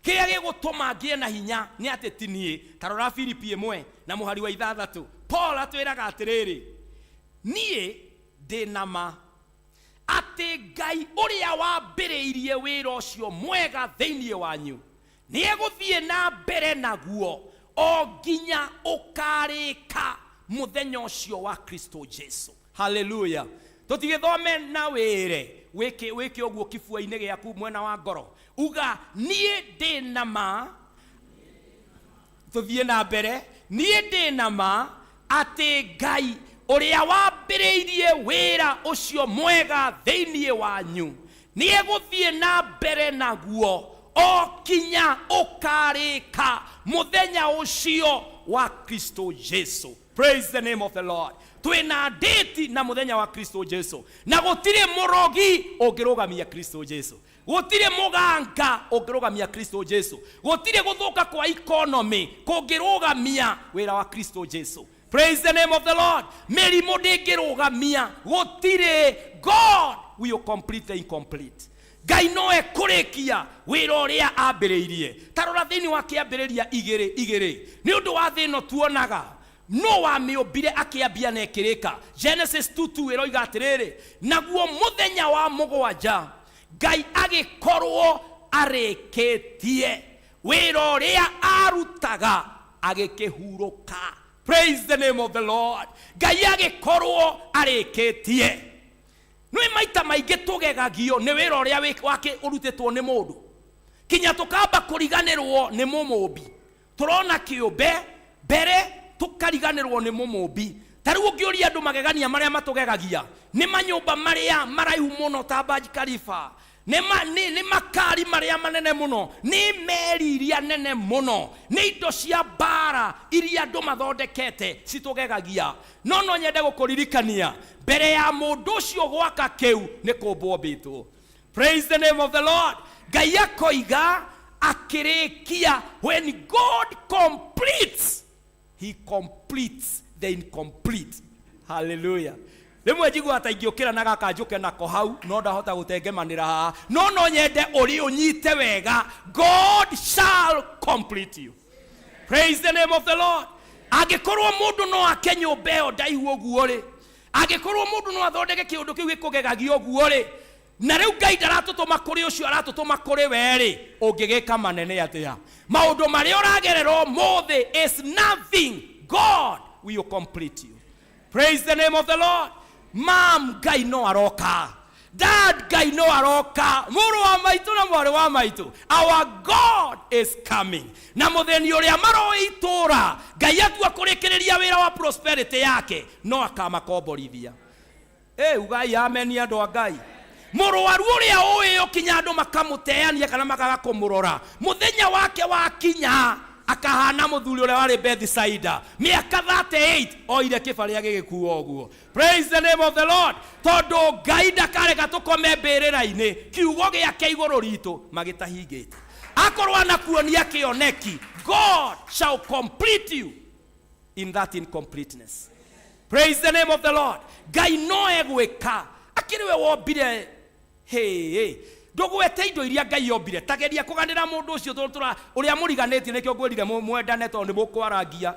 Kiria gigutuma ngie na hinya ni ati ti nie. Tarora Filipi 1 na muhari wa 6 Paul atwiraga atiriri nie ndina ma ati Ngai uria wambiriirie wira ucio mwega thiini wanyu ni eguthie na mbere naguo o nginya ukarika muthenya ucio wa Kristo Jesu. Hallelujah. Tutigithome na wire wiki oguo kifua-ini giaku mwena wa ngoro uga nie ndina ma. Tuthie na mbere. Nie ndina ma ati Ngai uria wambiriirie wira ucio mwega thiini wanyu ni eguthie na mbere naguo o kinya ukarika muthenya ucio wa Kristo Jesu. Praise the name of the Lord. Twina date na muthenya wa Kristo Jesu na gutire murogi ungirugamia Kristo Jesu, gutire muganga ungirugamia Kristo Jesu, gutire guthuka kwa economy kungirugamia wira wa Kristo Jesu. Praise the name of the Lord. Mirimu ndingirugamia gutire. God will complete the incomplete. Ngai no ekurikia wira uria ambiriirie. Tarora thiini wa kiambiriria 2:2 ni undu wa thino tuonaga no wa miobire akiambia na ekirika. Genesis 2:2 iroiga atiriri naguo muthenya wa mugwanja Ngai agikorwo arikitie wira uria arutaga agikihuruka. Praise the name of the Lord. Ngai agikorwo arikitie. Nwe maita maingi tugegagio ni wira uria wake urutitwo ni mundu kinya tukamba kuriganirwo ni mumumbi. Turona kiumbe mbere tukariganirwo ni mumumbi. Tariu ungiuria andu magegania maria matugegagia ni manyumba maria maraihu muno ta Burj Khalifa, ni makari maria manene muno, ni meri iria nene muno, ni indo cia bara iria andu mathondekete citugegagia. No nyende gukuririkania mbere ya mundu ucio gwaka kiu ni kumbwo mbitwo. Praise the name of the Lord. Ngai akoiga akirikia, when God completes, he completes the incomplete. Hallelujah. Rimwe njigua ataingiukira na gaka njuke nako hau no ndahota gutengemanira haha, no nyende uri unyite wega, God shall complete you. Praise the name of the Lord. Agikorwo mundu no akenyumba yo ndaihu oguo ri, agikorwo mundu no athondeke kiundu kiu gikugegagio oguo ri, na riu Ngai ndaratutuma kuri ucio aratutuma kuri weri, ungigika manene atia. Maundu mari uragererwo muthi is nothing. God will complete you. Praise the name of the Lord. Mom, Ngai no aroka. Dad, Ngai no aroka. Muru wa maitu na mwari wa maitu. Our God is coming. Na mutheni uria maro itura, Ngai atua kurikireria wira wa prosperity yake, no akamakomborithia. Ugai amen andu a Ngai. Muruaru uria uyo kinya andu makamuteania kana makaga kumurora, muthenya wake wa kinya akahana muthuri uria wari Bethsaida miaka 38 oire kibaria gigikuo oguo. Praise the name of the Lord. Tondu Ngai ndakareka tukome mbirira-ini, kiugo giake iguru ritu magitahingite. Akorwo anakuonia kioneki, God shall complete you in that incompleteness. Praise the name of the Lord. Ngai no egwika akiriwe wombire. Hey, ndugwete indo iria Ngai yombire, tageria kuganira mundu ucio tura uria muriganeti nikio ngwirire mwendane tondu nimukwarangia.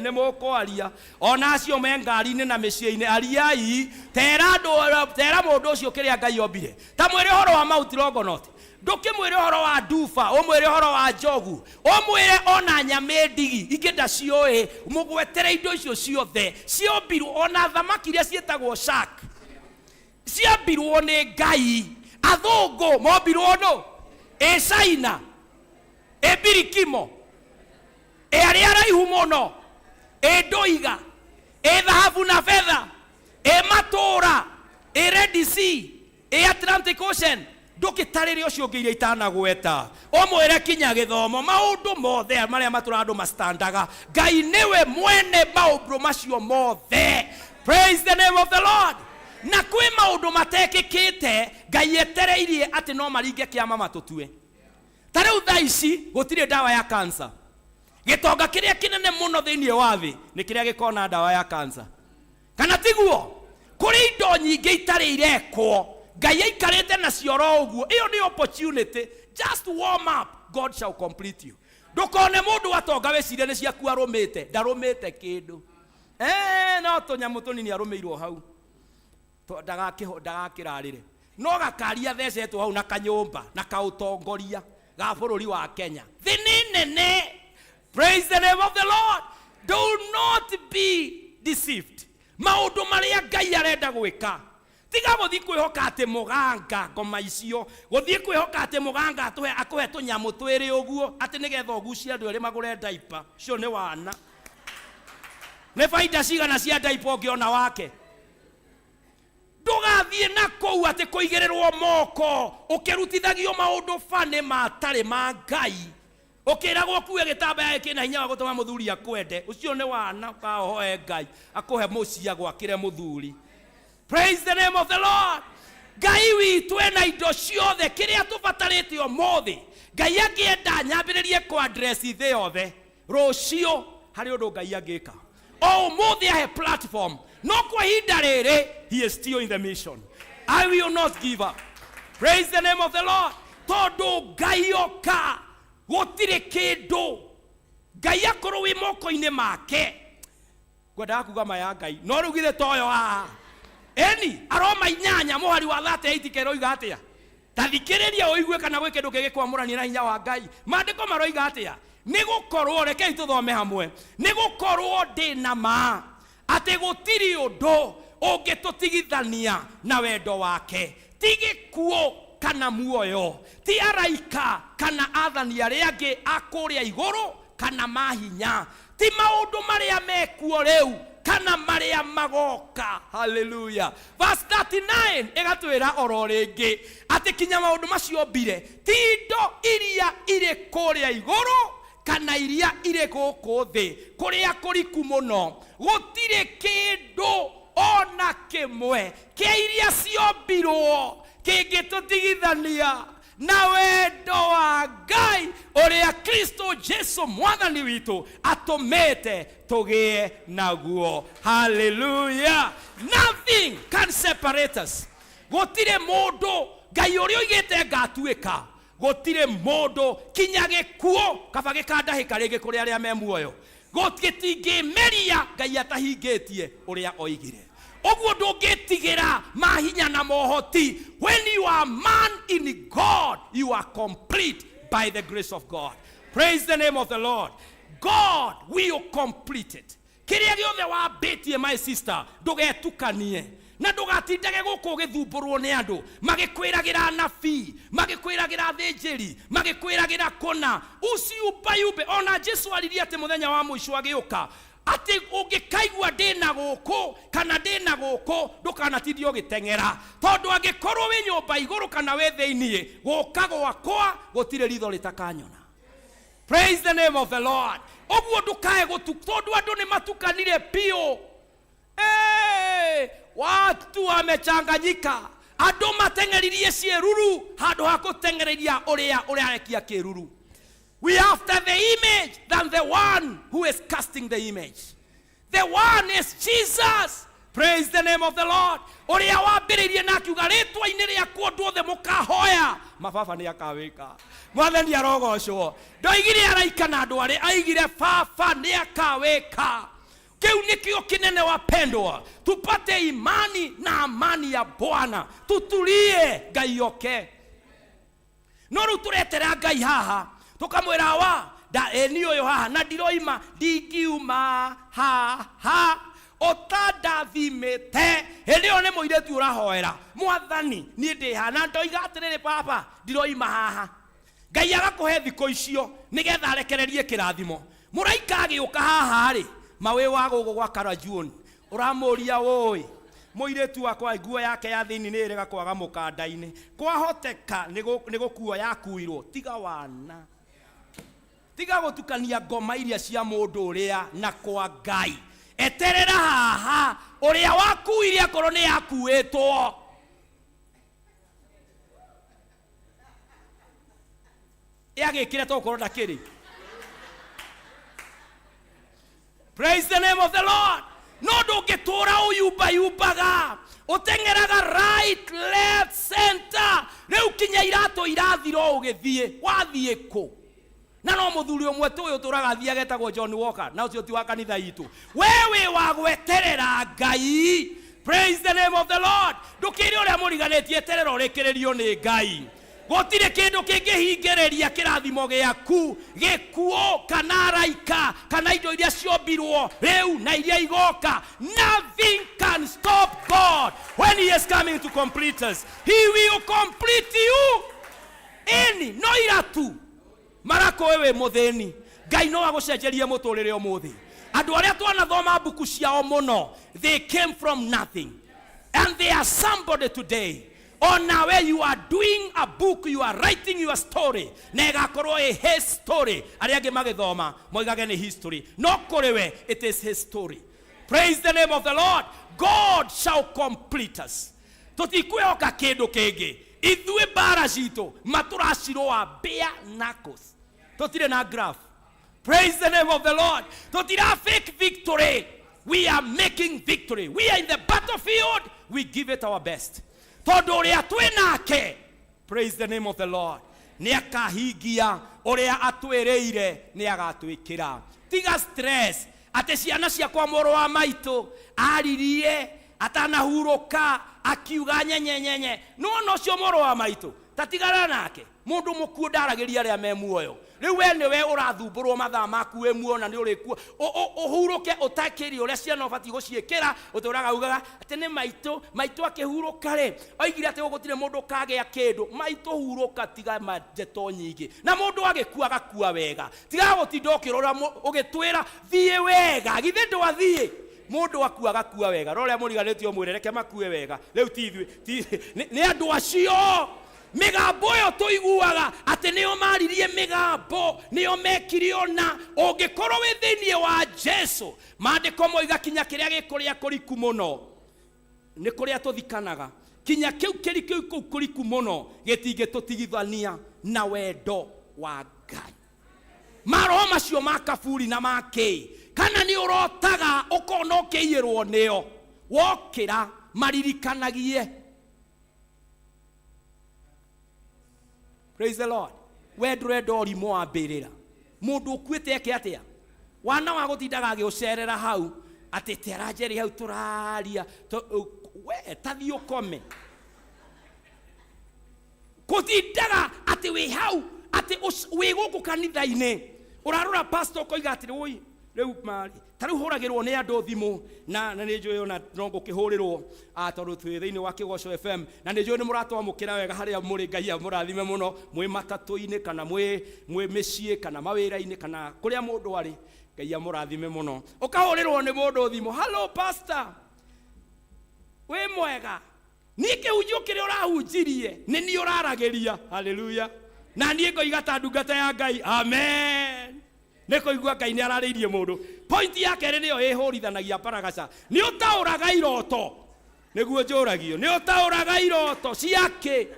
Ni mukwaria ona acio me ngari-ini na micii-ini, ariai tera mundu ucio kiria Ngai yombire. Ta mwire horo wa Mount Longonot, ndukimwire horo wa Dufa, umwire horo wa Njogu, umwire ona nyame ndigi ingi ndacioi, mugwetere indo icio ciothe ciombirwo, ona thamaki iria cietagwo shark ciambirwo ni Ngai. Athungu mombirwo no, China, Birikimo, aria araihu muno, Ndoiga, thahabu na fedha, matura, Red Sea, Atlantic Ocean. Ndukitarire ucio ngiire itanagweta, omwire kinya githomo, maundu mothe maria matura andu mastandaga, Ngai niwe mwene maundu macio mothe. Praise the name of the Lord. Na kwi maundu matekikite Ngai etereirie ati no maringe kiama matutue. Tariu thaa ici gutire dawa ya cancer. Gitonga kiria kinene muno thiini wa thi ni kiria gikona dawa ya cancer. Kana tiguo kuri indo nyingi itari irekwo, Ngai aikarite na cioro uguo. Iyo ni opportunity. Just warm up, God shall complete you. Ndukone mundu watonga weciria ni ciaku arumite, ndarumite kindu. No tunyamu tunini arumeirwo hau. Ndagakirarire no gakaria thecetwo hau na kanyumba na kautongoria ga bururi wa Kenya thinene. Praise the name of the Lord. Do not be deceived. Maundu maria Ngai arenda gwika tiga guthii kwihoka ati muganga ngoma icio, guthii kwihoka ati muganga akuhe tunyamu twiri uguo ati nigetha ugucia andu eri magure diaper. Cio ni wana ne faida cigana cia diaper ungiona wake. Ndugathie na kou ati kuigererwo moko ukirutithagio maundu fane matari ma Ngai, ukiragwo kuwe gitambaya kina hinya wa gutuma muthuri akwende. Ucio ni wana kahoe Ngai akuhe mucia gwakire muthuri. Praise the name of the Lord. Ngai witu ena indo ciothe kiria tubatarite umuthi. Ngai angienda nyambiririe ku address the yothe rucio hari undu Ngai angika. Umuthi ahe platform. No kwa hinda riri, he is still in the mission. I will not give up. Praise the name of the Lord. Tondu Ngai oka gutire kindu Ngai akorwo wi moko-ini make. Ngwenda kuga maya Ngai no rugire toyo haha eni aroma 8 muhari wa 38 keroiga atia. Tathikiriria uigue kana gwe kindu gigikwamurania na hinya wa Ngai. Maandiko maroiga atia? Ni gukorwo rekei tuthome hamwe. Ni gukorwo ndina ma ati gutiri undu ungitutigithania na wendo wake, ti gikuo kana muoyo, ti araika kana athani aria angi akuria iguru kana mahinya, ti maundu maria mekuo riu kana maria magoka. Hallelujah. Verse 39 igatwira oro ringi ati kinya maundu macio mbire ti indo iria iri kuria iguru kana iria iri guku thi kuria kuriku muno gutire kindu ona kimwe kia iria ciombirwo kingitutigithania na wendo wa Ngai uria Kristo Jesu mwathani witu atumete tugie naguo. Hallelujah. Nothing can separate us. Gutire mundu Ngai uria oigite ngatuika, gutire mundu kinya gikuo kaba gikandahika ringi kuri aria me muoyo gutitingimeria Ngai atahingitie uria oigire. Oguo ndungitigira mahinya na mohoti. When you are man in God, you are complete by the grace of God. Praise the name of the Lord. God will complete it. Kiria giothe wambitie, my sister, ndugetukanie na ndugatindage guku githumburwo ni andu magikwiragira nabii, magikwiragira thinjiri, magikwiragira kona uciumbayumbe. Ona Jesu aliria ati muthenya wa mwisho agiuka ati ungikaigua ndina guku kana ndina guku ndukanatindio gitengera, tondu angikorwo wi nyumba iguru kana we thiini guka gwakwa gutire ritho litakanyona. Praise the name of the Lord. Oguo ndukae tondu andu ni matukanire pio. Watu wamechanganyika, andu matengeririe cieruru handu ha kutengereria uria arekia kiruru. We after the image than the one who is casting the image. The one is Jesus. Praise the name of the Lord. Uria wambiririe na kiuga ritwa-ini riaku andu othe mukahoya mababa ni akawika. Mwathani arogocwo. Ndoigire araika na andu ari aigire baba ni akawika. Kiu nikio kinene wapendwa, tupate imani na amani ya Bwana, tutulie Ngai oke. No ru turetera Ngai haha tukamwira wa da eni uyu haha na ndiroima ndingiuma haha otadathimete elio ne moiretu urahoera Mwathani ni ndi hana ndoiga atiriri papa ndiroima haha. Ngai agakuhe thiko icio nigetha arekererie kirathimo. Muraika agiuka haha ri mawe wa gugu gwa Karajuoni uramuria woi muiretu wakwa nguo yake ya thini ni irega kwaga mukanda-ini kwahoteka nigukuo yakuirwo tiga wana tiga gutukania ngoma iria cia mundu uria na kwa Ngai. Eterera haha uria wakuire akorwo ni yakuitwo. Yagikire to korwo ndakiri. Praise the name of the Lord. No ndungitura uyumbayumbaga utengeraga right left center riu kinya irato irathiro ugithie wathie ku na no muthuri umwe tu uyu turaga thia getagwo John Walker na ucio ti wa kanitha itu wewe wagweterera Ngai. Praise the name of the Lord. Ndukiri uria muriganetie terero urekererio ni Ngai. Gotire kindu kingihingereria kirathimo giaku gikuo kana raika kana indo iria ciombirwo riu na iria igoka. Nothing can stop God when he is coming to complete us. He will complete you. Any no iratu marako wewe mutheni Ngai no agucenjerie muturire umuthi. Andu aria twanathoma buku ciao muno, they came from nothing and they are somebody today. On now where you are doing a book, you are writing your story. Nega koro a his story. Ariage magethoma moigage ni history. No korewe, it is his story. Praise the name of the Lord. God shall complete us. Totikwe oka kindu kingi. Ithue bara cito maturashiroa bare knuckles. Totire na graph. Praise the name of the Lord. Totira fake victory. We are making victory. We are in the battlefield. We give it our best. Todo uria twinake. Praise the name of the Lord. Ni akahingia uria atwereire ni agatwikira. Tiga stress. Ate ciana ciakwa moro wa maitu aririe atanahuruka akiuga nyenyenyenye. No cio moro wa maitu tatigana nake mundu mukuo ndaragiria ria me muoyo riu we niwe urathumburwo mathaa maku we muona ni urikuo uhuruke utakiri uria ciana ubati guciikira uturaga ugaga ati ni maitu akihuruka ri oigire ati gutire mundu kagea kindu maitu huruka tiga majeto nyingi na mundu agikua agakua wega tiga gutinda ukirora ugitwira thie wega githe ndwathie mundu akua agakua wega roria muriganitio mwirereke makue wega riu ni andu acio migambo yo tuiguaga ati nio maririe migambo nio mekirio na ungikorwo wi thiini wa Jesu maandiko moiga kinya kiria gikuria kuriku muno ni kuria tuthikanaga kinya kiu kiriku kuriku muno gitingitutigithania na wendo wa Ngai maroho macio makaburi na make kana ni urotaga ukona ukiiyirwo nio wokira maririkanagie. Praise the Lord. Wedre dori mo abirira mundu ukuite eke atia wana wa gutindaga agiucerera hau ati terajeri hau turaria we tathi ukome kutindaga ati we hau ati we guku kanitha-ini urarora pastor koiga ati oi riu mari tariu huragirwo ni andu thimu na ni njui ona nongo kihurirwo tondu twi thiini wa Kigoco FM na ni njui ni muratwamukira wega haria muri Ngai amurathime muno mwi matatu-ini kana mwi micii kana mawira-ini kana kuria mundu ari Ngai amurathime muno ukahurirwo ni mundu thimu hello pastor we mwega ni kihunjio kiria urahunjirie ni ni uraragiria haleluya na ni ngoiga ta ndungata ya Ngai amen neko igua Ngai ni arariirie mundu point yake ri niyo ihurithanagia paragaca ni utauraga iroto niguo njuragio ni utauraga iroto ciake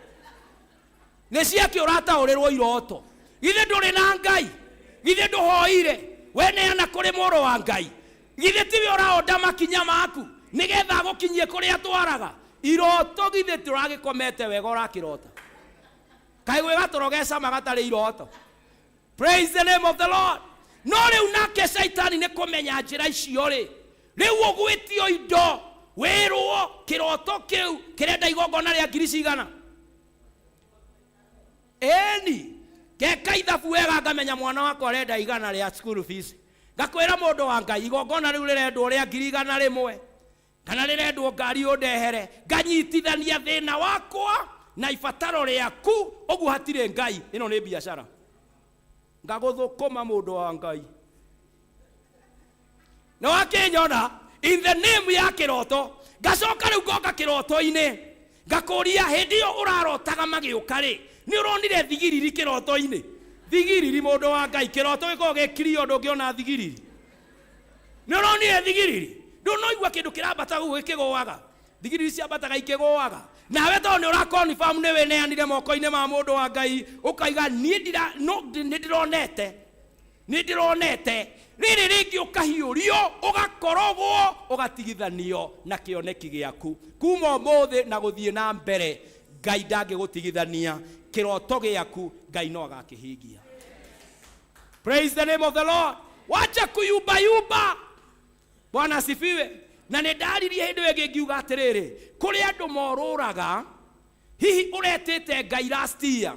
ni ciake urataurirwo iroto githe nduri na Ngai githe nduhoire we neana kuri muru wa Ngai githe tiwe uraonda makinya maku nigetha gukinyie kuria twaraga iroto githe turagikomete wega urakirota kai we gatorogesa magatari iroto. Praise the name of the Lord. No riu nake Saitani ni kumenya njira icio ri riu ugwitio indo wirwo kiroto kiu kirenda igongona ria ngiri cigana eni geka ithabu wega ngamenya mwana wakwa arenda igana ria school fees ngakwira mundu wa Ngai igongona riu rirendwo ria ngiri igana rimwe kana rirendwo ngari undehere nganyitithania thina wakwa na ibataro riaku uguo hatire Ngai ino ni biashara ngaguthukuma mundu wa Ngai no akinyona in the name ya kiroto ngacoka riu ngoka kiroto-ini ngakuria hindi yo urarotaga magiuka ri ni uronire thigiriri kiroto-ini thigiriri mundu wa Ngai kiroto giko gikirio ndungiona thigiriri ni uronire thigiriri ndunoigua kindu kirambata gugu gikiguaga thigiriri ciambataga ikiguaga nawe to ni ura confirm ni we neanire moko-ini ma mundu wa Ngai ukaiga ni ndironete riri ringi ukahiurio ugakorogwo ugatigithanio na kioneki giaku kuma umuthi na guthie na mbere Ngai ndangigutigithania kiroto giaku Ngai no agakihingia. Praise the name of the Lord. Wacha kuyumba Bwana asifiwe. Na ni ndaririe hindu ingi ngiuga atiriri kuri andu moruraga hihi uretete Ngai last year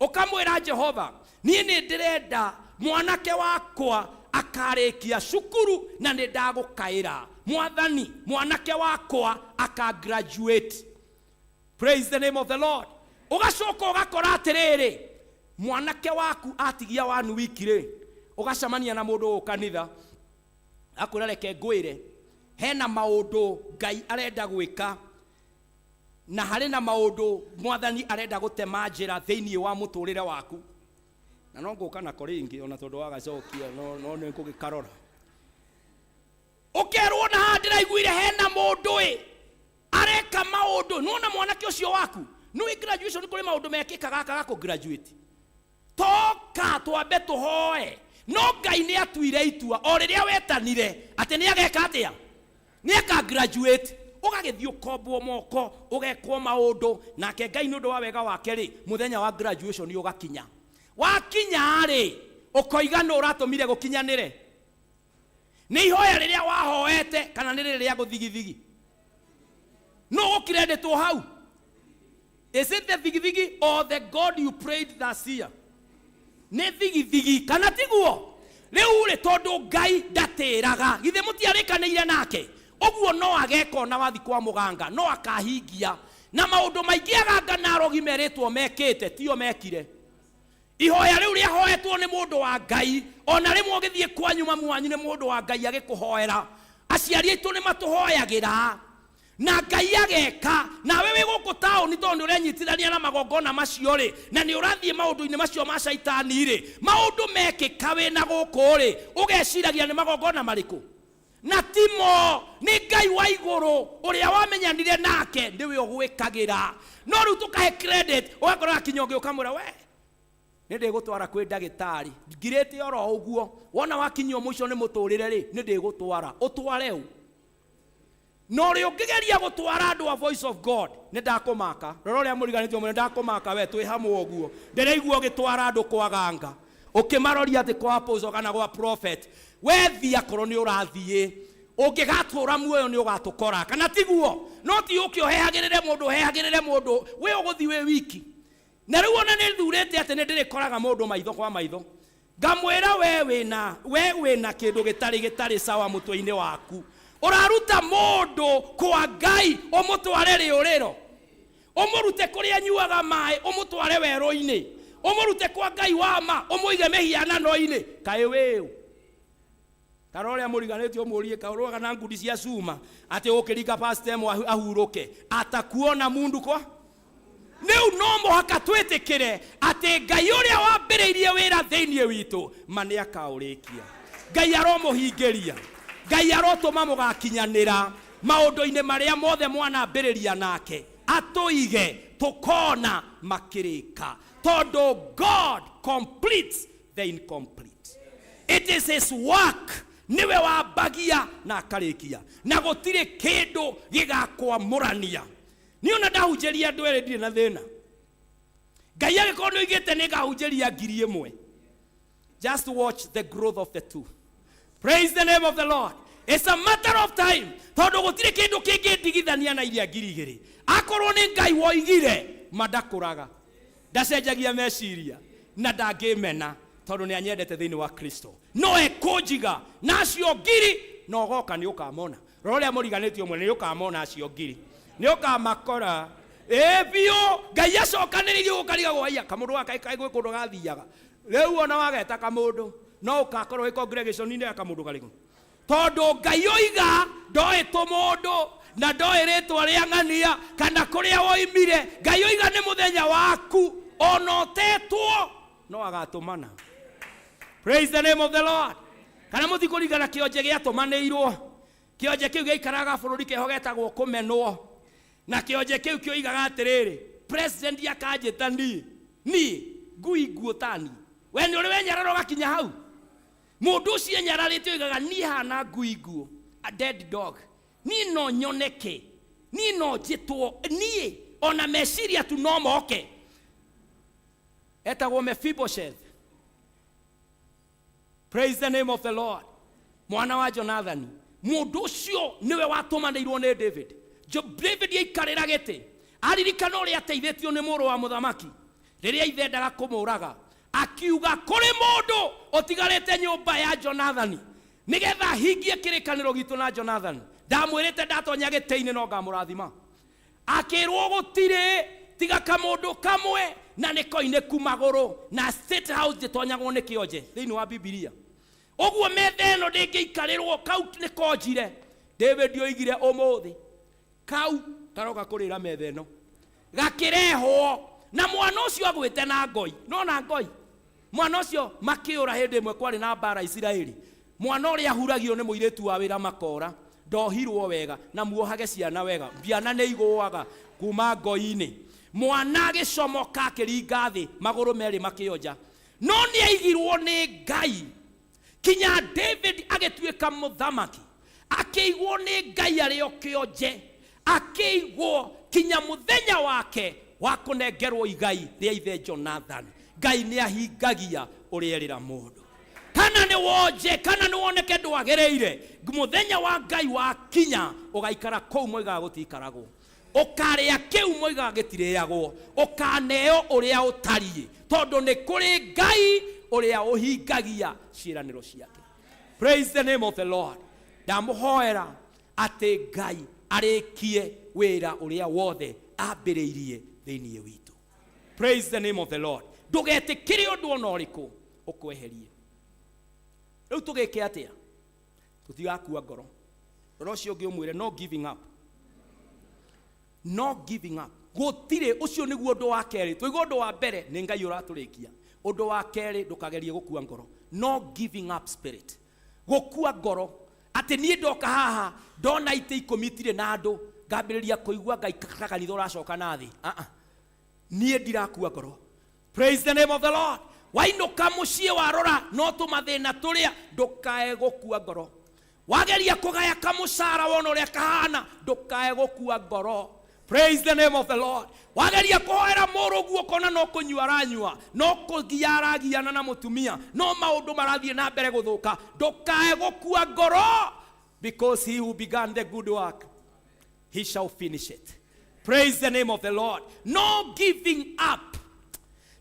ukamwira Jehova nie ni ndirenda mwanake wakwa akarikia cukuru na ni ndagukaira mwathani mwanake wakwa akagraduate. Praise the name of the Lord. Ugacoka ugakora atiriri mwanake waku atigia wanu wiki ri ugacamania na mundu kanitha akwira reke ngwire hena maundu Ngai arenda gwika na hari na maundu mwathani arenda gutema njira thiini wa muturire waku na no nguka na koringi ona tondu wa gacokia no ni ngugikarora ukerwo na handira iguire hena mundu areka maundu nona mwanake ucio waku no graduation kuri maundu mekikaga akaga ku graduate toka twambe tuhoe no Ngai ni atuire itua o riria wetanire ati ni ageka atia ni aka graduate ugagithii ukombwo moko ugekwo maundu nake Ngai ni undu wa wega wake ri muthenya wa graduation ni ugakinya wakinya ri ukoiga no uratumire gukinyanire ni ihoya riria wahoete kana ni riria guthigithigi no ukirendetwo hau Is it the thigithigi or the God you prayed last year? Ne thigithigi kana tiguo? Riu ri tondu Ngai ndatiraga. Githe mutiarikanire nake. Oguo no ageka na wathi kwa muganga, no akahingia. Na maundu maingi aganga na arogi meretwo mekite, tio mekire. Ihoya riu ria hoetwo ni mundu wa Ngai, ona rimwe ugithie kwanyu mamu wanyu ni mundu wa Ngai agikuhoera. Aciari aitu ni matuhoyagira. Na Ngai ageka, na wewe guku taoni tondu urenyitithania na magongona macio ri, na ni urathie maundu-ini macio ma shaitani ri, maundu mekika wina guku ri, ugeciragia ni magongona mariku. Na timo ni Ngai wa iguru uria wamenyanire nake ndiwe ugwikagira. No riu tukahe credit ugakora kinyonge ukamura we ninde gutwara kwi ndagitari ngirite oro uguo wona wakinyio muico ni muturire ri ninde gutwara utware u no ri ungigeria gutwara andu a voice of God ni ndakumaka roro ria muriganitio mwe ndakumaka we twi hamwe uguo ndireigua gitwara andu kwa ganga ukimaroria ati kwa apostle kana kwa prophet we thia korwo ni urathie ungigatura muoyo ni ugatukora kana tiguo no ti ukiohehagirire mundu we uguthi we wiki na riu ona ni thurete ati ni ndirikoraga mundu maitho kwa maitho ngamwira we wina kindu gitari sawa mutwe-ini waku uraruta mundu kwa Ngai umutware riuriro umurute kuria anyuaga mai umutware weru-ini umurute kwa Ngai wa ma umuige mehianano-ini kae wiu karoria muriganitio murie karoga na ngudi cia cuma ati ukirika pastem ahuruke atakuona mundu kwa Niu no muhaka twitikire ati Ngai uria wambiriirie wira thiini witu mani akaurikia Ngai aromuhingiria Ngai arotuma mugakinyanira maundu-ini maria mothe mwana ambiriria nake atuige tukona makirika tondu God completes the incomplete. It is his work niwe wambagia na akarikia na gutire kindu gigakwamurania ni ona ndahunjeria andu eri ndire na thina Ngai agikorwo ni igite ni ngahunjeria 1,000 just watch the growth of the two. Praise the name of the Lord. It's a matter of time tondu gutire kindu kingi ndigithania na iria 2,000 akorwo ni Ngai woigire madakuraga ndacenjagia meciria na ndangimena tondu ni anyendete thiini wa Kristo no ekunjiga na acio 2,000 no goka ni ukamona roria muriganitio mwe ni ukamona acio 2,000 ni ukamakora bio Ngai acokaniririe ukariga gwaia kamundu gakaikae gwi kundu gathiaga riu ona wageta kamundu no ukakorwo wi congregation-ini ya kamundu karigu tondu Ngai oiga ndoi tumundu na ndoi ritwa ria ng'ania kana kuria woimire Ngai oiga ni muthenya waku ona utetwo no agatumana. Praise the name of the Lord. Kana muthikuringana kionje giatumanirwo kionje kiu giikaraga bururi keho getagwo kumenwo na kionje kiu kioigaga atiriri president yakanjita ni ngui guotani we ni uri wenyararo gakinya hau mundu ucio nyararite oigaga ni hana ngui guo a dead dog ni no nyoneke ni no jitwo ni ona meciria tu no moke etagwo Mephibosheth. Praise the name of the Lord. Mwana wa Jonathan mundu ucio niwe watumanirwo ni David. David yikarira gete aririkana uria ateithitio ni muru wa muthamaki riria ithendaga kumuraga akiuga kuri mundu utigarite nyumba ya Jonathan nigetha hingie kirikaniro gitu na Jonathan ndamwirite ndatonya gite-ini no ngamurathima akirwo gutire tiga kamundu kamwe na nikoineku maguru na state house gitonyagwo ni kionje thiini wa Biblia oguo metha ino ndingiikarirwo kau nikonjire David oigire umuthi kau karoka kurira metha ino gakirehwo na mwana ucio agwite na ngoi no na ngoi mwana ucio makiura hindi imwe kwari na bara Israeli mwana uria ahuragio ni muiritu wa wira makora ndohirwo wega na muohage ciana wega biana ni igũaga kuma ngoi-ini mwana agicomoka akiringa thi maguru meri makionja no ni aigirwo ni Ngai kinya David agituika muthamaki akigwo ni Ngai ario kionje akigwo kinya muthenya wake wa kunengerwo igai ria ithe Jonathan Ngai ni ahingagia urierira mundu kana ni wonje kana ni woneke ndwagereire muthenya wa Ngai wa kinya ugaikara kou mwiga gutikaragwo Okaria kiu moiga gitireagwo okaneo uria utariĩ tondu nĩ kũrĩ Ngai uria uhingagia ciĩranĩro ciake. Praise the name of the Lord. Ndamuhoera ati Ngai arĩkie wĩra uria wothe ambĩrĩirie thĩinĩ witũ. Praise the name of the Lord. Ndũgetĩkĩre ũndũ ona ũrĩkũ ũkweherie. Rĩu tũgĩke atĩa? Tũtigakua ngoro. Rũcio ũngĩ ũmwĩre no giving up. No giving up. Gũtirĩ ũcio nĩguo ũndũ wa kerĩ. Tũiga ũndũ wa mbere nĩ Ngai ũratũrĩkia. Ũndũ wa kerĩ ndũkagerie gũkua ngoro. No giving up spirit. Gũkua ngoro. Atĩ niĩ ndoka haha ndona itĩ ikũmi itirĩ na andũ ngambĩrĩria kũigua Ngai kanitha ũracoka na thĩ. Niĩ ndirakua ngoro. Praise the name of the Lord. Wainũka mũciĩ warora no tũmathĩna tũrĩa ndũkae gũkua ngoro. Wageria kũgaya kamũcara wona ũrĩa kahana ndũkae gũkua ngoro. Praise the name of the Lord. Wageria kũhoera mũrũguo kona no kũnyua aranyua no kũgia aragiana na mũtumia no maũndũ marathiĩ na mbere gũthũka ndũkae gũkua ngoro, because he who began the good work he shall finish it. Praise the name of the Lord. No giving up.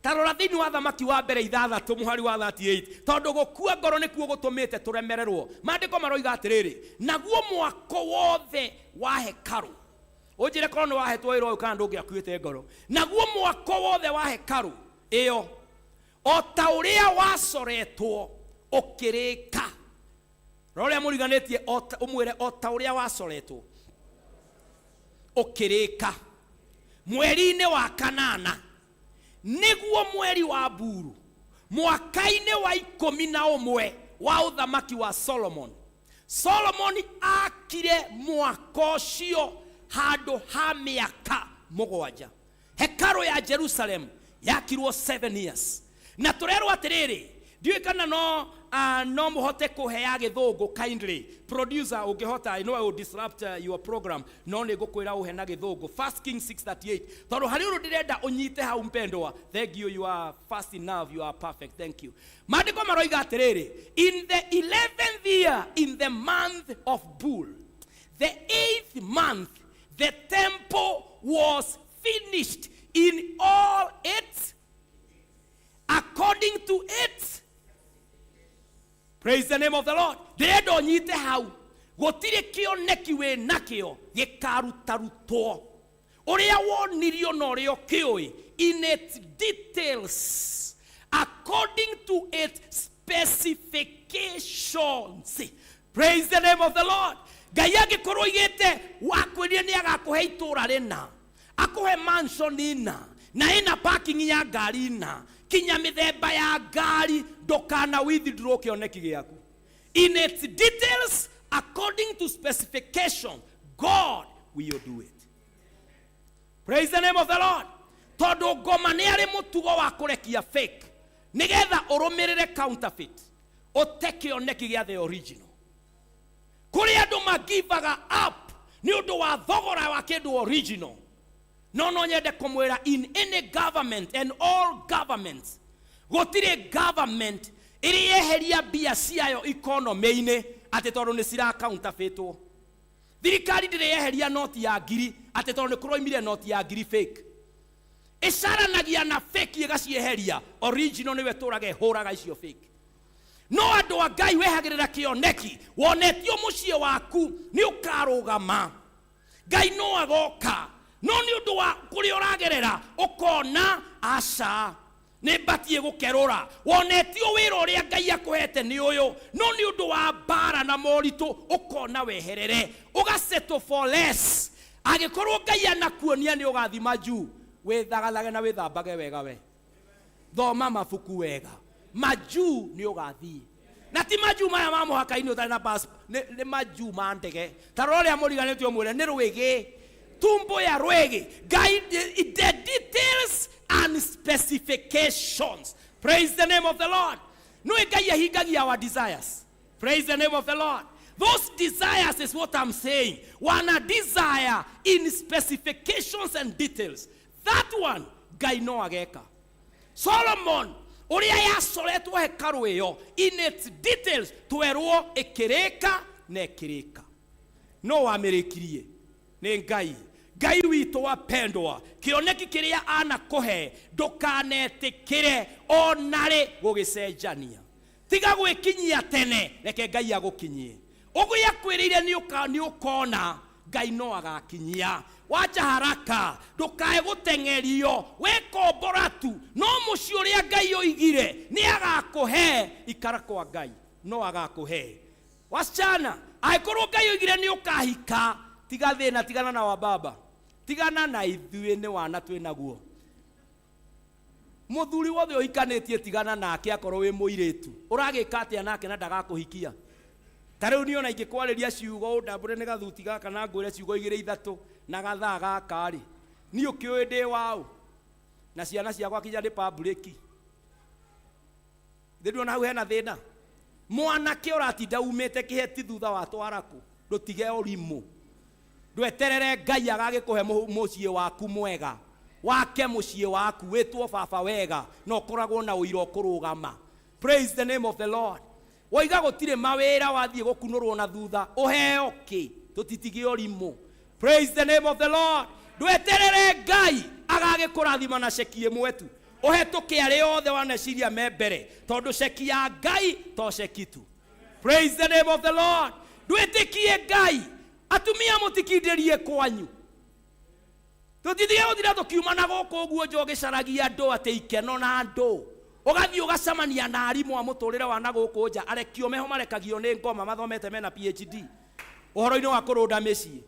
Tarora thĩinĩ wa Thamaki wa mbere 6 mũhari wa 38 tondũ gũkua ngoro nĩkuo gũtũmĩte tũremererwo. Maandĩko maroiga atĩrĩrĩ, naguo mwako wothe wa hekaru. Ũnjĩre korwo nĩ wahetwo wĩra ũyũ kana ndũngĩakuĩte ngoro. Naguo mwako wothe wa hekaru ĩyo o ta ũrĩa wacoretwo ũkĩrĩka. Rũrĩa mũriganĩtie ũmwĩre o ta ũrĩa wacoretwo ũkĩrĩka. Mweri-inĩ wa kanana nĩguo mweri wa Buru mwaka-inĩ wa 11 wa ũthamaki wa Solomon. Solomon akire mwako ũcio handũ ha mĩaka 7. Hekaru ya Jerusalem yakirwo 7 years. Na tũrerwo atĩrĩrĩ, ndiũĩ kana no mũhote kũhea gĩthũngũ kindly. Producer ũngĩhota, I know I will disrupt your program, no nĩ ngũkwĩra ũhe na gĩthũngũ. 1 Kings 6:38. Tondũ harĩ ũndũ ndĩrenda ũnyite hau mpendwa. Thank you, you are fast enough, you are perfect. Thank you. Maandĩko maroiga atĩrĩrĩ, in the 11th year in the month of Bul, the 8th month, the temple was finished in all its according to its. Praise the name of the Lord. Ndĩrenda ũnyite hau. Gũtirĩ kĩoneki wĩ nakĩo gĩkarutarutwo. Ũrĩa wonirio na ũrĩa ũkĩũĩ in its details according to its specifications. Praise the name of the Lord. Ngai angĩkorwo igĩte wakwĩrire nĩ agakũhe itũra rĩna, akũhe mansion ĩna na ĩna parking ya ngari na kinya mĩthemba ya ngari ndũkana withdraw kĩoneki gĩaku. In its details according to specification, God will do it. Praise the name of the Lord. Tondũ ngoma nĩ arĩ mũtugo wa kũrekia fake nĩgetha ũrũmĩrĩre counterfeit ũte kĩoneki gĩa the original. Kũrĩ andũ magivaga up nĩ ũndũ wa thogora wa kĩndũ original. No nyende kũmwĩra in any government and all governments gũtirĩ government ĩrĩ yeheria mbia ciayo economy-inĩ atĩ tondũ nĩ cira counterfeitwo. Thirikari ndĩrĩ yeheria noti ya ngiri atĩ tondũ nĩ kũroimire noti ya ngiri fake. Ĩcaranagia na fake ĩgacieheria, original nĩwe tũraga hũraga icio fake. No andũ a Ngai wehagĩrĩra kĩoneki wonetio mũciĩ waku nĩ ũkarũgama. Ngai no agoka no nĩ ũndũ wa kũrĩa ũragerera ũkona aca nĩ mbatie gũkerũra. Wonetio wĩra ũrĩa Ngai akũhete nĩ ũyũ no nĩ ũndũ wa mbara na moritũ ũkona weherere ũgasettle for less. Angĩkorwo Ngai anakuonia nĩ ũgathima juu, wĩthagathage na wĩthambage wega we. Thoma mabuku wega. Majuu nĩ ũgathiĩ. Na ti majuu maya ma mũhaka-inĩ ũtarĩ na passport, nĩ majuu ma ndege. Tarora ũrĩa mũriganĩtio mwĩre nĩ rwĩgĩ. Tumbo ya rwĩgĩ. The details and specifications. Praise the name of the Lord. No Ngai ahingagia our desires. Praise the name of the Lord. Those desires is what I'm saying. Wana desire in specifications and details. That one, Ngai no ageka. Solomon, ũrĩa yacoretwo hekaru ĩyo in its details twerwo ĩkĩrĩka na ĩkĩrĩka. No wamĩrĩkirie nĩ Ngai. Ngai witũ wapendwa, kĩoneki kĩrĩa anakũhe ndũkanetikĩre onarĩ gũgĩcenjania. Tiga gwĩkinyia tene, reke Ngai agũkinyie. Ũguo akwĩrĩire nĩ ũkona Ngai no agakinyia. Wacha haraka, ndũkae gũtengerio, wekombora tu, no mũciĩ ũrĩa Ngai oigire nĩ agakũhe. Ikara kwa Ngai, no agakũhe. Wasichana, angĩkorwo Ngai oigire nĩ ũkahika, tiga thĩna, tigana na wa baba, tigana na ithuĩ nĩ wana twĩ naguo. Mũthuri wothe ũhikanĩtie tigana nake akorwo wĩ mũirĩtu. Ũragĩka atĩa nake na ndagakũhikia? Tarĩu niĩ ona ingĩkwarĩria ciugo ũndambũre nĩ gathuti gaka na ngwĩre ciugo 2-3 na gathaa gaka rĩ, niĩ ũkĩũĩ ndĩ waũ na ciana ciakwa kinya nĩ public. Ndĩrona hau hena thĩna. Mwanake ũratinda umĩte kĩheti thutha wa twaraku, ndũtige ũrimũ. Ndweterere Ngai agagĩkũhe mũciĩ waku mwega. Wake mũciĩ waku wĩtwo baba wega, no ũkoragwo na ũira ũkũrũgama. Praise the name of the Lord. Waiga gũtirĩ mawĩra wathiĩ gũkunũrwo na thutha, ũheo kĩ? Tũtitige ũrimũ. Praise the name of the Lord. Ndweterere Ngai agagĩkũrathima na ceki ĩmwe tu. Ũhetũke arĩa othe waneciria me mbere, tondũ ceki ya Ngai to ceki tu. Praise the name of the Lord. Ndwĩtĩkie Ngai. Atumia mũtikindĩrie kwanyu. Tũtithie gũthira tũkiuma na gũkũ ũguo njo gĩcaragia andũ atĩ ikeno na andũ. Ũgathiĩ ũgacamania na arimũ a mũtũrĩre wa na gũkũ nja, arekio meho marekagio nĩ ngoma, mathomete mena PhD ũhoro-inĩ wa kũrũnda mĩciĩ.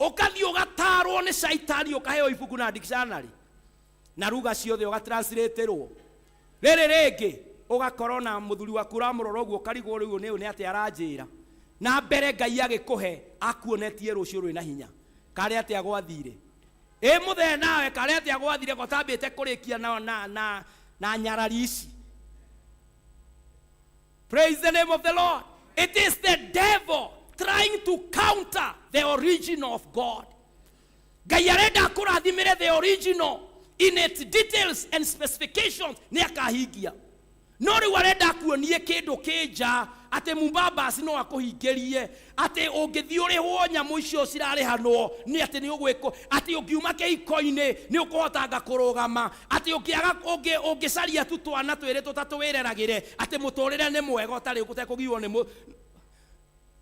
Ũgathiĩ ũgatarwo nĩ caitani, ũkaheo ibuku na dictionary na ruga ciothe ũgatranslaterwo. Rĩrĩ rĩngĩ ũgakorwo na mũthuri waku ũramũrora ũguo ũkarigwo rĩu nĩ atĩ aranjĩra. Na mbere Ngai agĩkũhe akuonetie rũciũ rwĩna hinya. Karĩ atĩ agwathire. Mũthee nawe karĩ atĩ agwathire gotambĩte kũrĩkia na nyarari ici. Praise the name of the Lord. It is the devil trying to counter the original of God. Ngai arenda kũrathimĩre the original in its details and specifications nĩ akahingia. No rĩu arenda kuonie kĩndũ kĩnja atĩ Mubabas no akũhingĩrie, atĩ ũngĩthiĩ ũrĩhwo nyamũ icio cirarĩhanwo nĩ atĩ nĩ ũgwĩkwo, atĩ ũngiuma kĩhiko-inĩ nĩ ũkũhotanga kũrũgama, atĩ ũngĩcaria tu twana twĩrĩ tũtatũ wĩreragĩre, atĩ mũtũrĩre nĩ mwega ũtarĩ ũtekũgirwo nĩ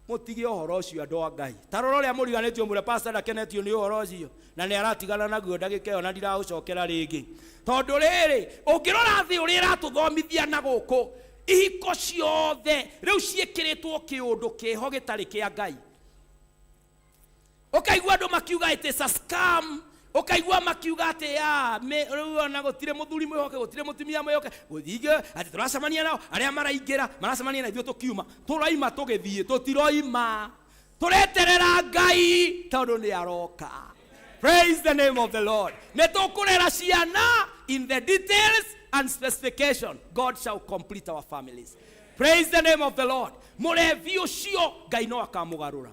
mũtige ũhoro ũcio andũ a Ngai. Tarora ũrĩa mũriganĩtio mũre pastor ndakenetio nĩ ũhoro ũcio na nĩ aratigana naguo ndagĩka ĩyo na ndiraũcokera rĩngĩ. Tondũ rĩrĩ ũngĩrora thĩ ũrĩa ĩratũthomithia na gũkũ, ihiko ciothe rĩu ciĩkĩrĩtwo kĩũndũ kĩho gĩtarĩ kĩa Ngai. Ũkaigua andũ makiuga it is a scam, ũkaigua makiuga atĩ rĩu ona gũtirĩ mũthuri mwĩhoke, gũtirĩ mũtumia mwĩhoke, gũthiĩ atĩ tũracemania nao arĩa maraingĩra maracemania na ithuĩ tũkiuma, tũroima tũgĩthiĩ, tũtiroima, tũreterera Ngai tondũ nĩ aroka. Praise the name of the Lord. Nĩ tũkũrera ciana in the details and specification. God shall complete our families. Praise the name of the Lord. Mũrevi ũcio Ngai no akamũgarũra.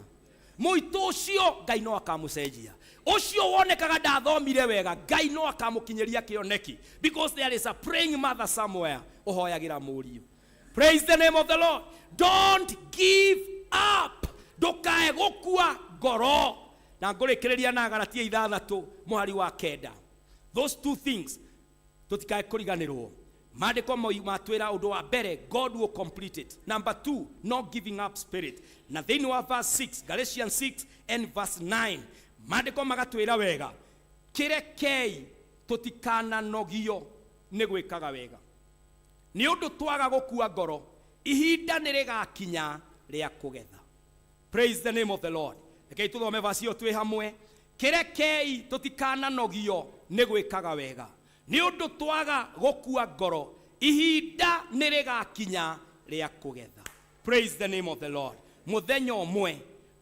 Mũitũ ũcio Ngai no akamũcenjia. Ũcio wonekaga ndathomire wega Ngai no akamũkinyĩria kĩoneki, because there is a praying mother somewhere ũhoyagĩra mũriũ. Praise the name of the Lord. Don't give up. Ndũkae gũkua ngoro. Na ngũrĩkĩrĩria na Galatia 6 mũhari wa 9. Those two things tũtikae kũriganĩrwo. Maandĩko matwĩra ũndũ wa mbere, God will complete it. Number 2, not giving up spirit. Na thĩinĩ wa verse 6, Galatians 6 and verse 9, maandĩko magatwĩra wega, kĩrekei tũtikananogio nĩ gwĩkaga wega. Nĩ ũndũ twaga gũkua ngoro, ihinda nĩ rĩgakinya rĩa kũgetha. Praise the name of the Lord. Rekei tũthome verse ĩyo twĩ hamwe. Kĩrekei tũtikananogio nĩ gwĩkaga wega. Nĩ ũndũ twaga gũkua ngoro, ihinda nĩ rĩgakinya rĩa kũgetha. Praise the name of the Lord. Mũthenya ũmwe,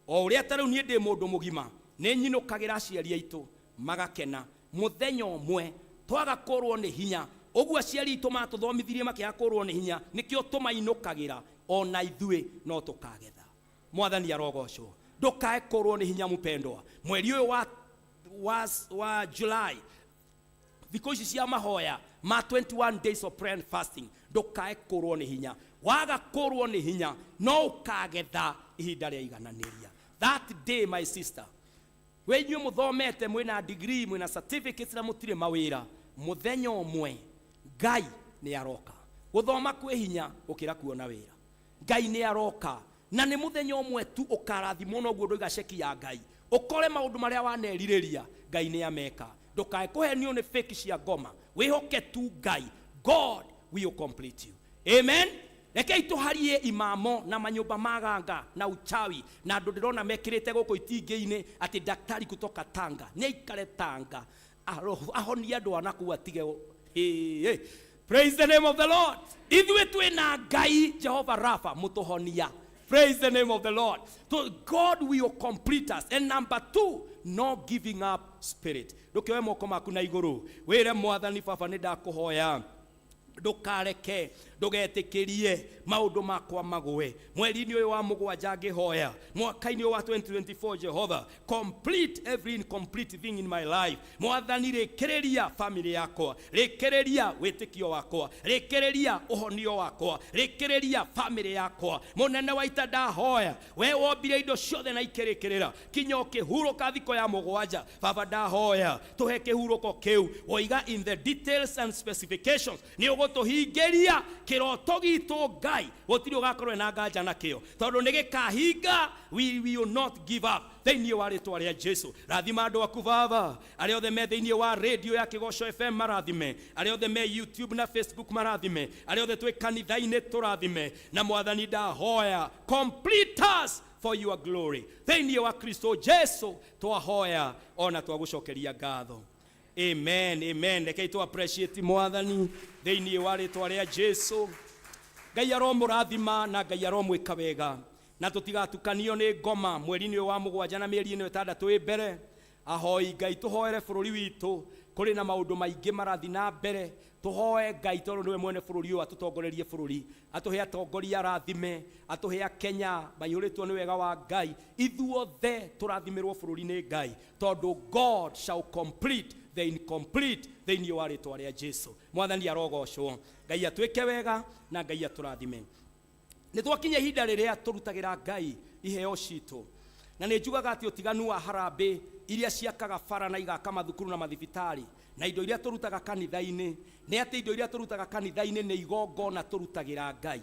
o ũrĩa tarĩu niĩ ndĩ mũndũ mũgima, nĩ nyinũkagĩra aciari aitũ magakena. Mũthenya ũmwe twaga kũrwo nĩ hinya, ũguo aciari aitũ matũthomithirie makĩaga kũrwo nĩ hinya, nĩkĩo tũmainũkagĩra ona ithuĩ no tũkagetha. Mwathani arogocwo. Ndũkae kũrwo nĩ hinya mũpendwa. Mweri ũyũ wa July, thikũ ici cia mahoya ma 21 days of prayer and fasting, ndũkae kũrwo nĩ hinya. Waga kũrwo nĩ hinya no ũkagetha ihinda rĩa igananĩria. That day, my sister, we inyuĩ mũthomete mwĩna degree mwĩna certificates na mũtirĩ mawĩra mũthenya ũmwe Ngai nĩ aroka gũthoma kwĩ hinya gũkĩra kuona wĩra Ngai nĩ aroka na nĩ mũthenya ũmwe tu ũkarathimwo na ũguo ndũiga ceki ya Ngai ũkore maũndũ marĩa wanerirĩria Ngai nĩ ameka ndũkae kũhenio nĩ fake cia ngoma wĩhoke tu Ngai God will complete you amen rekei tũharie imamo na manyũmba maganga na uchawi na andũ ndĩrona mekĩrĩte gũkũ itingĩ-inĩ atĩ daktari kutoka Tanga nĩ aikare Tanga ahonia andũ anaku atige praise the name of the Lord ithuĩ twĩna Ngai Jehovah Rapha mũtũhonia praise the name of the Lord so God will complete us and number 2 no giving up spirit ndũkĩoe moko maku na igũrũ wĩre Mwathani Baba nĩ ndakũhoya ndukareke ndugetĩkĩrie maũndũ makwa magwe mweri-inĩ ũyũ wa mũgwanja ngĩhoya mwaka-inĩ wa 2024 Jehova complete every incomplete thing in my life Mwathani rĩkĩrĩria family yakwa rĩkĩrĩria wĩtĩkio wakwa rĩkĩrĩria ũhonio wakwa rĩkĩrĩria family yakwa mũnene wa ita ndahoya we wombire indo ciothe na ikĩrĩkĩrĩra kinya ũkĩhurũka thikũ ya mũgwanja Baba ndahoya tũhe kĩhurũko kĩu woiga in the details and specifications nĩ ũgũtũhingĩria kĩroto gitũ Ngai gũtirĩ ũgakorwo na nganja nakĩo tondũ nĩ gĩkahinga we will not give up thĩinĩ wa rĩtwa rĩa Jesu rathima andũ aku Baba arĩa othe me thĩinĩ wa radio ya Kĩgoco FM marathime arĩa othe me YouTube na Facebook marathime arĩa othe twĩ kanitha-inĩ tũrathime na Mwathani ndahoya complete us for your glory thĩinĩ wa Kristo Jesu twahoya ona twagũcokeria ngatho amen amen rekei tu appreciate Mwathani thĩinĩ wa rĩtwa rĩa Jesu Ngai aromũrathima na Ngai aromwĩka wega na tũtigatukanio nĩ ngoma mweri-inĩ wa mũgwanja na mĩeri-ĩno 6 ĩ mbere ahoi Ngai tũhoere bũrũri witũ kũrĩ na maũndũ maingĩ marathi na mbere tũhoe Ngai tondũ nĩwe mwene bũrũri ũyũ atũtongorerie bũrũri atũhe atongoria arathime atũhe Kenya maihũrĩtwo nĩ wega wa Ngai ithuothe tũrathimirwo bũrũri nĩ Ngai tondũ God shall complete the incomplete thĩinĩ wa rĩtwa rĩa Jesu Mwathani arogocwo Ngai atwĩke wega na Ngai atũrathime nĩ twakinya ihinda rĩrĩa tũrutagĩra Ngai iheo citũ na nĩ njugaga atĩ ũtiganu wa harambĩ iria ciakaga bara na igaka mathukuru na mathibitarĩ na indo iria tũrutaga kanitha-inĩ nĩ atĩ indo iria tũrutaga kanitha-inĩ nĩ igongona tũrutagĩra Ngai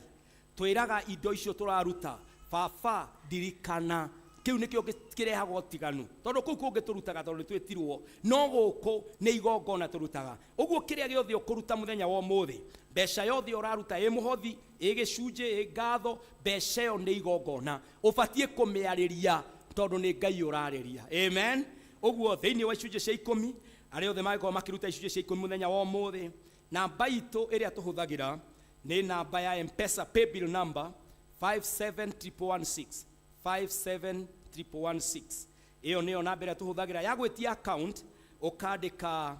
twĩraga indo icio tũraruta Baba ndirikana kiu nikio kirehagwo ũtiganu tondu kuu kũngĩ tũrutaga tondu twĩtirwo no gũkũ nĩ igongona tũrutaga ũguo kĩrĩa gĩothe ũkũruta mũthenya wa ũmũthĩ mbeca yothe ũraruta ĩ mũhothi ĩ gĩcunjĩ ĩ ngatho mbeca ĩyo nĩ igongona ũbatiĩ kũmĩarĩria tondu nĩ Ngai ũrarĩria amen ũguo thĩinĩ wa icunjĩ cia 10 arĩa othe magĩkorwo makĩruta icunjĩ cia 10 mũthenya wa ũmũthĩ namba itũ ĩrĩa tũhũthagĩra nĩ namba ya M-Pesa paybill number 57116 57116 iyo niyo namba ĩrĩa tũhũthagĩra ya gwĩtia account ũkandĩka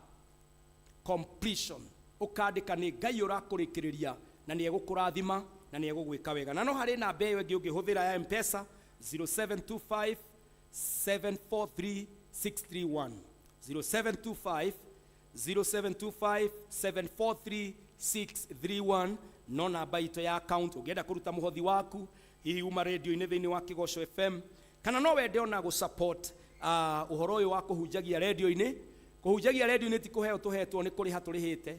completion ũkandĩka nĩ Ngai ũrakũrĩkĩrĩria na nĩ egũkũrathima na nĩ egũgwĩka wega na no harĩ namba ĩyo ĩngĩ ũngĩhũthĩra ya M-Pesa 0725 743 631 0725 743 631 no namba itũ ya account ũngĩenda kũruta mũhothi waku hihi uma radio-inĩ thĩinĩ wa Kĩgoco FM kana no wende ona gũ-support ũhoro ũyũ wa kũhunjagia radio-inĩ ti kũheo tũhetwo nĩ kũrĩha tũrĩhĩte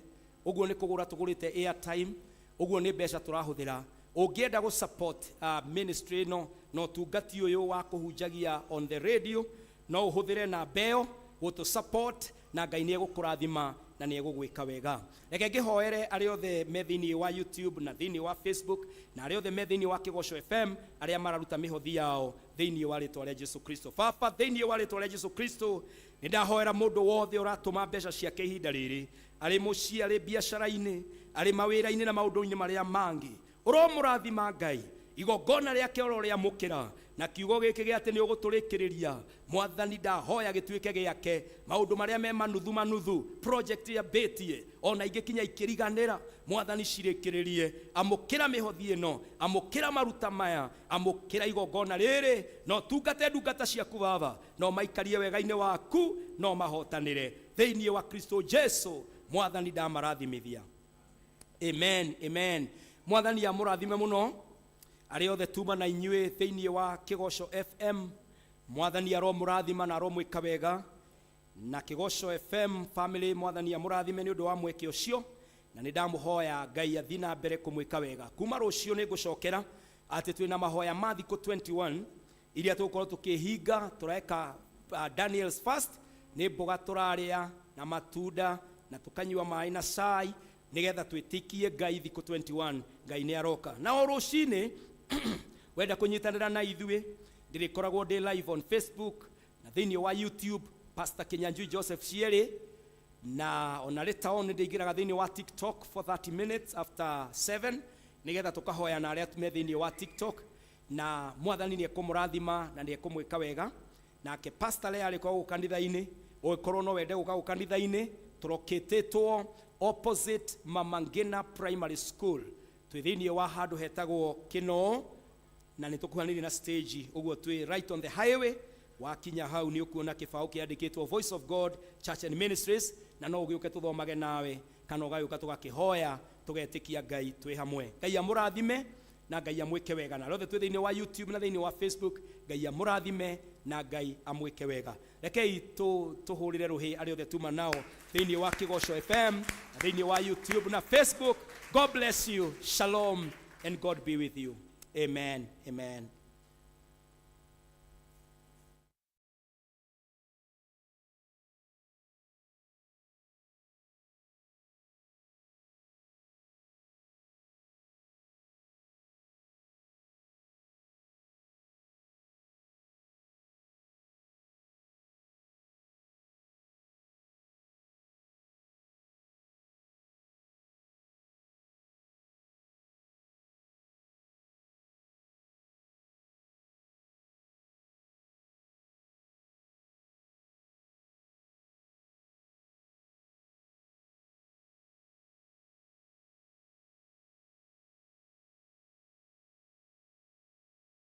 ũguo nĩ kũgũra tũgũrĩte airtime ũguo nĩ mbeca tũrahũthĩra ũngĩenda gũ-support ministry no tungati ũyũ wa kũhunjagia on the radio no ũhũthĩre namba ĩyo gũtũ-support na Ngai nĩ egũkũrathima na nĩ egũgwĩka wega reke ngĩhoere arĩa othe me thĩinĩ wa YouTube na thĩinĩ wa Facebook na arĩa othe me thĩinĩ wa Kĩgoco FM arĩa mararuta mĩhothi yao thĩinĩ wa rĩtwa rĩa Jesu Kristo Baba thĩinĩ wa rĩtwa rĩa Jesu Kristo nĩ ndahoera mũndũ wothe ũratũma mbeca ciake ihinda rĩrĩ arĩ mũciĩ arĩ biacara-inĩ arĩ mawĩra-inĩ na maũndũ-inĩ marĩa mangĩ ũromũrathima Ngai igongona rĩake rĩa mũkĩra na kiugo gĩkĩ gĩa atĩ nĩ ũgũtũrĩkĩrĩria Mwathani ndahoya gĩtuĩke gĩake maũndũ marĩa me manuthu project ya betie ona ingĩkinya ikĩriganĩra Mwathani cirĩkĩrĩrie amũkĩra mĩhothi ĩno amũkĩra maruta maya amũkĩra igongona rĩrĩ no tungate ndungata ciaku Baba no maikarie wega-inĩ waku no mahotanĩre thĩinĩ wa Kristo Jesu Mwathani ndamarathimithia amen Mwathani amũrathime mũno arĩa othe tuma na inyuĩ thĩinĩ wa Kĩgoco FM mwathani aro murathima na aro mwika wega na Kigoco FM family mwathani amurathime ni undu wa mweke ucio na ni ndamuhoya Ngai athina mbere kumwika wega kuma rucio ni gucokera ati twina mahoya ma thikũ 21 iria tugukorwo tukihinga tureka Daniel's fast ni mboga turaria na matunda na tukanyua mai na cai nigetha twitikie Ngai thikũ 21 Ngai ni aroka na o rucini wenda kunyitanira na ithuĩ ndirikoragwo ndi live on Facebook na thini wa YouTube Pastor Kinyanjui Joseph Shieri na ona later on ndigiraga thini wa TikTok for 30 minutes after 7 nigetha tukahoya na aria tume thini wa TikTok na mwathani ni ekumurathima na ni ekumwika wega nake pastor le alikuwa gukanitha-ini ugikorwo no wende guka gukanitha-ini turoketetwo opposite Mama Ngina Primary School twi thini wa handu hetagwo Kino na nitukuhaniri na stage uguo twi right on the highway wakinya hau ni ukuona kibao kiandikitwo Voice of God Church and Ministries na no ugiuke tuthomage nawe kana ugayuka tugakihoya tugetikia Ngai twi hamwe Ngai amurathime na Ngai amwike wega na rothe twi thini wa YouTube na thini wa Facebook Ngai amurathime na Ngai amwike wega rekei tuhurire ruhi ari othe tuma nao thini wa Kigoco FM thini wa YouTube na Facebook. God bless you. Shalom and God be with you. Amen. Amen.